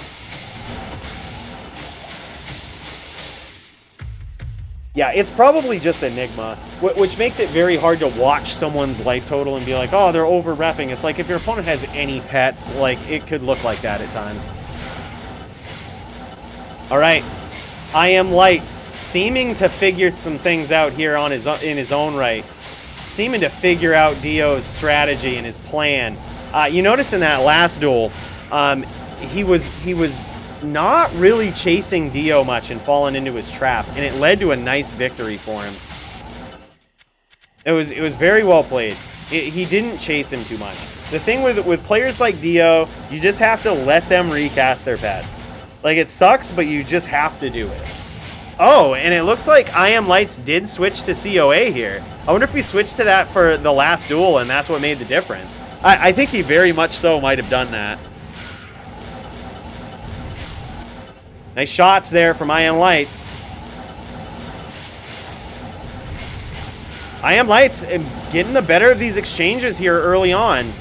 Yeah, it's probably just Enigma, which makes it very hard to watch someone's life total and be like, oh, they're over-repping. It's like if your opponent has any pets, like, it could look like that at times. All right. I Am Lights, seeming to figure some things out here on in his own right. Seeming to figure out Dio's strategy and his plan. You notice in that last duel, he was not really chasing Dio much and falling into his trap, and it led to a nice victory for him. It was very well played. He didn't chase him too much. The thing with players like Dio, you just have to let them recast their pets. Like, it sucks, but you just have to do it. Oh, and it looks like I Am Lights did switch to COA here. I wonder if we switched to that for the last duel, and that's what made the difference. I think he very much so might have done that. Nice shots there from I Am Lights. I Am Lights getting the better of these exchanges here early on.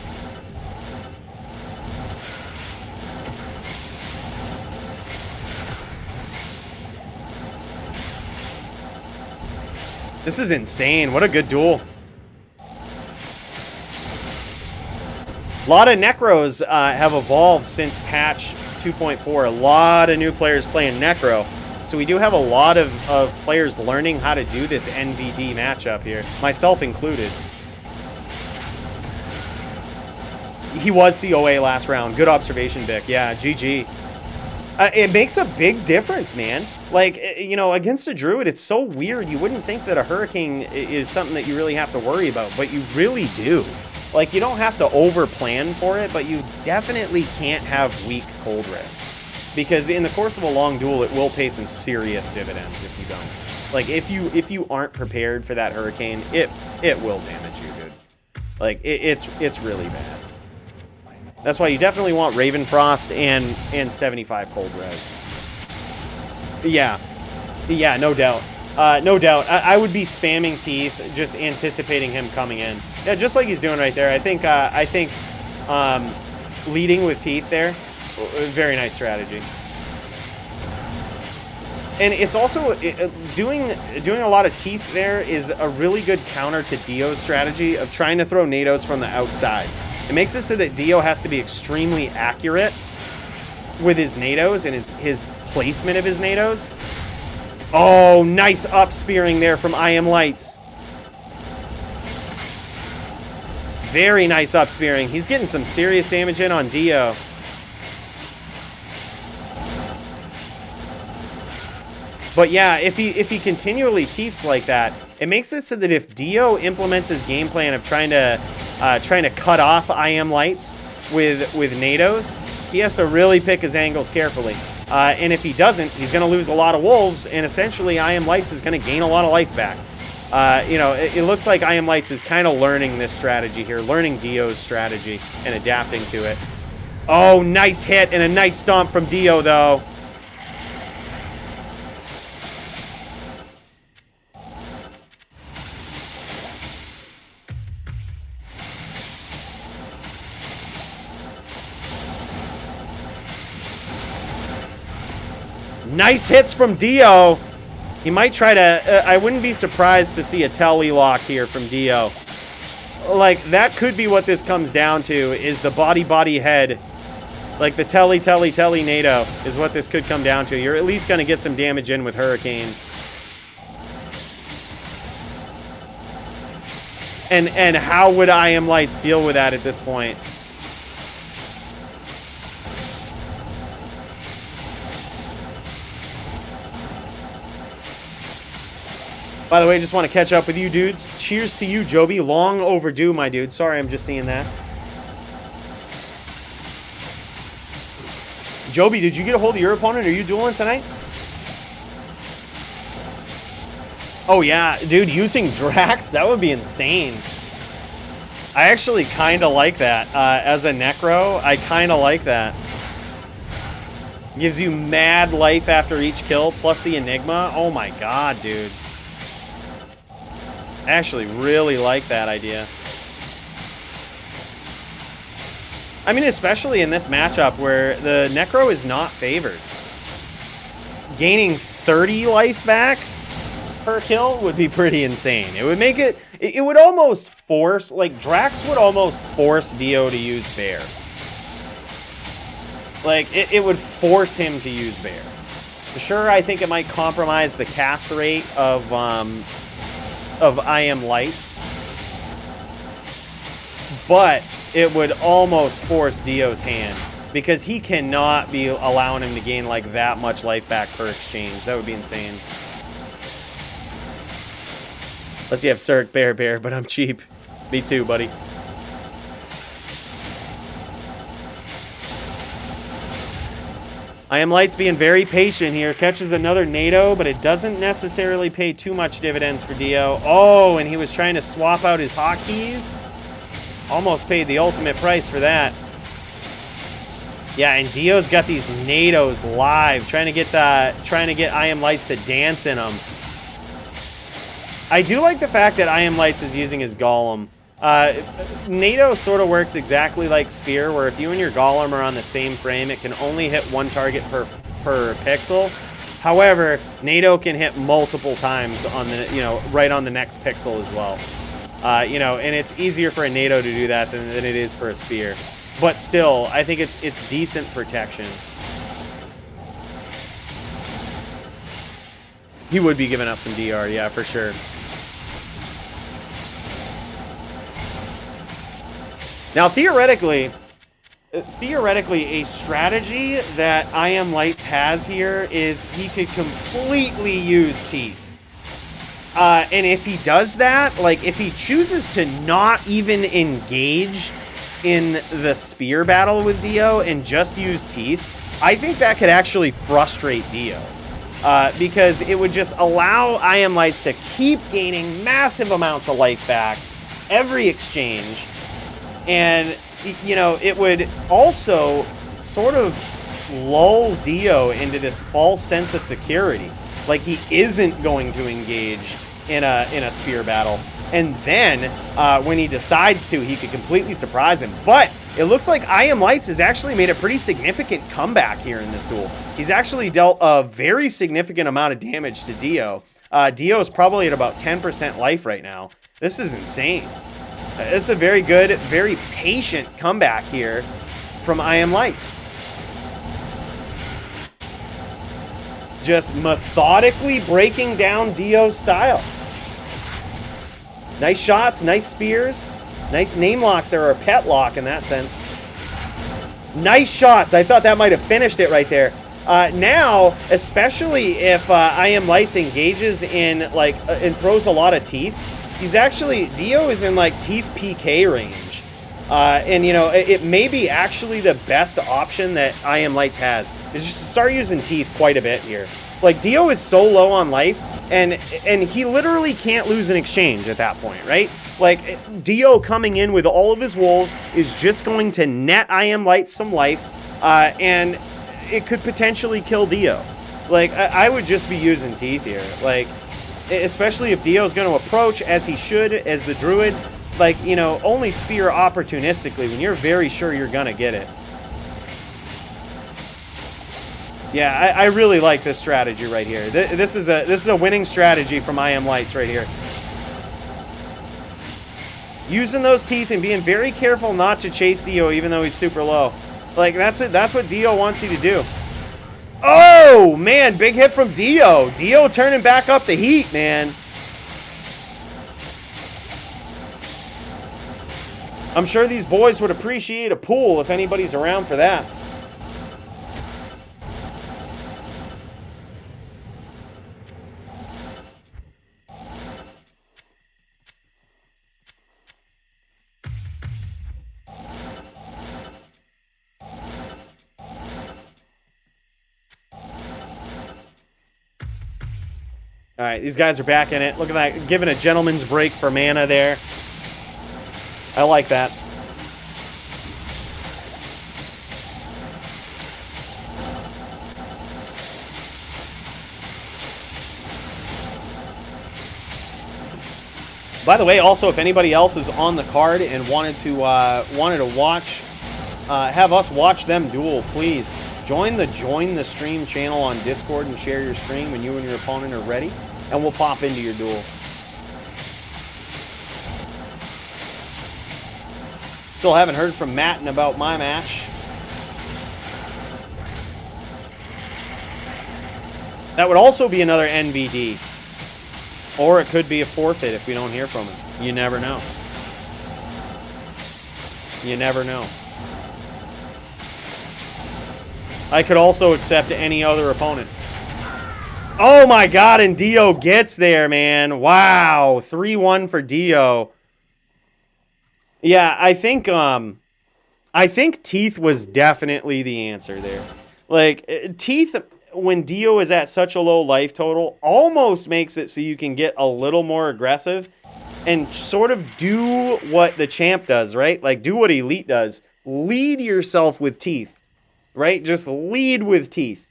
This is insane. What a good duel. A lot of Necros have evolved since patch 2.4. A lot of new players playing Necro. So we do have a lot of players learning how to do this NVD matchup here, myself included. He was COA last round. Good observation, Vic. Yeah, GG. It makes a big difference, man. Like, you know, against a Druid, it's so weird. You wouldn't think that a Hurricane is something that you really have to worry about, but you really do. Like, you don't have to over-plan for it, but you definitely can't have weak Cold Red. Because in the course of a long duel, it will pay some serious dividends if you don't. Like, if you aren't prepared for that Hurricane, it will damage you, dude. Like, it's really bad. That's why you definitely want Raven Frost and 75 Cold Res. Yeah, no doubt. No doubt. I would be spamming Teeth, just anticipating him coming in. Yeah, just like he's doing right there. I think leading with Teeth there, very nice strategy. And it's also doing a lot of Teeth there is a really good counter to Dio's strategy of trying to throw nados from the outside. It makes it so that Dio has to be extremely accurate with his nados and his placement of his nados. Oh, nice up-spearing there from I Am Lights. Very nice up-spearing. He's getting some serious damage in on Dio. But yeah, if he continually teets like that, it makes it so that if Dio implements his game plan of trying to cut off I Am Lights with nados, he has to really pick his angles carefully. And if he doesn't, he's going to lose a lot of wolves, and essentially I Am Lights is going to gain a lot of life back. You know, it looks like I Am Lights is kind of learning this strategy here, learning Dio's strategy and adapting to it. Oh, nice hit and a nice stomp from Dio, though. Nice hits from Dio. He might try to... I wouldn't be surprised to see a telly lock here from Dio. Like, that could be what this comes down to, is the body head. Like, the telly NATO is what this could come down to. You're at least going to get some damage in with Hurricane. And how would I Am Lights deal with that at this point? By the way, I just want to catch up with you dudes. Cheers to you, Joby. Long overdue, my dude. Sorry, I'm just seeing that. Joby, did you get a hold of your opponent? Are you dueling tonight? Oh, yeah. Dude, using Drax? That would be insane. I actually kind of like that. As a Necro, I kind of like that. Gives you mad life after each kill, plus the Enigma. Oh, my God, dude. I actually really like that idea. I mean, especially in this matchup where the Necro is not favored. Gaining 30 life back per kill would be pretty insane. It would make it... It would almost force... Like, Drax would almost force Dio to use Bear. Like, it would force him to use Bear. Sure, I think it might compromise the cast rate of I Am Lights, but it would almost force Dio's hand because he cannot be allowing him to gain like that much life back per exchange. That would be insane. Unless you have Cirque Bear, but I'm cheap. Me too, buddy. I Am Lights being very patient here. Catches another NATO, but it doesn't necessarily pay too much dividends for Dio. Oh, and he was trying to swap out his hotkeys. Almost paid the ultimate price for that. Yeah, and Dio's got these NATOs live, trying to get I Am Lights to dance in them. I do like the fact that I Am Lights is using his Golem. NATO sort of works exactly like Spear, where if you and your Golem are on the same frame, it can only hit one target per pixel. However, NATO can hit multiple times on the, you know, right on the next pixel as well. You know, and it's easier for a NATO to do that than it is for a Spear. But still, I think it's decent protection. He would be giving up some DR, yeah, for sure. Now, theoretically, a strategy that I Am Lights has here is he could completely use Teeth. And if he does that, like, if he chooses to not even engage in the Spear battle with Dio and just use Teeth, I think that could actually frustrate Dio. Because it would just allow I Am Lights to keep gaining massive amounts of life back every exchange. And, you know, it would also sort of lull Dio into this false sense of security. Like he isn't going to engage in a Spear battle. And then, when he decides to, he could completely surprise him. But it looks like I Am Lights has actually made a pretty significant comeback here in this duel. He's actually dealt a very significant amount of damage to Dio. Dio is probably at about 10% life right now. This is insane. This is a very good, very patient comeback here from I Am Lights. Just methodically breaking down Dio's style. Nice shots, nice spears, nice name locks there, or a pet lock in that sense. Nice shots. I thought that might have finished it right there. Now, especially if I Am Lights engages in, like, and throws a lot of teeth, he's actually, Dio is in, like, teeth PK range. And, you know, it may be actually the best option that I Am Lights has, is just to start using teeth quite a bit here. Like, Dio is so low on life, and he literally can't lose an exchange at that point, right? Like, Dio coming in with all of his wolves is just going to net I Am Light some life, and it could potentially kill Dio. Like, I would just be using Teeth here. Like, especially if Dio's going to approach, as he should, as the Druid. Like, you know, only spear opportunistically when you're very sure you're going to get it. Yeah, I really like this strategy right here. This is a winning strategy from I Am Lights right here. Using those teeth and being very careful not to chase Dio even though he's super low. Like, that's what Dio wants you to do. Oh, man, big hit from Dio. Dio turning back up the heat, man. I'm sure these boys would appreciate a pool if anybody's around for that. All right, these guys are back in it. Look at that, giving a gentleman's break for mana there. I like that. By the way, also, if anybody else is on the card and wanted to watch, have us watch them duel, please join the stream channel on Discord and share your stream when you and your opponent are ready, and we'll pop into your duel. Still haven't heard from Matt about my match. That would also be another NVD. Or it could be a forfeit if we don't hear from him. You never know. You never know. I could also accept any other opponent. Oh my god, and Dio gets there, man. Wow. 3-1 for Dio. Yeah, I think Teeth was definitely the answer there. Like, Teeth, when Dio is at such a low life total, almost makes it so you can get a little more aggressive and sort of do what the champ does, right? Like, do what Elite does. Lead yourself with Teeth, right? Just lead with Teeth.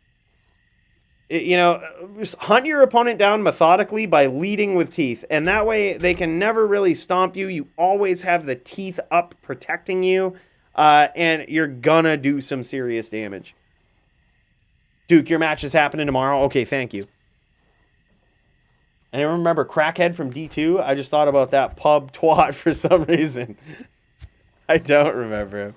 You know, just hunt your opponent down methodically by leading with Teeth. And that way, they can never really stomp you. You always have the Teeth up protecting you. And you're gonna do some serious damage. Duke, your match is happening tomorrow? Okay, thank you. I didn't remember Crackhead from D2. I just thought about that pub twat for some reason. I don't remember him.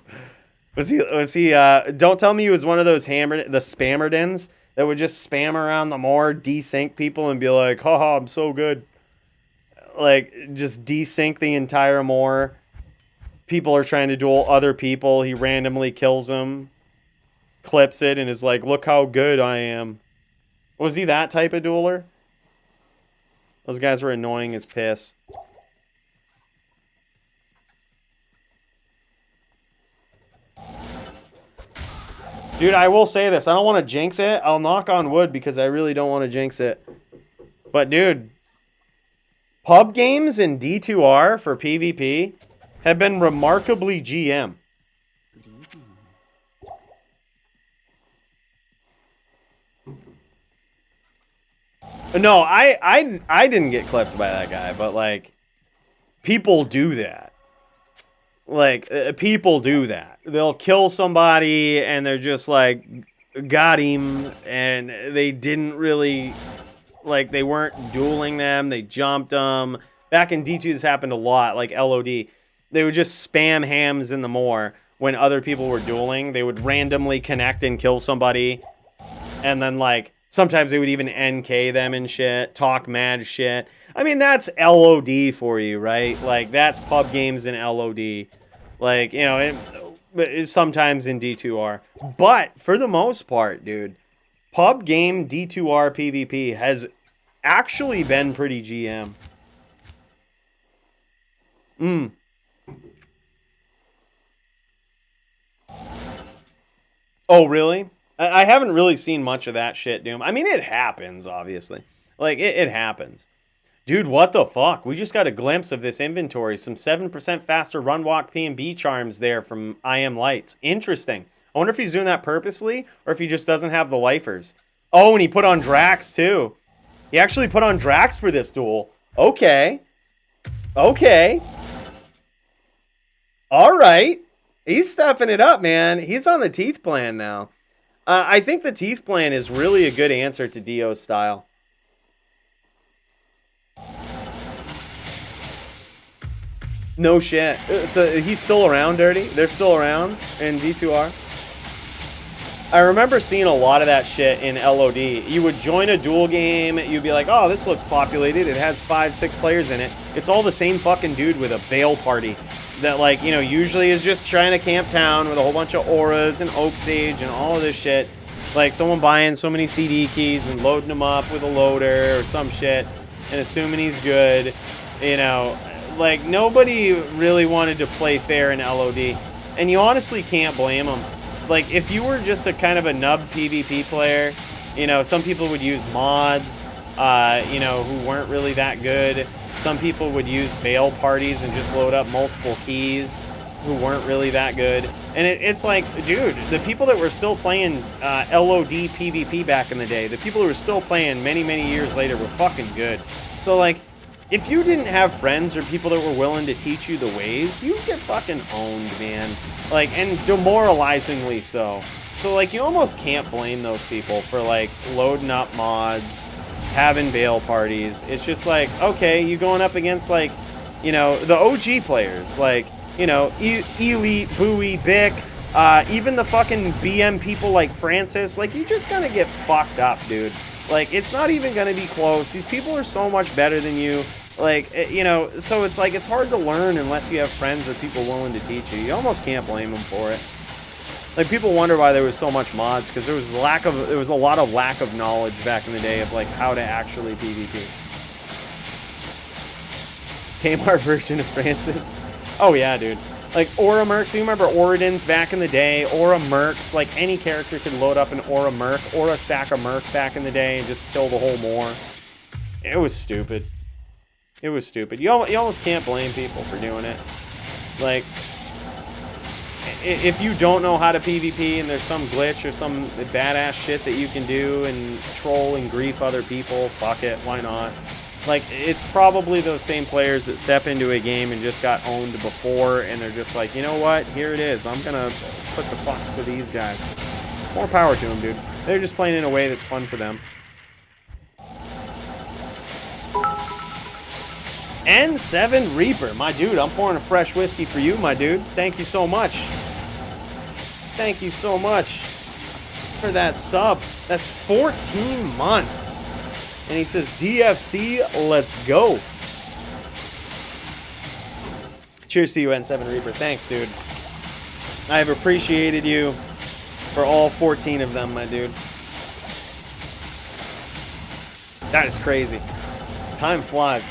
Was he, don't tell me he was one of those the spammerdens that would just spam around the moor, desync people, and be like, haha, I'm so good. Like, just desync the entire moor. People are trying to duel other people. He randomly kills them, clips it, and is like, look how good I am. Was he that type of dueler? Those guys were annoying as piss. Dude, I will say this. I don't want to jinx it. I'll knock on wood because I really don't want to jinx it. But, dude, pub games in D2R for PvP have been remarkably GM. No, I didn't get clipped by that guy, but, like, people do that. Like, people do that. They'll kill somebody, and they're just like, got him, and they didn't really, like, they weren't dueling them. They jumped them. Back in D2, this happened a lot, like LOD. They would just spam hams in the moor when other people were dueling. They would randomly connect and kill somebody, and then, like, sometimes they would even NK them and shit, talk mad shit. I mean, that's LOD for you, right? Like, that's pub games in LOD. Like, you know, it's sometimes in D2R. But, for the most part, dude, pub game D2R PvP has actually been pretty GM. Oh, really? I haven't really seen much of that shit, Doom. I mean, it happens, obviously. Like, it happens. Dude, what the fuck? We just got a glimpse of this inventory. Some 7% faster run, walk, P&B charms there from I Am Lights. Interesting. I wonder if he's doing that purposely or if he just doesn't have the lifers. Oh, and he put on Drax, too. He actually put on Drax for this duel. Okay. Okay. All right. He's stepping it up, man. He's on the Teeth plan now. I think the Teeth plan is really a good answer to Dio's style. No shit. So he's still around, Dirty? They're still around in D2R? I remember seeing a lot of that shit in LOD. You would join a duel game, you'd be like, oh, this looks populated. It has 5-6 players in it. It's all the same fucking dude with a Veil party that, like, you know, usually is just trying to camp town with a whole bunch of auras and Oak Sage and all of this shit. Like someone buying so many CD keys and loading them up with a loader or some shit and assuming he's good, you know. Like, nobody really wanted to play fair in LOD. And you honestly can't blame them. Like, if you were just a kind of a nub PvP player, you know, some people would use mods, you know, who weren't really that good. Some people would use bail parties and just load up multiple keys who weren't really that good. And it's like, dude, the people that were still playing LOD PvP back in the day, the people who were still playing many, many years later were fucking good. So, like, if you didn't have friends or people that were willing to teach you the ways, you'd get fucking owned, man. Like, and demoralizingly so. So, like, you almost can't blame those people for, like, loading up mods, having bail parties. It's just like, okay, you going up against, like, you know, the OG players. Like, you know, Elite, Bowie, Bick, even the fucking BM people like Francis. Like, you're just gonna get fucked up, dude. Like, it's not even gonna be close. These people are so much better than you. Like, you know, so it's like, it's hard to learn unless you have friends or people willing to teach you. You almost can't blame them for it. Like, people wonder why there was so much mods, because there was a lot of lack of knowledge back in the day of, like, how to actually PvP. Kmart version of Francis? Oh, yeah, dude. Like, Aura Mercs, you remember Oridans back in the day? Aura Mercs, like, any character could load up an Aura Merc, or a stack of Merc back in the day and just kill the whole more. It was stupid. It was stupid. You almost can't blame people for doing it. Like, if you don't know how to PvP and there's some glitch or some badass shit that you can do and troll and grief other people, fuck it, why not? Like, it's probably those same players that step into a game and just got owned before, and they're just like, you know what, here it is. I'm gonna put the fucks to these guys. More power to them, dude. They're just playing in a way that's fun for them. N7 Reaper, my dude, I'm pouring a fresh whiskey for you, my dude. Thank you so much. Thank you so much for that sub. That's 14 months. And he says, DFC, let's go. Cheers to you, N7 Reaper. Thanks, dude. I have appreciated you for all 14 of them, my dude. That is crazy. Time flies.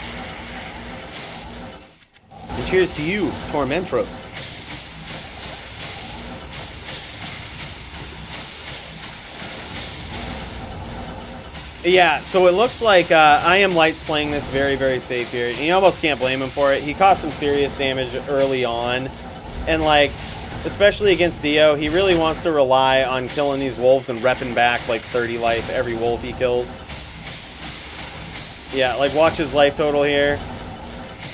And cheers to you, Tormentros. Yeah, so it looks like I Am Light's playing this very, very safe here. And you almost can't blame him for it. He caught some serious damage early on. And, like, especially against Dio, he really wants to rely on killing these wolves and repping back, like, 30 life every wolf he kills. Yeah, like, watch his life total here.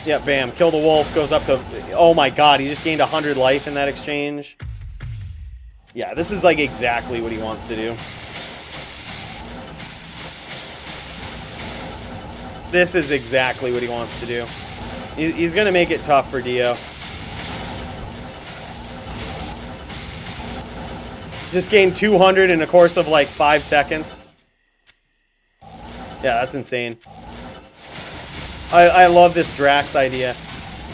Yeah, bam. Kill the wolf. Goes up to... Oh, my God. He just gained 100 life in that exchange. Yeah, this is, like, exactly what he wants to do. This is exactly what he wants to do. He's going to make it tough for Dio. Just gained 200 in a course of, like, 5 seconds. Yeah, that's insane. I love this Drax idea.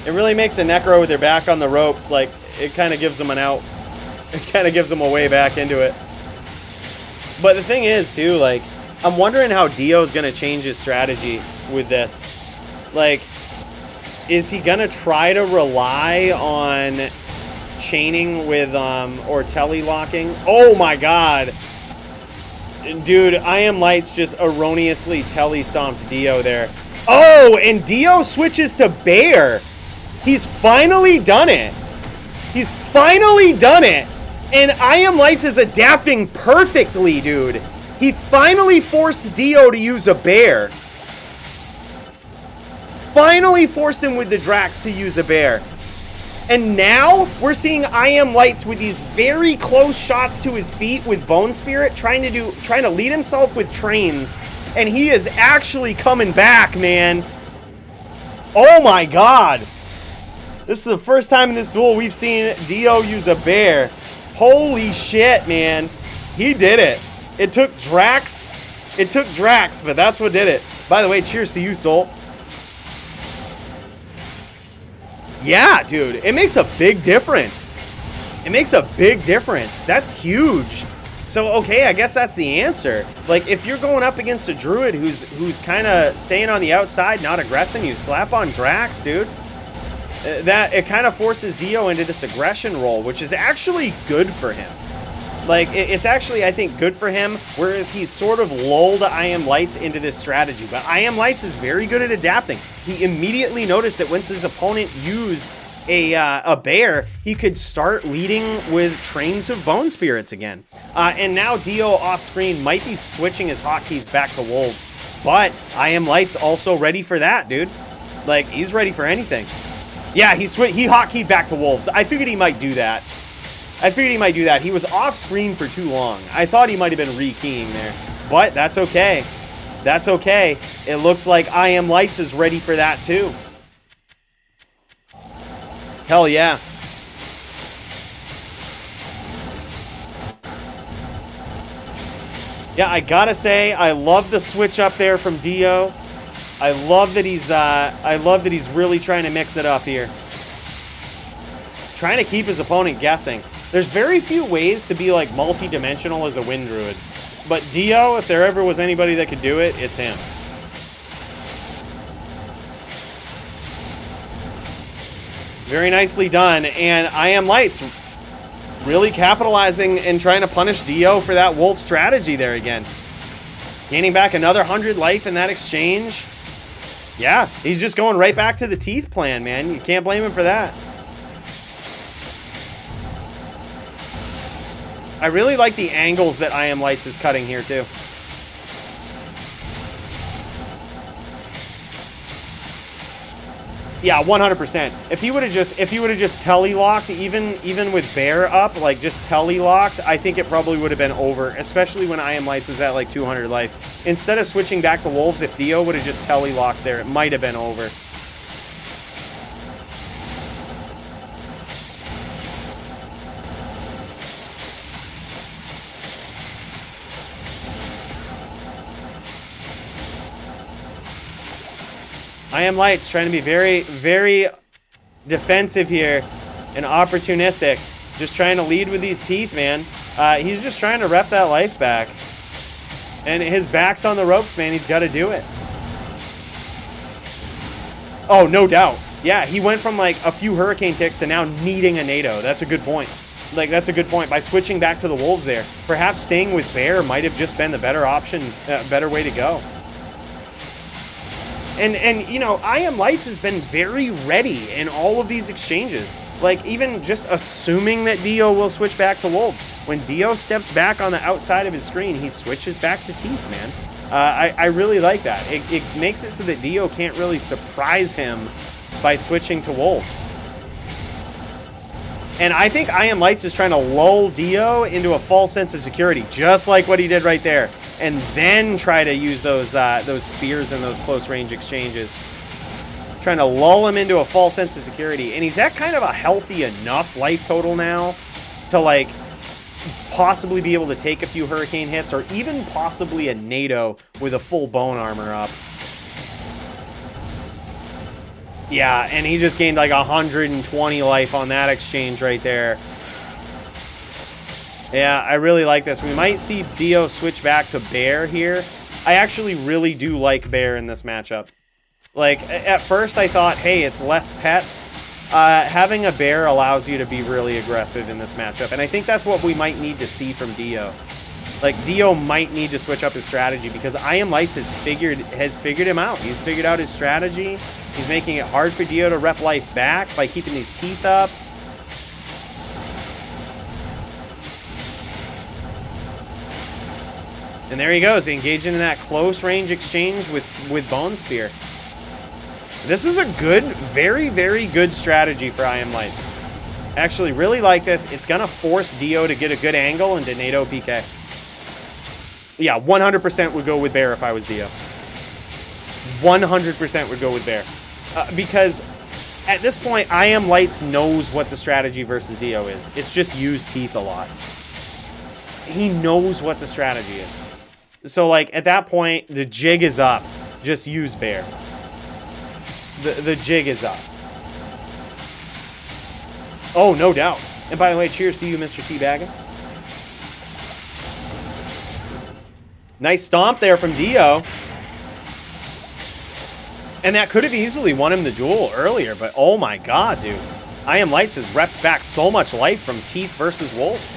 It really makes a Necro with their back on the ropes, like, it kind of gives them an out. It kind of gives them a way back into it. But the thing is, too, like, I'm wondering how Dio's going to change his strategy with this. Like, is he going to try to rely on chaining with, or telelocking? Oh, my God. Dude, I Am Lights just erroneously telly-stomped Dio there. Oh, and Dio switches to Bear. He's finally done it. He's finally done it. And I Am Lights is adapting perfectly, dude. He finally forced Dio to use a Bear. Finally forced him with the Drax to use a Bear. And now we're seeing I Am Lights with these very close shots to his feet with Bone Spirit, trying to lead himself with trains. And he is actually coming back, man. Oh my god. This is the first time in this duel we've seen Dio use a Bear. Holy shit, man. He did it. It took Drax. It took Drax, but that's what did it. By the way, cheers to you, Soul. Yeah, dude, it makes a big difference. It makes a big difference. That's huge. So, okay, I guess that's the answer. Like, if you're going up against a Druid who's kind of staying on the outside, not aggressing, you slap on Drax, dude. That it kind of forces Dio into this aggression role, which is actually good for him. Like, it's actually, I think, good for him, whereas he's sort of lulled I Am Lights into this strategy. But I Am Lights is very good at adapting. He immediately noticed that once his opponent used a Bear, he could start leading with trains of Bone Spirits again. And now Dio off-screen might be switching his hotkeys back to Wolves. But I Am Lights also ready for that, dude. Like, he's ready for anything. Yeah, he hotkeyed back to Wolves. I figured he might do that. He was off screen for too long. I thought he might have been rekeying there. But that's okay. That's okay. It looks like I Am Lights is ready for that too. Hell yeah. Yeah, I gotta say, I love the switch up there from Dio. I love that he's really trying to mix it up here. Trying to keep his opponent guessing. There's very few ways to be like multi-dimensional as a Wind Druid. But Dio, if there ever was anybody that could do it, it's him. Very nicely done. And I Am Lights really capitalizing and trying to punish Dio for that wolf strategy there again. Gaining back another 100 life in that exchange. Yeah, he's just going right back to the teeth plan, man. You can't blame him for that. I really like the angles that I Am Lights is cutting here too. Yeah, 100%. If he would have just telly-locked, even with Bear up, like just telly-locked, I think it probably would have been over, especially when I Am Lights was at like 200 life. Instead of switching back to Wolves, if Dio would have just telly-locked there, it might have been over. I Am Lights trying to be very, very defensive here and opportunistic. Just trying to lead with these teeth, man. He's just trying to rep that life back. And his back's on the ropes, man. He's got to do it. Oh, no doubt. Yeah, he went from like a few Hurricane ticks to now needing a NATO. That's a good point. Like, that's a good point. By switching back to the Wolves there, perhaps staying with Bear might have just been the better option, better way to go. And you know, I Am Lights has been very ready in all of these exchanges. Like, even just assuming that Dio will switch back to Wolves. When Dio steps back on the outside of his screen, he switches back to teeth, man. I really like that. It makes it so that Dio can't really surprise him by switching to Wolves. And I think I Am Lights is trying to lull Dio into a false sense of security, just like what he did right there. And then try to use those spears in those close range exchanges. Trying to lull him into a false sense of security. And he's at kind of a healthy enough life total now to like possibly be able to take a few Hurricane hits or even possibly a NATO with a full bone armor up. Yeah, and he just gained like 120 life on that exchange right there. Yeah, I really like this. We might see Dio switch back to Bear here. I actually really do like Bear in this matchup. Like, at first I thought, hey, it's less pets. Having a Bear allows you to be really aggressive in this matchup. And I think that's what we might need to see from Dio. Like, Dio might need to switch up his strategy because I Am Lights has figured him out. He's figured out his strategy. He's making it hard for Dio to rep life back by keeping these teeth up. And there he goes, engaging in that close range exchange with Bone Spear. This is a good, very, very good strategy for I Am Lights. Actually, really like this. It's going to force Dio to get a good angle into NATO PK. Yeah, 100% would go with Bear if I was Dio. 100% would go with Bear. Because at this point, I Am Lights knows what the strategy versus Dio is. It's just use teeth a lot. He knows what the strategy is. So, like, at that point, the jig is up. Just use Bear. The jig is up. Oh, no doubt. And by the way, cheers to you, Mr. Teabaggin. Nice stomp there from Dio. And that could have easily won him the duel earlier, but oh my god, dude. I Am Lights has repped back so much life from Teeth versus Wolves.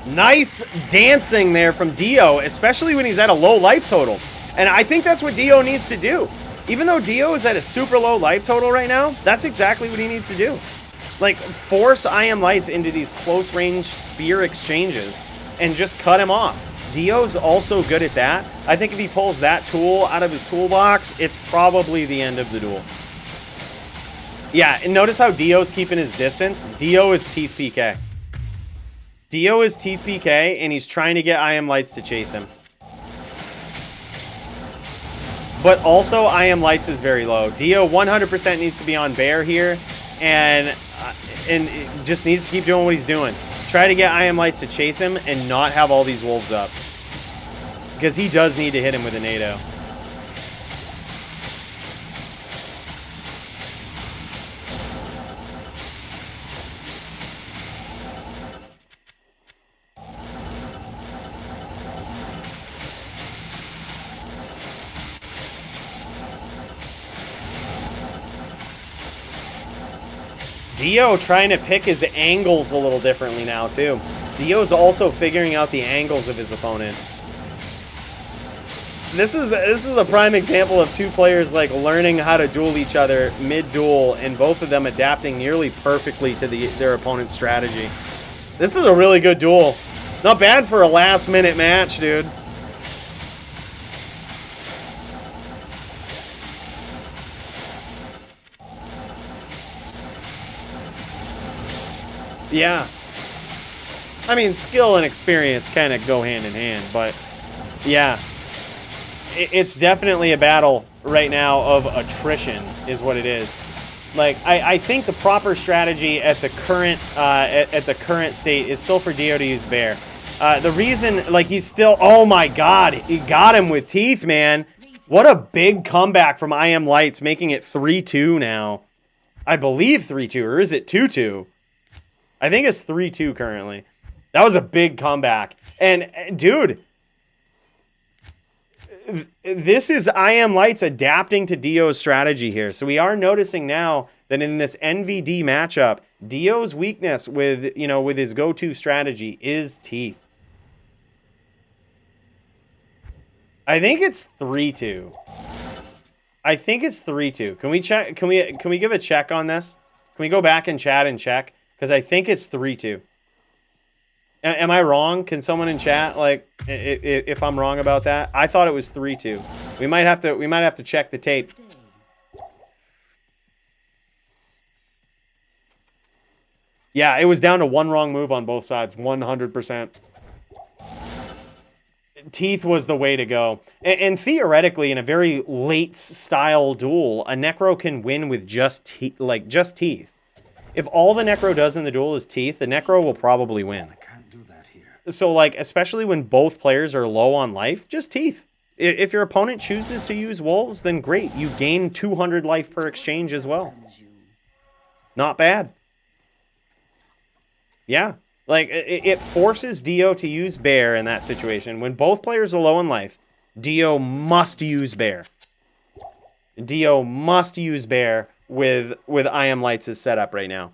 Nice dancing there from Dio, especially when he's at a low life total. And I think that's what Dio needs to do. Even though Dio is at a super low life total right now, that's exactly what he needs to do. Like, force I Am Lights into these close range spear exchanges and just cut him off. Dio's also good at that. I think if he pulls that tool out of his toolbox, it's probably the end of the duel. Yeah, and notice how Dio's keeping his distance. Dio is Teeth PK. Dio is Teeth PK, and he's trying to get I Am Lights to chase him. But also, I Am Lights is very low. Dio 100% needs to be on Bear here, and just needs to keep doing what he's doing. Try to get I Am Lights to chase him and not have all these wolves up. Because he does need to hit him with a NATO. Dio trying to pick his angles a little differently now, too. Dio's also figuring out the angles of his opponent. This is a prime example of two players, like, learning how to duel each other mid-duel, and both of them adapting nearly perfectly to their opponent's strategy. This is a really good duel. Not bad for a last-minute match, dude. Yeah. I mean, skill and experience kind of go hand in hand, but yeah. It's definitely a battle right now of attrition is what it is. Like, I think the proper strategy at the current state is still for Dio to use Bear. The reason, like, he's still, oh my god, he got him with teeth, man. What a big comeback from I Am Lights, making it 3-2 now. I believe 3-2, or is it 2-2? I think it's 3-2 currently. That was a big comeback. And, dude, this is I Am Lights adapting to Dio's strategy here. So we are noticing now that in this NVD matchup, Dio's weakness with his go-to strategy is teeth. I think it's 3-2. I think it's 3-2. Can we check? Can we give a check on this? Can we go back in chat and check? Because I think it's 3-2. Am I wrong? Can someone in chat, like, if I'm wrong about that? I thought it was 3-2. We might have to check the tape. Yeah, it was down to one wrong move on both sides, 100%. Teeth was the way to go. And theoretically, in a very late style duel, a Necro can win with just teeth. If all the Necro does in the duel is teeth, the Necro will probably win. I can't do that here. So, like, especially when both players are low on life, just teeth. If your opponent chooses to use wolves, then great. You gain 200 life per exchange as well. Not bad. Yeah. Like, it forces Dio to use Bear in that situation. When both players are low on life, Dio must use Bear. Dio must use Bear with I Am Lights' setup right now.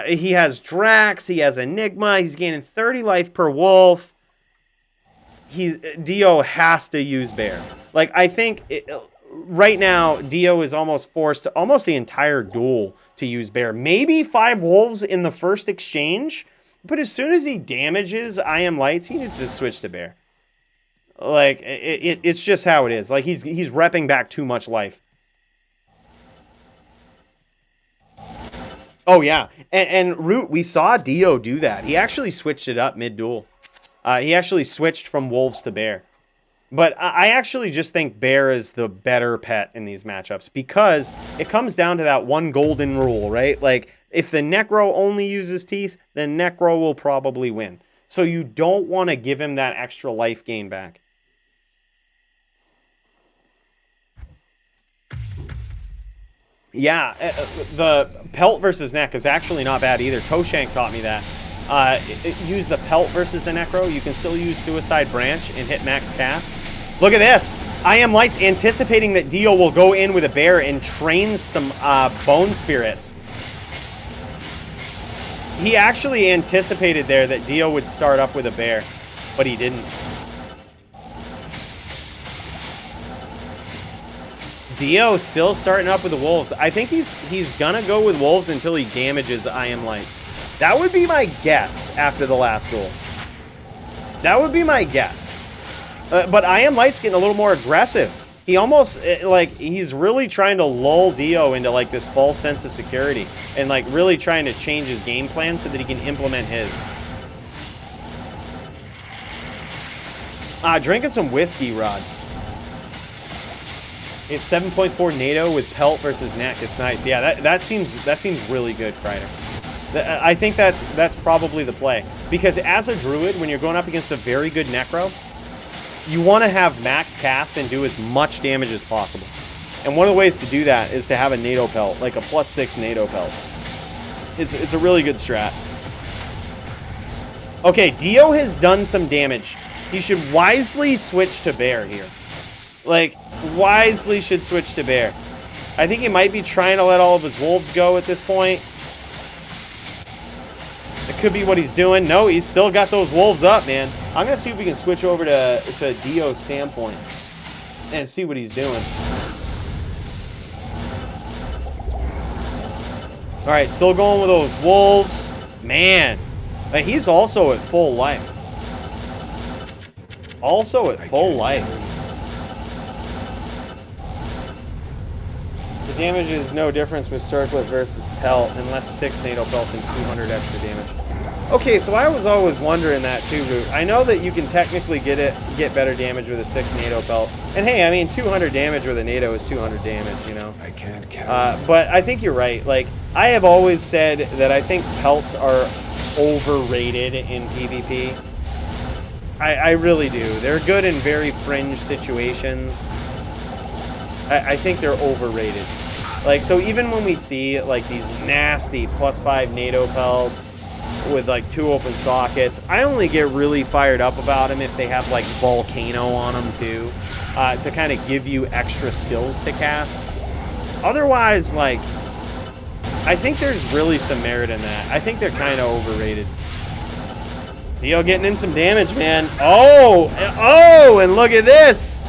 He has Drax, he has Enigma, he's gaining 30 life per wolf. Dio has to use Bear. Like, I think right now Dio is almost forced to, almost the entire duel to use Bear. Maybe 5 wolves in the first exchange, but as soon as he damages I Am Lights, he needs to switch to Bear. Like, it's just how it is. Like, he's repping back too much life. Oh, yeah. And Root, we saw Dio do that. He actually switched it up mid-duel. He actually switched from Wolves to Bear. But I actually just think Bear is the better pet in these matchups because it comes down to that one golden rule, right? Like, if the Necro only uses Teeth, then Necro will probably win. So you don't want to give him that extra life gain back. Yeah, the Pelt versus Neck is actually not bad either. Toshank taught me that. Use the Pelt versus the Necro. You can still use Suicide Branch and hit max cast. Look at this. I Am Lights anticipating that Dio will go in with a Bear and train some Bone Spirits. He actually anticipated there that Dio would start up with a Bear, but he didn't. Dio still starting up with the Wolves. I think he's gonna go with Wolves until he damages I Am Lights. That would be my guess after the last duel. That would be my guess. But I Am Lights getting a little more aggressive. He almost, like, he's really trying to lull Dio into, like, this false sense of security. And, like, really trying to change his game plan so that he can implement his. Drinking some whiskey, Rod. It's 7.4 NATO with Pelt versus Neck. It's nice. Yeah, that seems really good, Kreider. I think that's probably the play. Because as a Druid, when you're going up against a very good Necro, you want to have max cast and do as much damage as possible. And one of the ways to do that is to have a NATO Pelt, like a +6 NATO Pelt. It's a really good strat. Okay, Dio has done some damage. He should wisely switch to Bear here. Like, wisely should switch to Bear. I think he might be trying to let all of his wolves go at this point. It could be what he's doing. No, he's still got those wolves up, man. I'm going to see if we can switch over to Dio's standpoint and see what he's doing. All right, still going with those wolves. Man, he's also at full life. Also at full life. The damage is no difference with Circlet versus Pelt, unless 6 NATO Pelt and 200 extra damage. Okay, so I was always wondering that too, Root. I know that you can technically get better damage with a 6 NATO Pelt. And hey, I mean, 200 damage with a NATO is 200 damage, you know? I can't count. But I think you're right. Like, I have always said that I think Pelts are overrated in PvP. I really do. They're good in very fringe situations. I think they're overrated. Like, so even when we see, like, these nasty +5 NATO Pelts with, like, 2 open sockets, I only get really fired up about them if they have, like, Volcano on them, too, to kind of give you extra skills to cast. Otherwise, like, I think there's really some merit in that. I think they're kind of overrated. Dio getting in some damage, man. Oh, and look at this.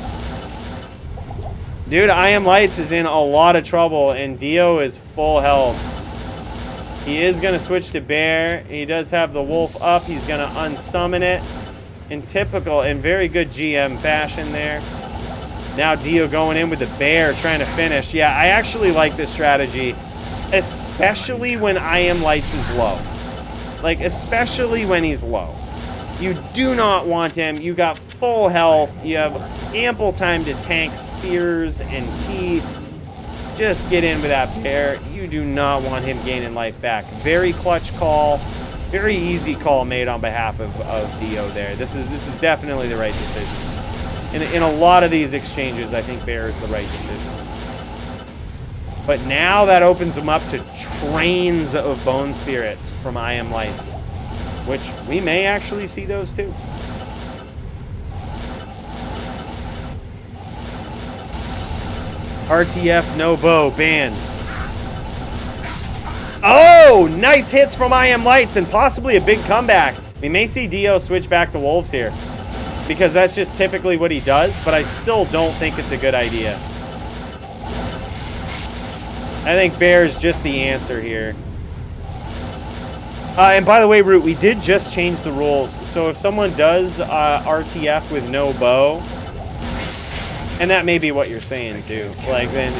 Dude, I Am Lights is in a lot of trouble, and Dio is full health. He is going to switch to Bear. He does have the Wolf up. He's going to unsummon it in typical and very good GM fashion there. Now Dio going in with the Bear, trying to finish. Yeah, I actually like this strategy, especially when I Am Lights is low. Like, especially when he's low. You do not want him. You got full health. You have ample time to tank spears and teeth. Just get in with that Bear. You do not want him gaining life back. Very clutch call. Very easy call made on behalf of Dio there. This is definitely the right decision. In a lot of these exchanges, I think Bear is the right decision. But now that opens him up to trains of Bone Spirits from I Am Lights, which we may actually see those too. RTF, no bow, ban. Oh, nice hits from I Am Lights and possibly a big comeback. We may see Dio switch back to Wolves here because that's just typically what he does, but I still don't think it's a good idea. I think Bear's just the answer here. And by the way, Root, we did just change the rules. So if someone does RTF with no bow, and that may be what you're saying too, like then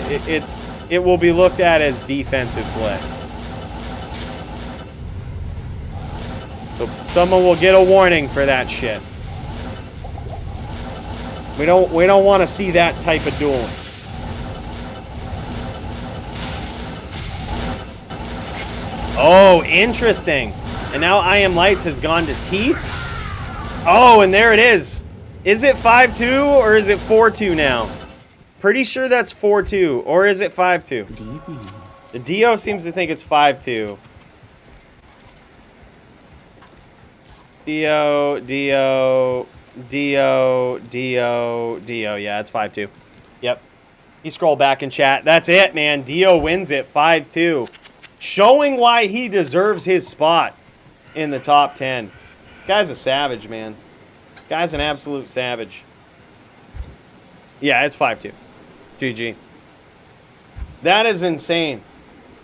it will be looked at as defensive play. So someone will get a warning for that shit. We don't want to see that type of duel. Oh, interesting. And now I Am Lights has gone to Teeth. Oh, and there it is. Is it 5-2 or is it 4-2 now? Pretty sure that's 4-2. Or is it 5-2? Good evening. The Dio seems to think it's 5-2. Dio. Yeah, it's 5-2. Yep. You scroll back in chat. That's it, man. Dio wins it 5-2. Showing why he deserves his spot in the top 10. This guy's a savage, man. This guy's an absolute savage. Yeah, it's 5-2. GG. That is insane.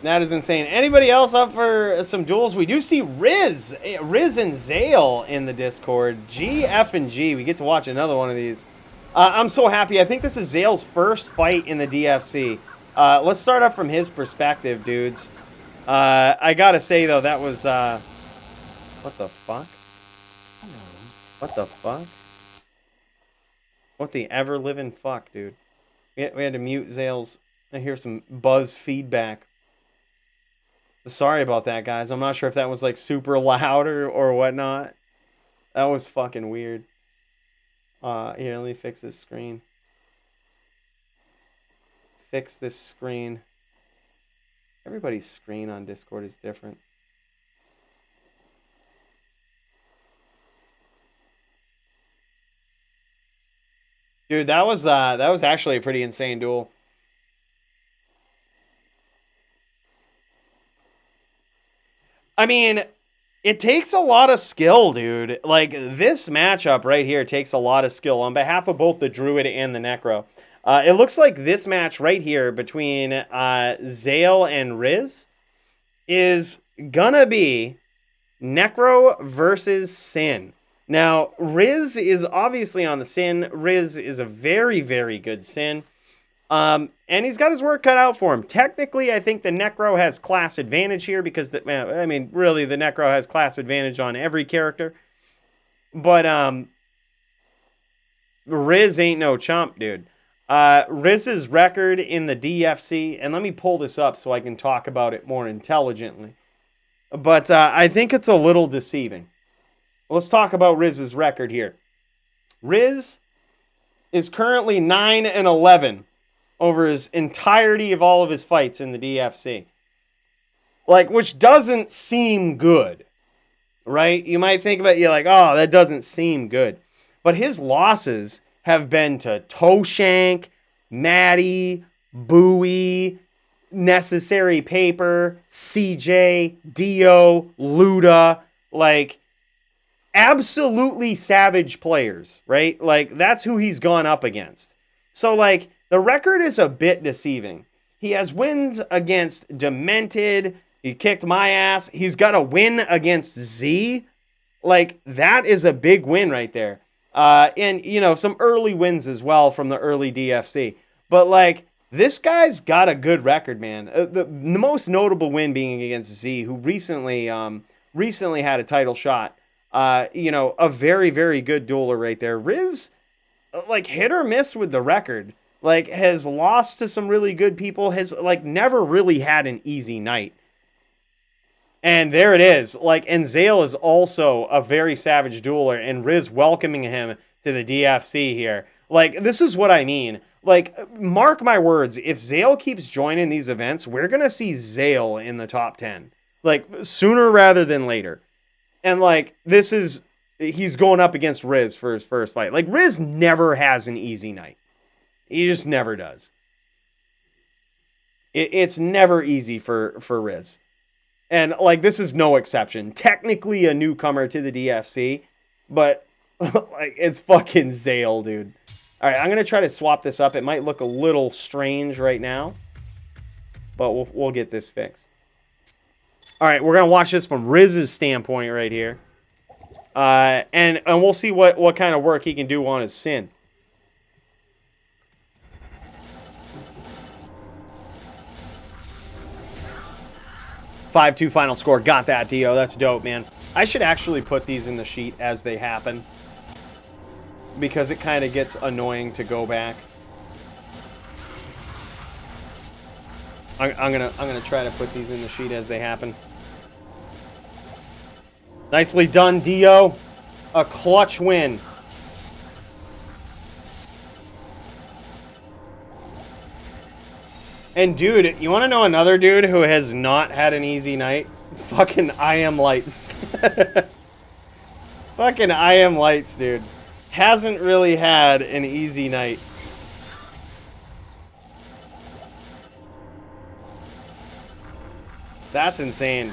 That is insane. Anybody else up for some duels? We do see Riz and Zale in the Discord. G, F, and G. We get to watch another one of these. I'm so happy. I think this is Zale's first fight in the DFC. Let's start up from his perspective, dudes. I gotta say, though, that was, what the fuck? Hello. What the fuck? What the ever-living fuck, dude? We had to mute Zale's. I hear some buzz feedback. Sorry about that, guys. I'm not sure if that was, like, super loud or whatnot. That was fucking weird. Here, let me fix this screen. Fix this screen. Everybody's screen on Discord is different. Dude, that was actually a pretty insane duel. I mean, it takes a lot of skill, dude. Like, this matchup right here takes a lot of skill on behalf of both the Druid and the Necro. It looks like this match right here between Zale and Riz is gonna be Necro versus Sin. Now, Riz is obviously on the Sin. Riz is a very, very good Sin. And he's got his work cut out for him. Technically, I think the Necro has class advantage here because, really, the Necro has class advantage on every character. But Riz ain't no chump, dude. Riz's record in the DFC, and let me pull this up so I can talk about it more intelligently. But I think it's a little deceiving. Let's talk about Riz's record here. Riz is currently 9-11 over his entirety of all of his fights in the DFC. Like, which doesn't seem good, right? You might think about it, you're like, oh, that doesn't seem good. But his losses have been to Toshank, Maddie, Bowie, Necessary Paper, CJ, Dio, Luda, like absolutely savage players, right? Like, that's who he's gone up against. So, like, the record is a bit deceiving. He has wins against Demented. He kicked my ass. He's got a win against Z. Like, that is a big win right there. And, you know, some early wins as well from the early DFC. But, like, this guy's got a good record, man. The most notable win being against Z, who recently had a title shot. You know, a very, very good dueler right there. Riz, like, hit or miss with the record. Like, has lost to some really good people. Has, like, never really had an easy night. And there it is. Like, and Zale is also a very savage dueler, and Riz welcoming him to the DFC here. Like, this is what I mean. Like, mark my words, if Zale keeps joining these events, we're going to see Zale in the top 10. Like, sooner rather than later. And, like, he's going up against Riz for his first fight. Like, Riz never has an easy night. He just never does. It's never easy for Riz. And, like, this is no exception. Technically a newcomer to the DFC, but, like, it's fucking Zale, dude. All right, I'm going to try to swap this up. It might look a little strange right now, but we'll get this fixed. All right, we're going to watch this from Riz's standpoint right here. And we'll see what kind of work he can do on his Sin. (5-2) final score. Got that, Dio. That's dope, man. I should actually put these in the sheet as they happen, because it kind of gets annoying to go back. I'm gonna try to put these in the sheet as they happen. Nicely done, Dio. A clutch win. And dude, you want to know another dude who has not had an easy night? Fucking I Am Lights. Fucking I Am Lights, dude. Hasn't really had an easy night. That's insane.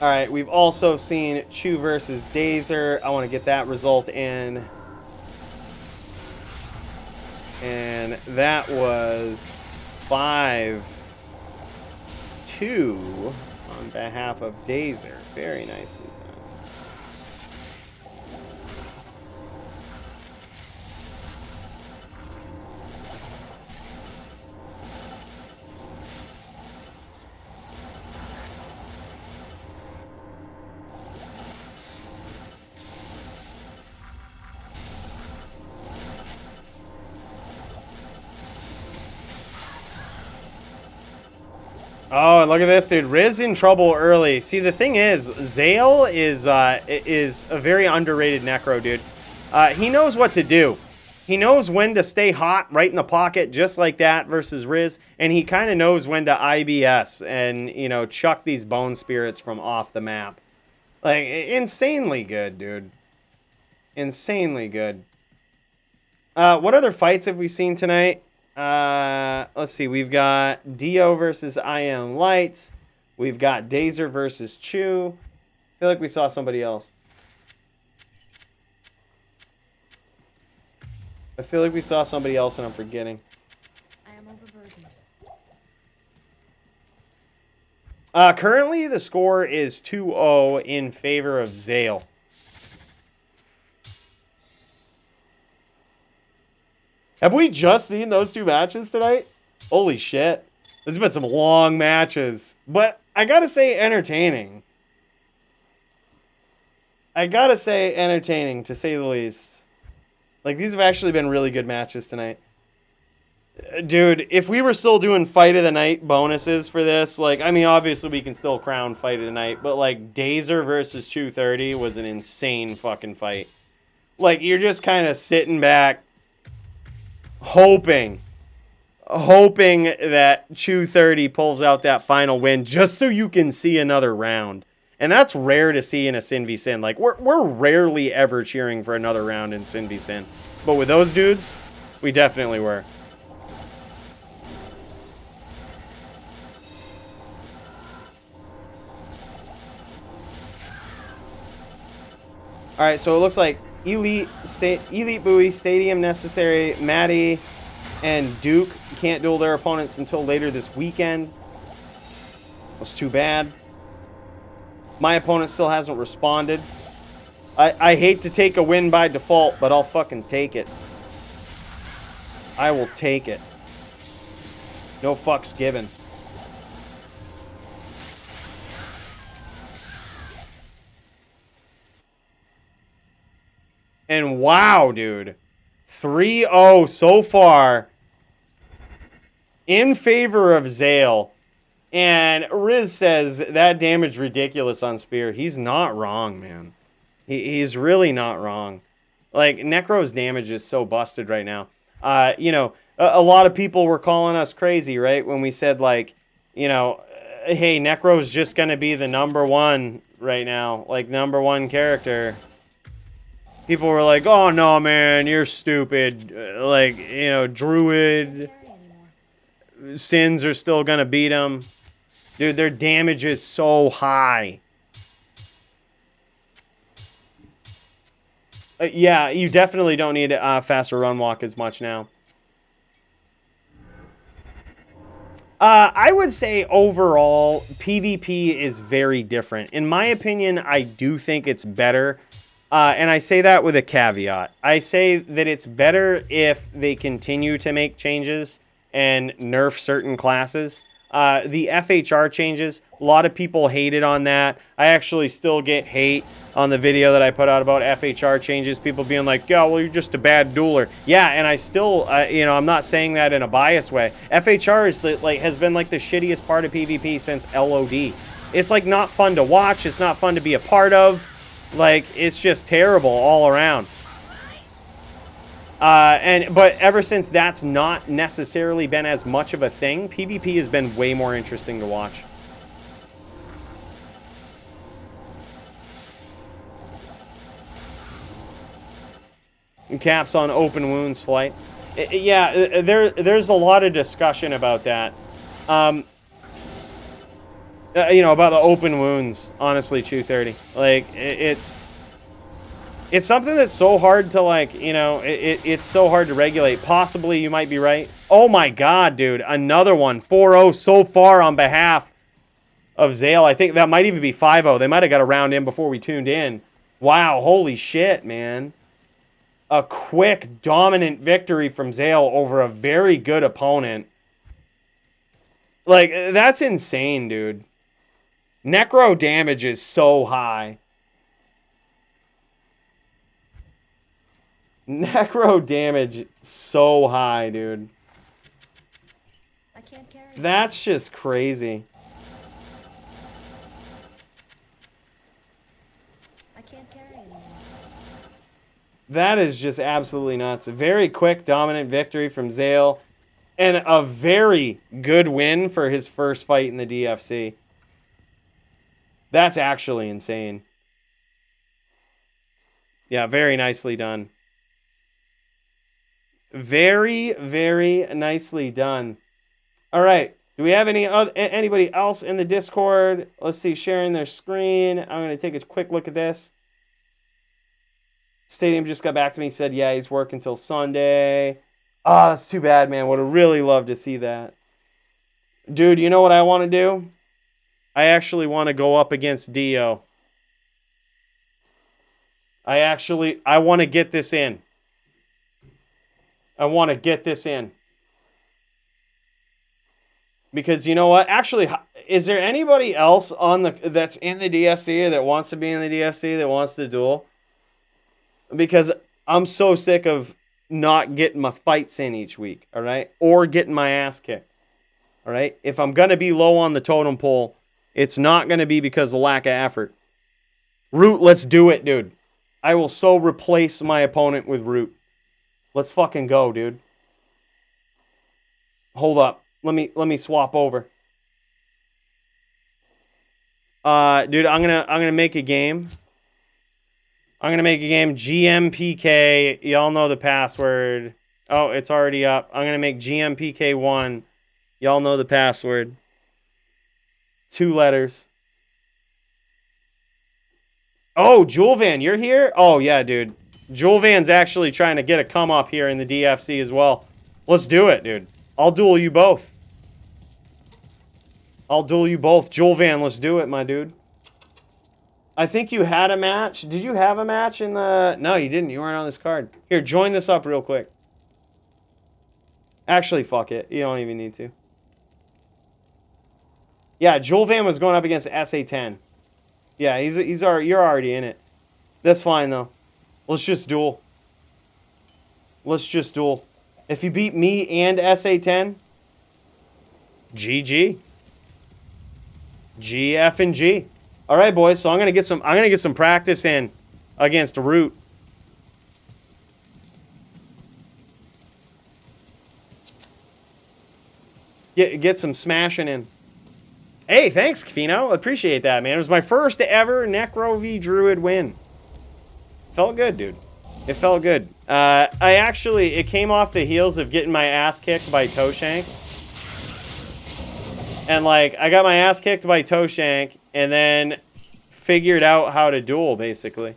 All right, we've also seen Chu versus Dazer. I want to get that result in. And that was 5-2 on behalf of Dazer. Very nicely done. Oh, and look at this, dude. Riz in trouble early. See, the thing is, Zale is a very underrated Necro, dude. He knows what to do. He knows when to stay hot right in the pocket, just like that, versus Riz. And he kind of knows when to IBS and, you know, chuck these bone spirits from off the map. Like, insanely good, dude. Insanely good. What other fights have we seen tonight? Let's see. We've got Dio versus I Am Lights. We've got Dazer versus Chu. I feel like we saw somebody else. I feel like we saw somebody else and I'm forgetting. I am overburdened. Currently, the score is 2-0 in favor of Zale. Have we just seen those two matches tonight? Holy shit. There's been some long matches. But I gotta say entertaining. I gotta say entertaining, to say the least. Like, these have actually been really good matches tonight. Dude, if we were still doing Fight of the Night bonuses for this, like, I mean, obviously we can still crown Fight of the Night, but, like, Dazer versus 230 was an insane fucking fight. Like, you're just kind of sitting back, hoping that 230 pulls out that final win just so you can see another round. And that's rare to see in a Sin v Sin. Like, we're rarely ever cheering for another round in Sin v Sin. But with those dudes, we definitely were. All right, so it looks like Elite Buoy, Stadium Necessary, Maddie, and Duke can't duel their opponents until later this weekend. That's too bad. My opponent still hasn't responded. I hate to take a win by default, but I'll fucking take it. I will take it. No fucks given. And wow, dude. 3-0 so far in favor of Zale. And Riz says that damage ridiculous on Spear. He's not wrong, man. He's really not wrong. Like, Necro's damage is so busted right now. You know, a lot of people were calling us crazy, right? When we said, like, you know, hey, Necro's just going to be the #1 right now. Like, #1 character. People were like, "Oh no, man, you're stupid." Like, you know, Druid Carry anymore. Sins are still gonna beat them. Dude, their damage is so high. Yeah, you definitely don't need faster run walk as much now. I would say overall, PvP is very different. In my opinion, I do think it's better. And I say that with a caveat. I say that it's better if they continue to make changes and nerf certain classes. The FHR changes, a lot of people hated on that. I actually still get hate on the video that I put out about FHR changes. People being like, "Yeah, well, you're just a bad dueler." Yeah, and I still, you know, I'm not saying that in a biased way. FHR is has been like the shittiest part of PvP since LOD. It's like not fun to watch. It's not fun to be a part of. Like, it's just terrible all around. But ever since that's not necessarily been as much of a thing, PvP has been way more interesting to watch. Caps on open wounds flight. Yeah, there's a lot of discussion about that. You know, about the open wounds, honestly, 230. Like, it's something that's so hard to, like, you know, it's so hard to regulate. Possibly you might be right. Oh my god, dude. Another one. 4-0 so far on behalf of Zale. I think that might even be 5-0. They might have got a round in before we tuned in. Wow, holy shit, man. A quick, dominant victory from Zale over a very good opponent. Like, that's insane, dude. Necro damage is so high. Necro damage so high, dude. I can't carry. That's just crazy. I can't carry anymore. That is just absolutely nuts. A very quick, dominant victory from Zale. And a very good win for his first fight in the DFC. That's actually insane. Yeah, very nicely done. Very, very nicely done. All right. Do we have anybody else in the Discord? Let's see, sharing their screen. I'm going to take a quick look at this. Stadium just got back to me, said, yeah, he's working till Sunday. Oh, that's too bad, man. Would have really loved to see that. Dude, you know what I want to do? I actually want to go up against Dio. I want to get this in. I want to get this in. Because you know what? Actually, is there anybody else that's in the DFC or that wants to be in the DFC that wants to duel? Because I'm so sick of not getting my fights in each week, all right? Or getting my ass kicked, all right? If I'm going to be low on the totem pole, it's not going to be because of lack of effort. Root, let's do it, dude. I will so replace my opponent with Root. Let's fucking go, dude. Hold up. Let me swap over. Dude, I'm gonna make a game. I'm gonna make a game. GMPK. Y'all know the password. Oh, it's already up. I'm gonna make GMPK1. Y'all know the password. 2 letters. Oh, Julvan, you're here? Oh, yeah, dude. Julvan's actually trying to get a come up here in the DFC as well. Let's do it, dude. I'll duel you both. Julvan, let's do it, my dude. I think you had a match. Did you have a match in the... No, you didn't. You weren't on this card. Here, join this up real quick. Actually, fuck it. You don't even need to. Yeah, Julvan was going up against SA10. Yeah, you're already in it. That's fine, though. Let's just duel. If you beat me and SA10, GG. GF and G. All right, boys. So I'm gonna get some practice in against Root. Get some smashing in. Hey, thanks, Fino. Appreciate that, man. It was my first ever Necro v Druid win. Felt good, dude. It felt good. It came off the heels of getting my ass kicked by Toshank. And, like, I got my ass kicked by Toshank and then figured out how to duel, basically.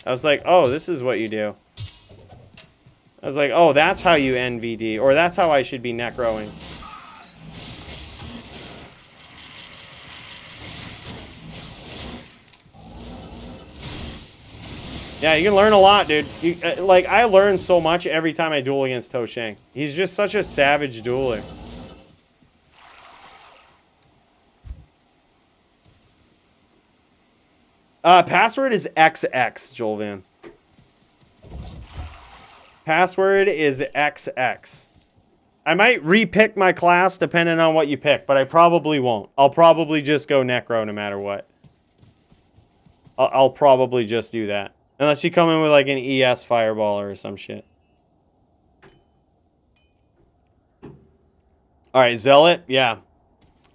I was like, oh, this is what you do. I was like, oh, that's how you NVD. Or that's how I should be necroing. Yeah, you can learn a lot, dude. Like, I learn so much every time I duel against Toshank. He's just such a savage dueler. Password is XX, Jolvan. Password is XX. I might repick my class depending on what you pick, but I probably won't. I'll probably just go Necro no matter what. I'll probably just do that. Unless you come in with like an ES Fireballer or some shit. Alright, Zealot? Yeah.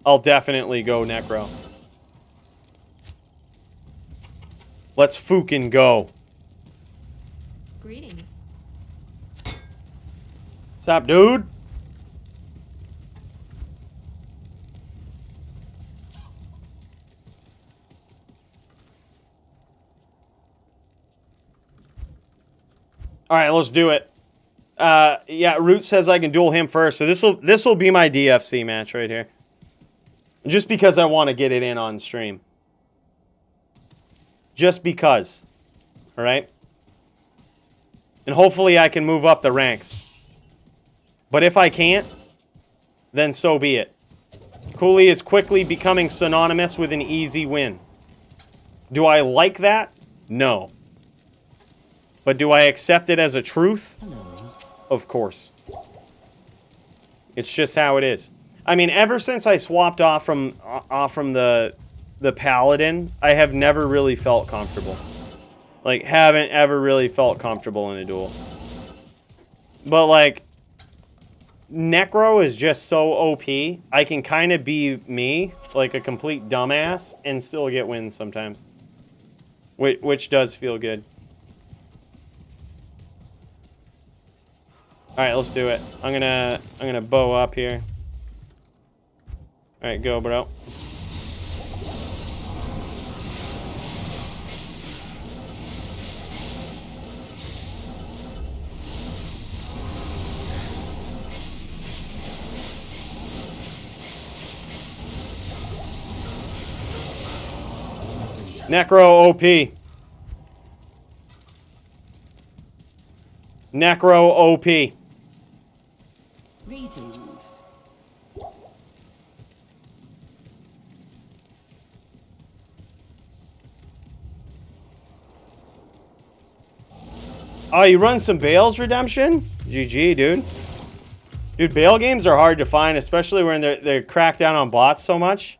I'll definitely go Necro. Let's fucking go. Greetings. What's up, dude? Alright, let's do it. Yeah, Root says I can duel him first, so this will be my DFC match right here. Just because I want to get it in on stream. Just because. Alright? And hopefully I can move up the ranks. But if I can't, then so be it. Cooley is quickly becoming synonymous with an easy win. Do I like that? No. But do I accept it as a truth? Hello. Of course. It's just how it is. I mean, ever since I swapped off from the Paladin, I have never really felt comfortable. Like, haven't ever really felt comfortable in a duel. But, like, Necro is just so OP. I can kind of be me, like a complete dumbass, and still get wins sometimes. Which does feel good. Alright, let's do it. I'm gonna bow up here. Alright, go, bro. Necro OP. Necro OP. Greetings. Oh, you run some Bales Redemption? GG, dude. Dude, Bale games are hard to find, especially when they're cracked down on bots so much.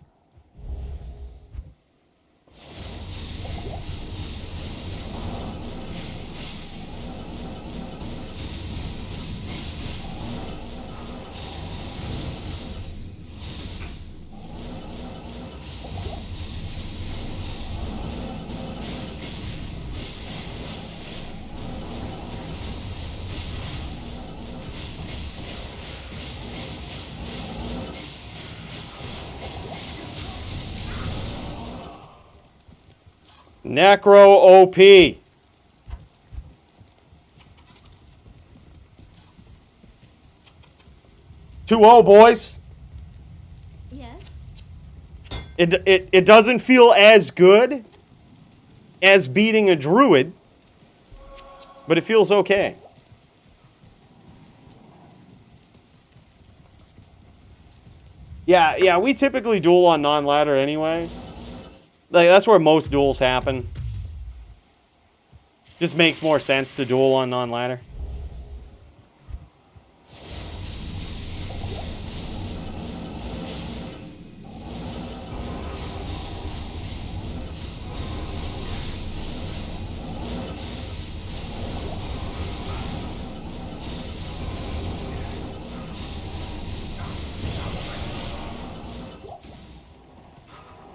Necro OP. Two 2-0, boys. Yes. It doesn't feel as good as beating a druid, but it feels okay. Yeah, we typically duel on non-ladder anyway. Like, that's where most duels happen. Just makes more sense to duel on non-ladder.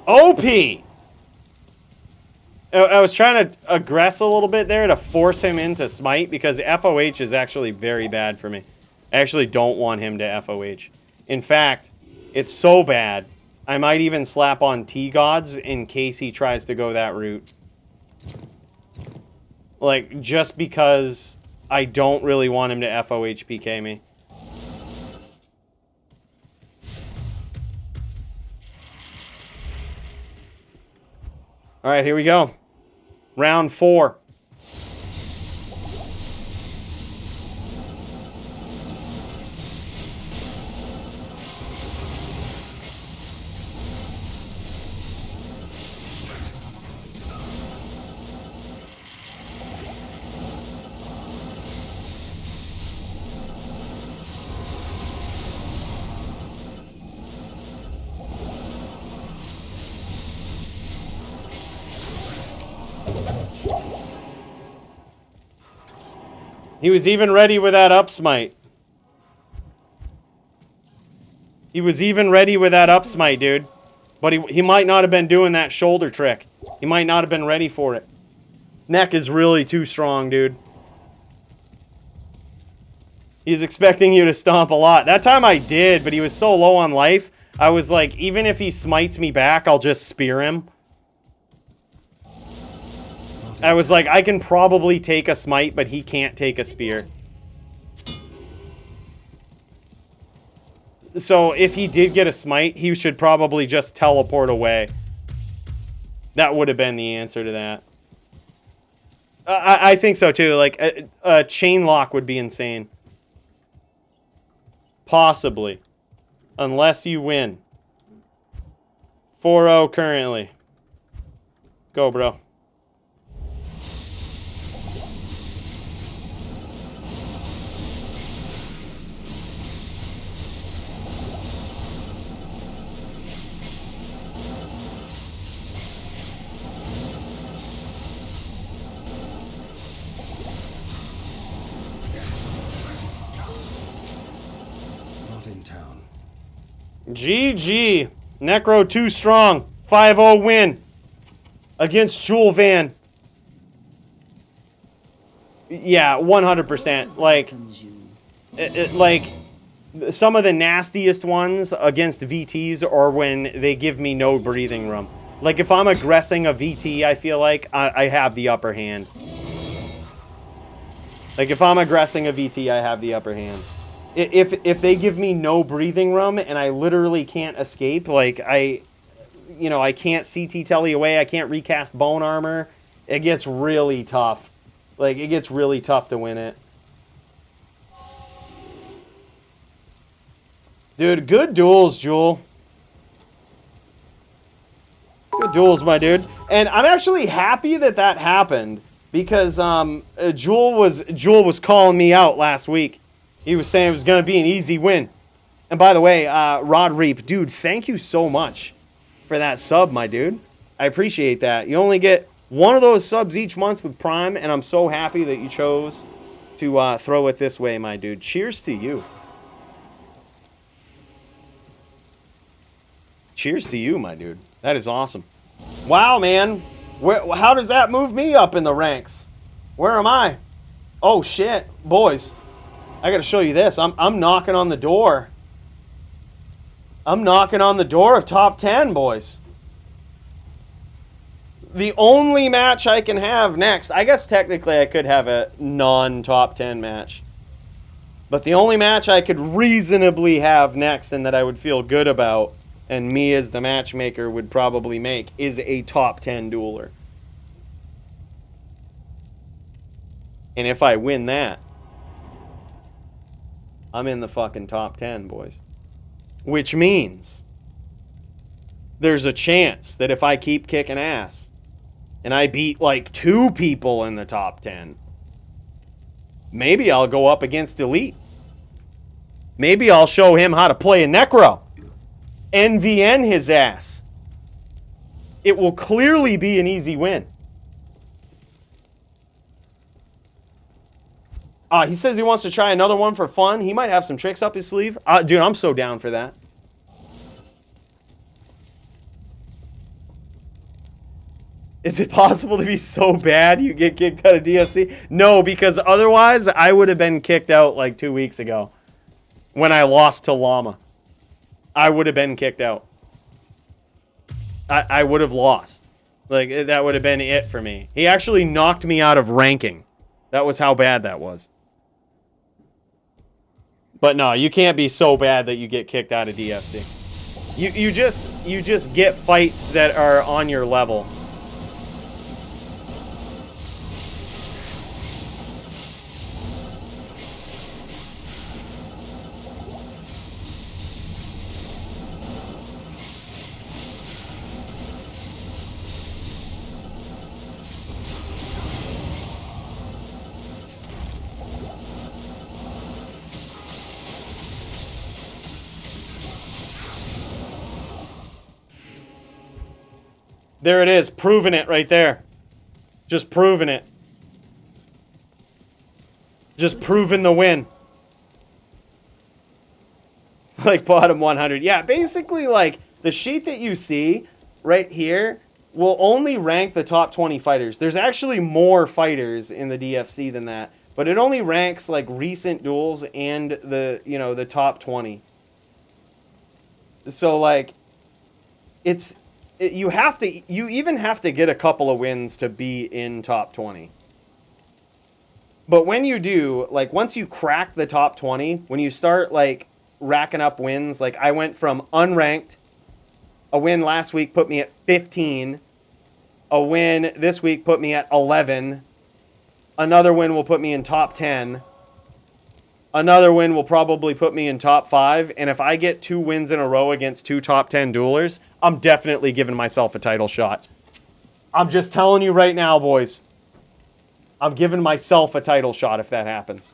OP! I was trying to aggress a little bit there to force him into smite because FOH is actually very bad for me. I actually don't want him to FOH. In fact, it's so bad, I might even slap on T-Gods in case he tries to go that route. Like, just because I don't really want him to FOH PK me. Alright, here we go. Round 4. He was even ready with that up smite. He was even ready with that up smite, dude. But he might not have been doing that shoulder trick. He might not have been ready for it. Neck is really too strong, dude. He's expecting you to stomp a lot. That time I did, but he was so low on life. I was like, even if he smites me back, I'll just spear him. I was like, I can probably take a smite, but he can't take a spear. So if he did get a smite, he should probably just teleport away. That would have been the answer to that. I think so too. Like, a chain lock would be insane. Possibly. Unless you win. 4-0 currently. Go, bro. GG. Necro too strong. 5-0 win. Against Jewel Van. Yeah, 100%. Like, like, some of the nastiest ones against VTs are when they give me no breathing room. Like, if I'm aggressing a VT, I feel like I have the upper hand. Like, if I'm aggressing a VT, I have the upper hand. If they give me no breathing room and I literally can't escape, like, I can't CT telly away, I can't recast bone armor, it gets really tough. Like, it gets really tough to win it. Dude, good duels, Jewel. Good duels, my dude. And I'm actually happy that that happened because Jewel was calling me out last week. He was saying it was going to be an easy win. And by the way, Rod Reap, dude, thank you so much for that sub, my dude. I appreciate that. You only get one of those subs each month with Prime, and I'm so happy that you chose to throw it this way, my dude. Cheers to you. Cheers to you, my dude. That is awesome. Wow, man. How does that move me up in the ranks? Where am I? Oh, shit. Boys. I gotta show you this. I'm knocking on the door. I'm knocking on the door of top 10, boys. The only match I can have next, I guess technically I could have a non-top 10 match. But the only match I could reasonably have next and that I would feel good about, and me as the matchmaker would probably make, is a top 10 dueler. And if I win that, I'm in the fucking top 10, boys. Which means there's a chance that if I keep kicking ass and I beat like 2 people in the top 10, maybe I'll go up against Elite. Maybe I'll show him how to play a Necro. NVN his ass. It will clearly be an easy win. He says he wants to try another one for fun. He might have some tricks up his sleeve. Dude, I'm so down for that. Is it possible to be so bad you get kicked out of DFC? No, because otherwise I would have been kicked out like 2 weeks ago when I lost to Llama. I would have been kicked out. I would have lost. Like, that would have been it for me. He actually knocked me out of ranking. That was how bad that was. But no, you can't be so bad that you get kicked out of DFC. You just get fights that are on your level. There it is, proving it right there. Just proving it. Just proving the win. Like bottom 100. Yeah, basically like the sheet that you see right here will only rank the top 20 fighters. There's actually more fighters in the DFC than that, but it only ranks like recent duels and the top 20. So like you even have to get a couple of wins to be in top 20. But when you do, like once you crack the top 20, when you start like racking up wins, like I went from unranked, a win last week put me at 15, a win this week put me at 11, another win will put me in top 10, another win will probably put me in top 5, and if I get 2 wins in a row against 2 top 10 duelers, I'm definitely giving myself a title shot. I'm just telling you right now, boys. I'm giving myself a title shot if that happens.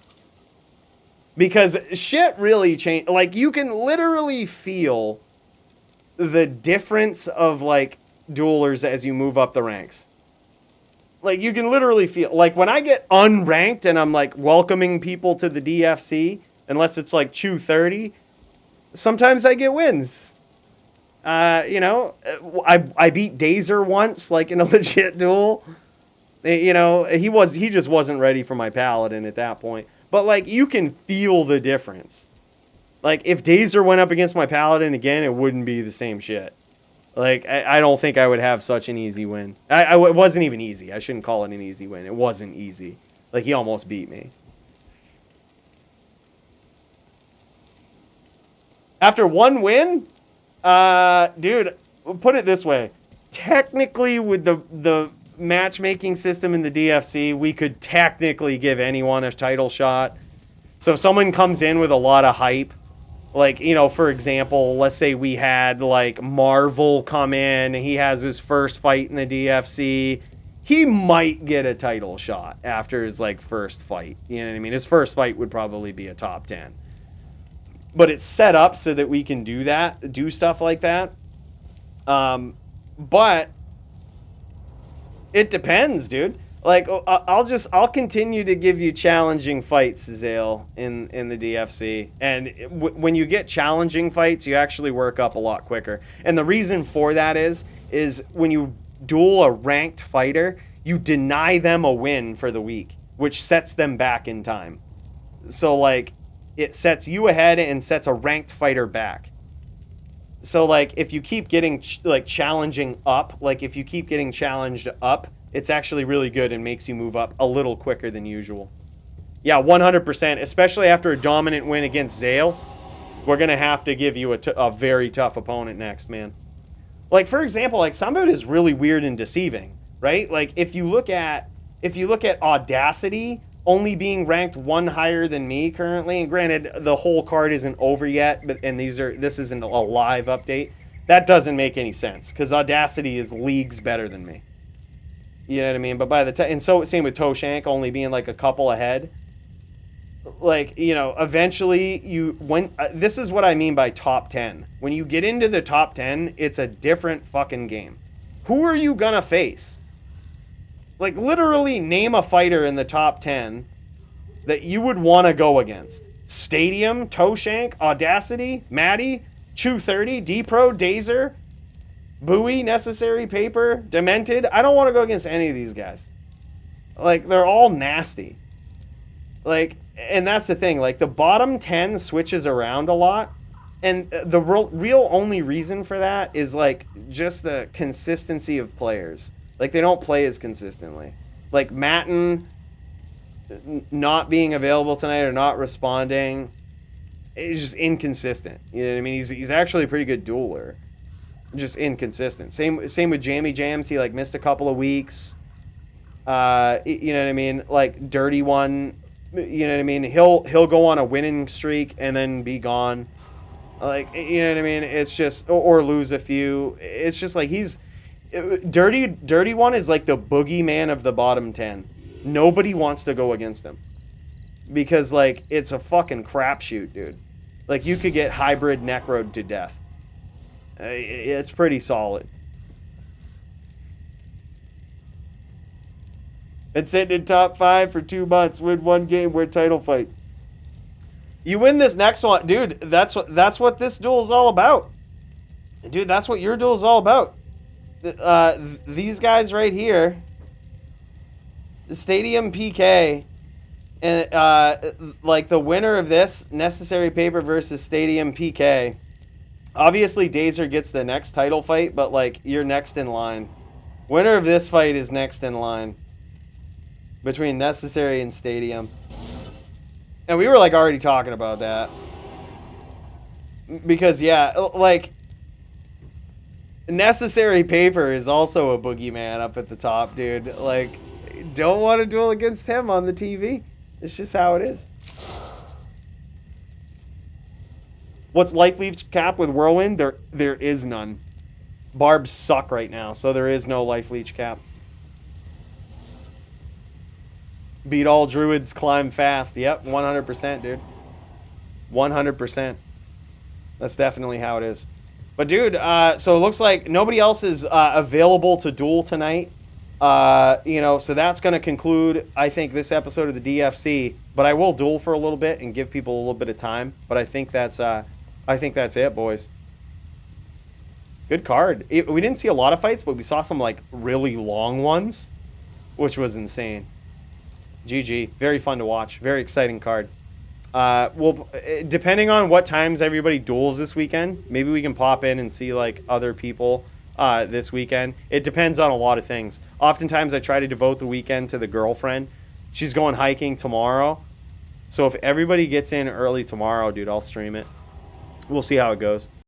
Because shit really changed. Like, you can literally feel the difference of, like, duelers as you move up the ranks. Like, you can literally feel... Like, when I get unranked and I'm, like, welcoming people to the DFC, unless it's, like, Chew 30, sometimes I get wins. I beat Dazer once, like, in a legit duel. He just wasn't ready for my Paladin at that point. But, like, you can feel the difference. Like, if Dazer went up against my Paladin again, it wouldn't be the same shit. Like, I don't think I would have such an easy win. It wasn't even easy. I shouldn't call it an easy win. It wasn't easy. Like, he almost beat me. After one win... dude, put it this way. Technically, with the matchmaking system in the DFC, we could technically give anyone a title shot. So if someone comes in with a lot of hype, like, for example, let's say we had, like, Marvel come in, he has his first fight in the DFC, he might get a title shot after his, like, first fight. You know what I mean? His first fight would probably be a top 10. But it's set up so that we can do stuff like that. But it depends, dude. Like, I'll continue to give you challenging fights, Zale, in the DFC. And when you get challenging fights, you actually work up a lot quicker. And the reason for that is when you duel a ranked fighter, you deny them a win for the week, which sets them back in time. So, like, it sets you ahead and sets a ranked fighter back. So, like, if you keep getting, challenging up, like, if you keep getting challenged up, it's actually really good and makes you move up a little quicker than usual. Yeah, 100%, especially after a dominant win against Zale. We're going to have to give you a very tough opponent next, man. Like, for example, like, Summit is really weird and deceiving, right? Like, if you look at Audacity only being ranked one higher than me currently, and granted, the whole card isn't over yet, and this isn't a live update, that doesn't make any sense, because Audacity is leagues better than me. You know what I mean? But by the time, and so same with Toshank only being like a couple ahead. Like, eventually this is what I mean by top 10. When you get into the top 10, it's a different fucking game. Who are you gonna face? Like, literally name a fighter in the top 10 that you would want to go against. Stadium, Toshank, Audacity, Maddie, Chew 30, D-Pro, Dazer. Bowie, Necessary Paper, Demented. I don't want to go against any of these guys. Like, they're all nasty. Like, and that's the thing. Like, the bottom 10 switches around a lot. And the real only reason for that is, like, just the consistency of players. Like, they don't play as consistently. Like, Matten not being available tonight or not responding is just inconsistent. You know what I mean? He's actually a pretty good dueler. Just inconsistent. Same with Jamie Jams. He, like, missed a couple of weeks. You know what I mean? Like, Dirty One, you know what I mean? He'll go on a winning streak and then be gone. Like, you know what I mean? It's just, or lose a few. It's just like Dirty One is like the boogeyman of the bottom 10. Nobody wants to go against him because, like, it's a fucking crapshoot, dude. Like, you could get hybrid necroed to death. It's pretty solid. Been sitting in top 5 for 2 months. Win 1 game, win title fight. You win this next one, dude. That's what this duel is all about, dude. That's what your duel is all about. These guys right here, the Stadium PK, and like the winner of this Necessary Paper versus Stadium PK. Obviously, Dazer gets the next title fight, but like you're next in line. Winner of this fight is next in line between Necessary and Stadium. And we were, like, already talking about that. Because, yeah, like, Necessary Paper is also a boogeyman up at the top, dude. Like, don't want to duel against him on the TV. It's just how it is. What's life leech cap with Whirlwind? There is none. Barbs suck right now, so there is no life leech cap. Beat all druids, climb fast. Yep, 100%, dude. 100%. That's definitely how it is. But, dude, so it looks like nobody else is available to duel tonight. You know, so that's going to conclude, I think, this episode of the DFC. But I will duel for a little bit and give people a little bit of time. But I think that's it, boys. Good card. We didn't see a lot of fights, but we saw some, like, really long ones, which was insane. GG. Very fun to watch. Very exciting card. Well, depending on what times everybody duels this weekend, maybe we can pop in and see, like, other people this weekend. It depends on a lot of things. Oftentimes, I try to devote the weekend to the girlfriend. She's going hiking tomorrow. So if everybody gets in early tomorrow, dude, I'll stream it. We'll see how it goes.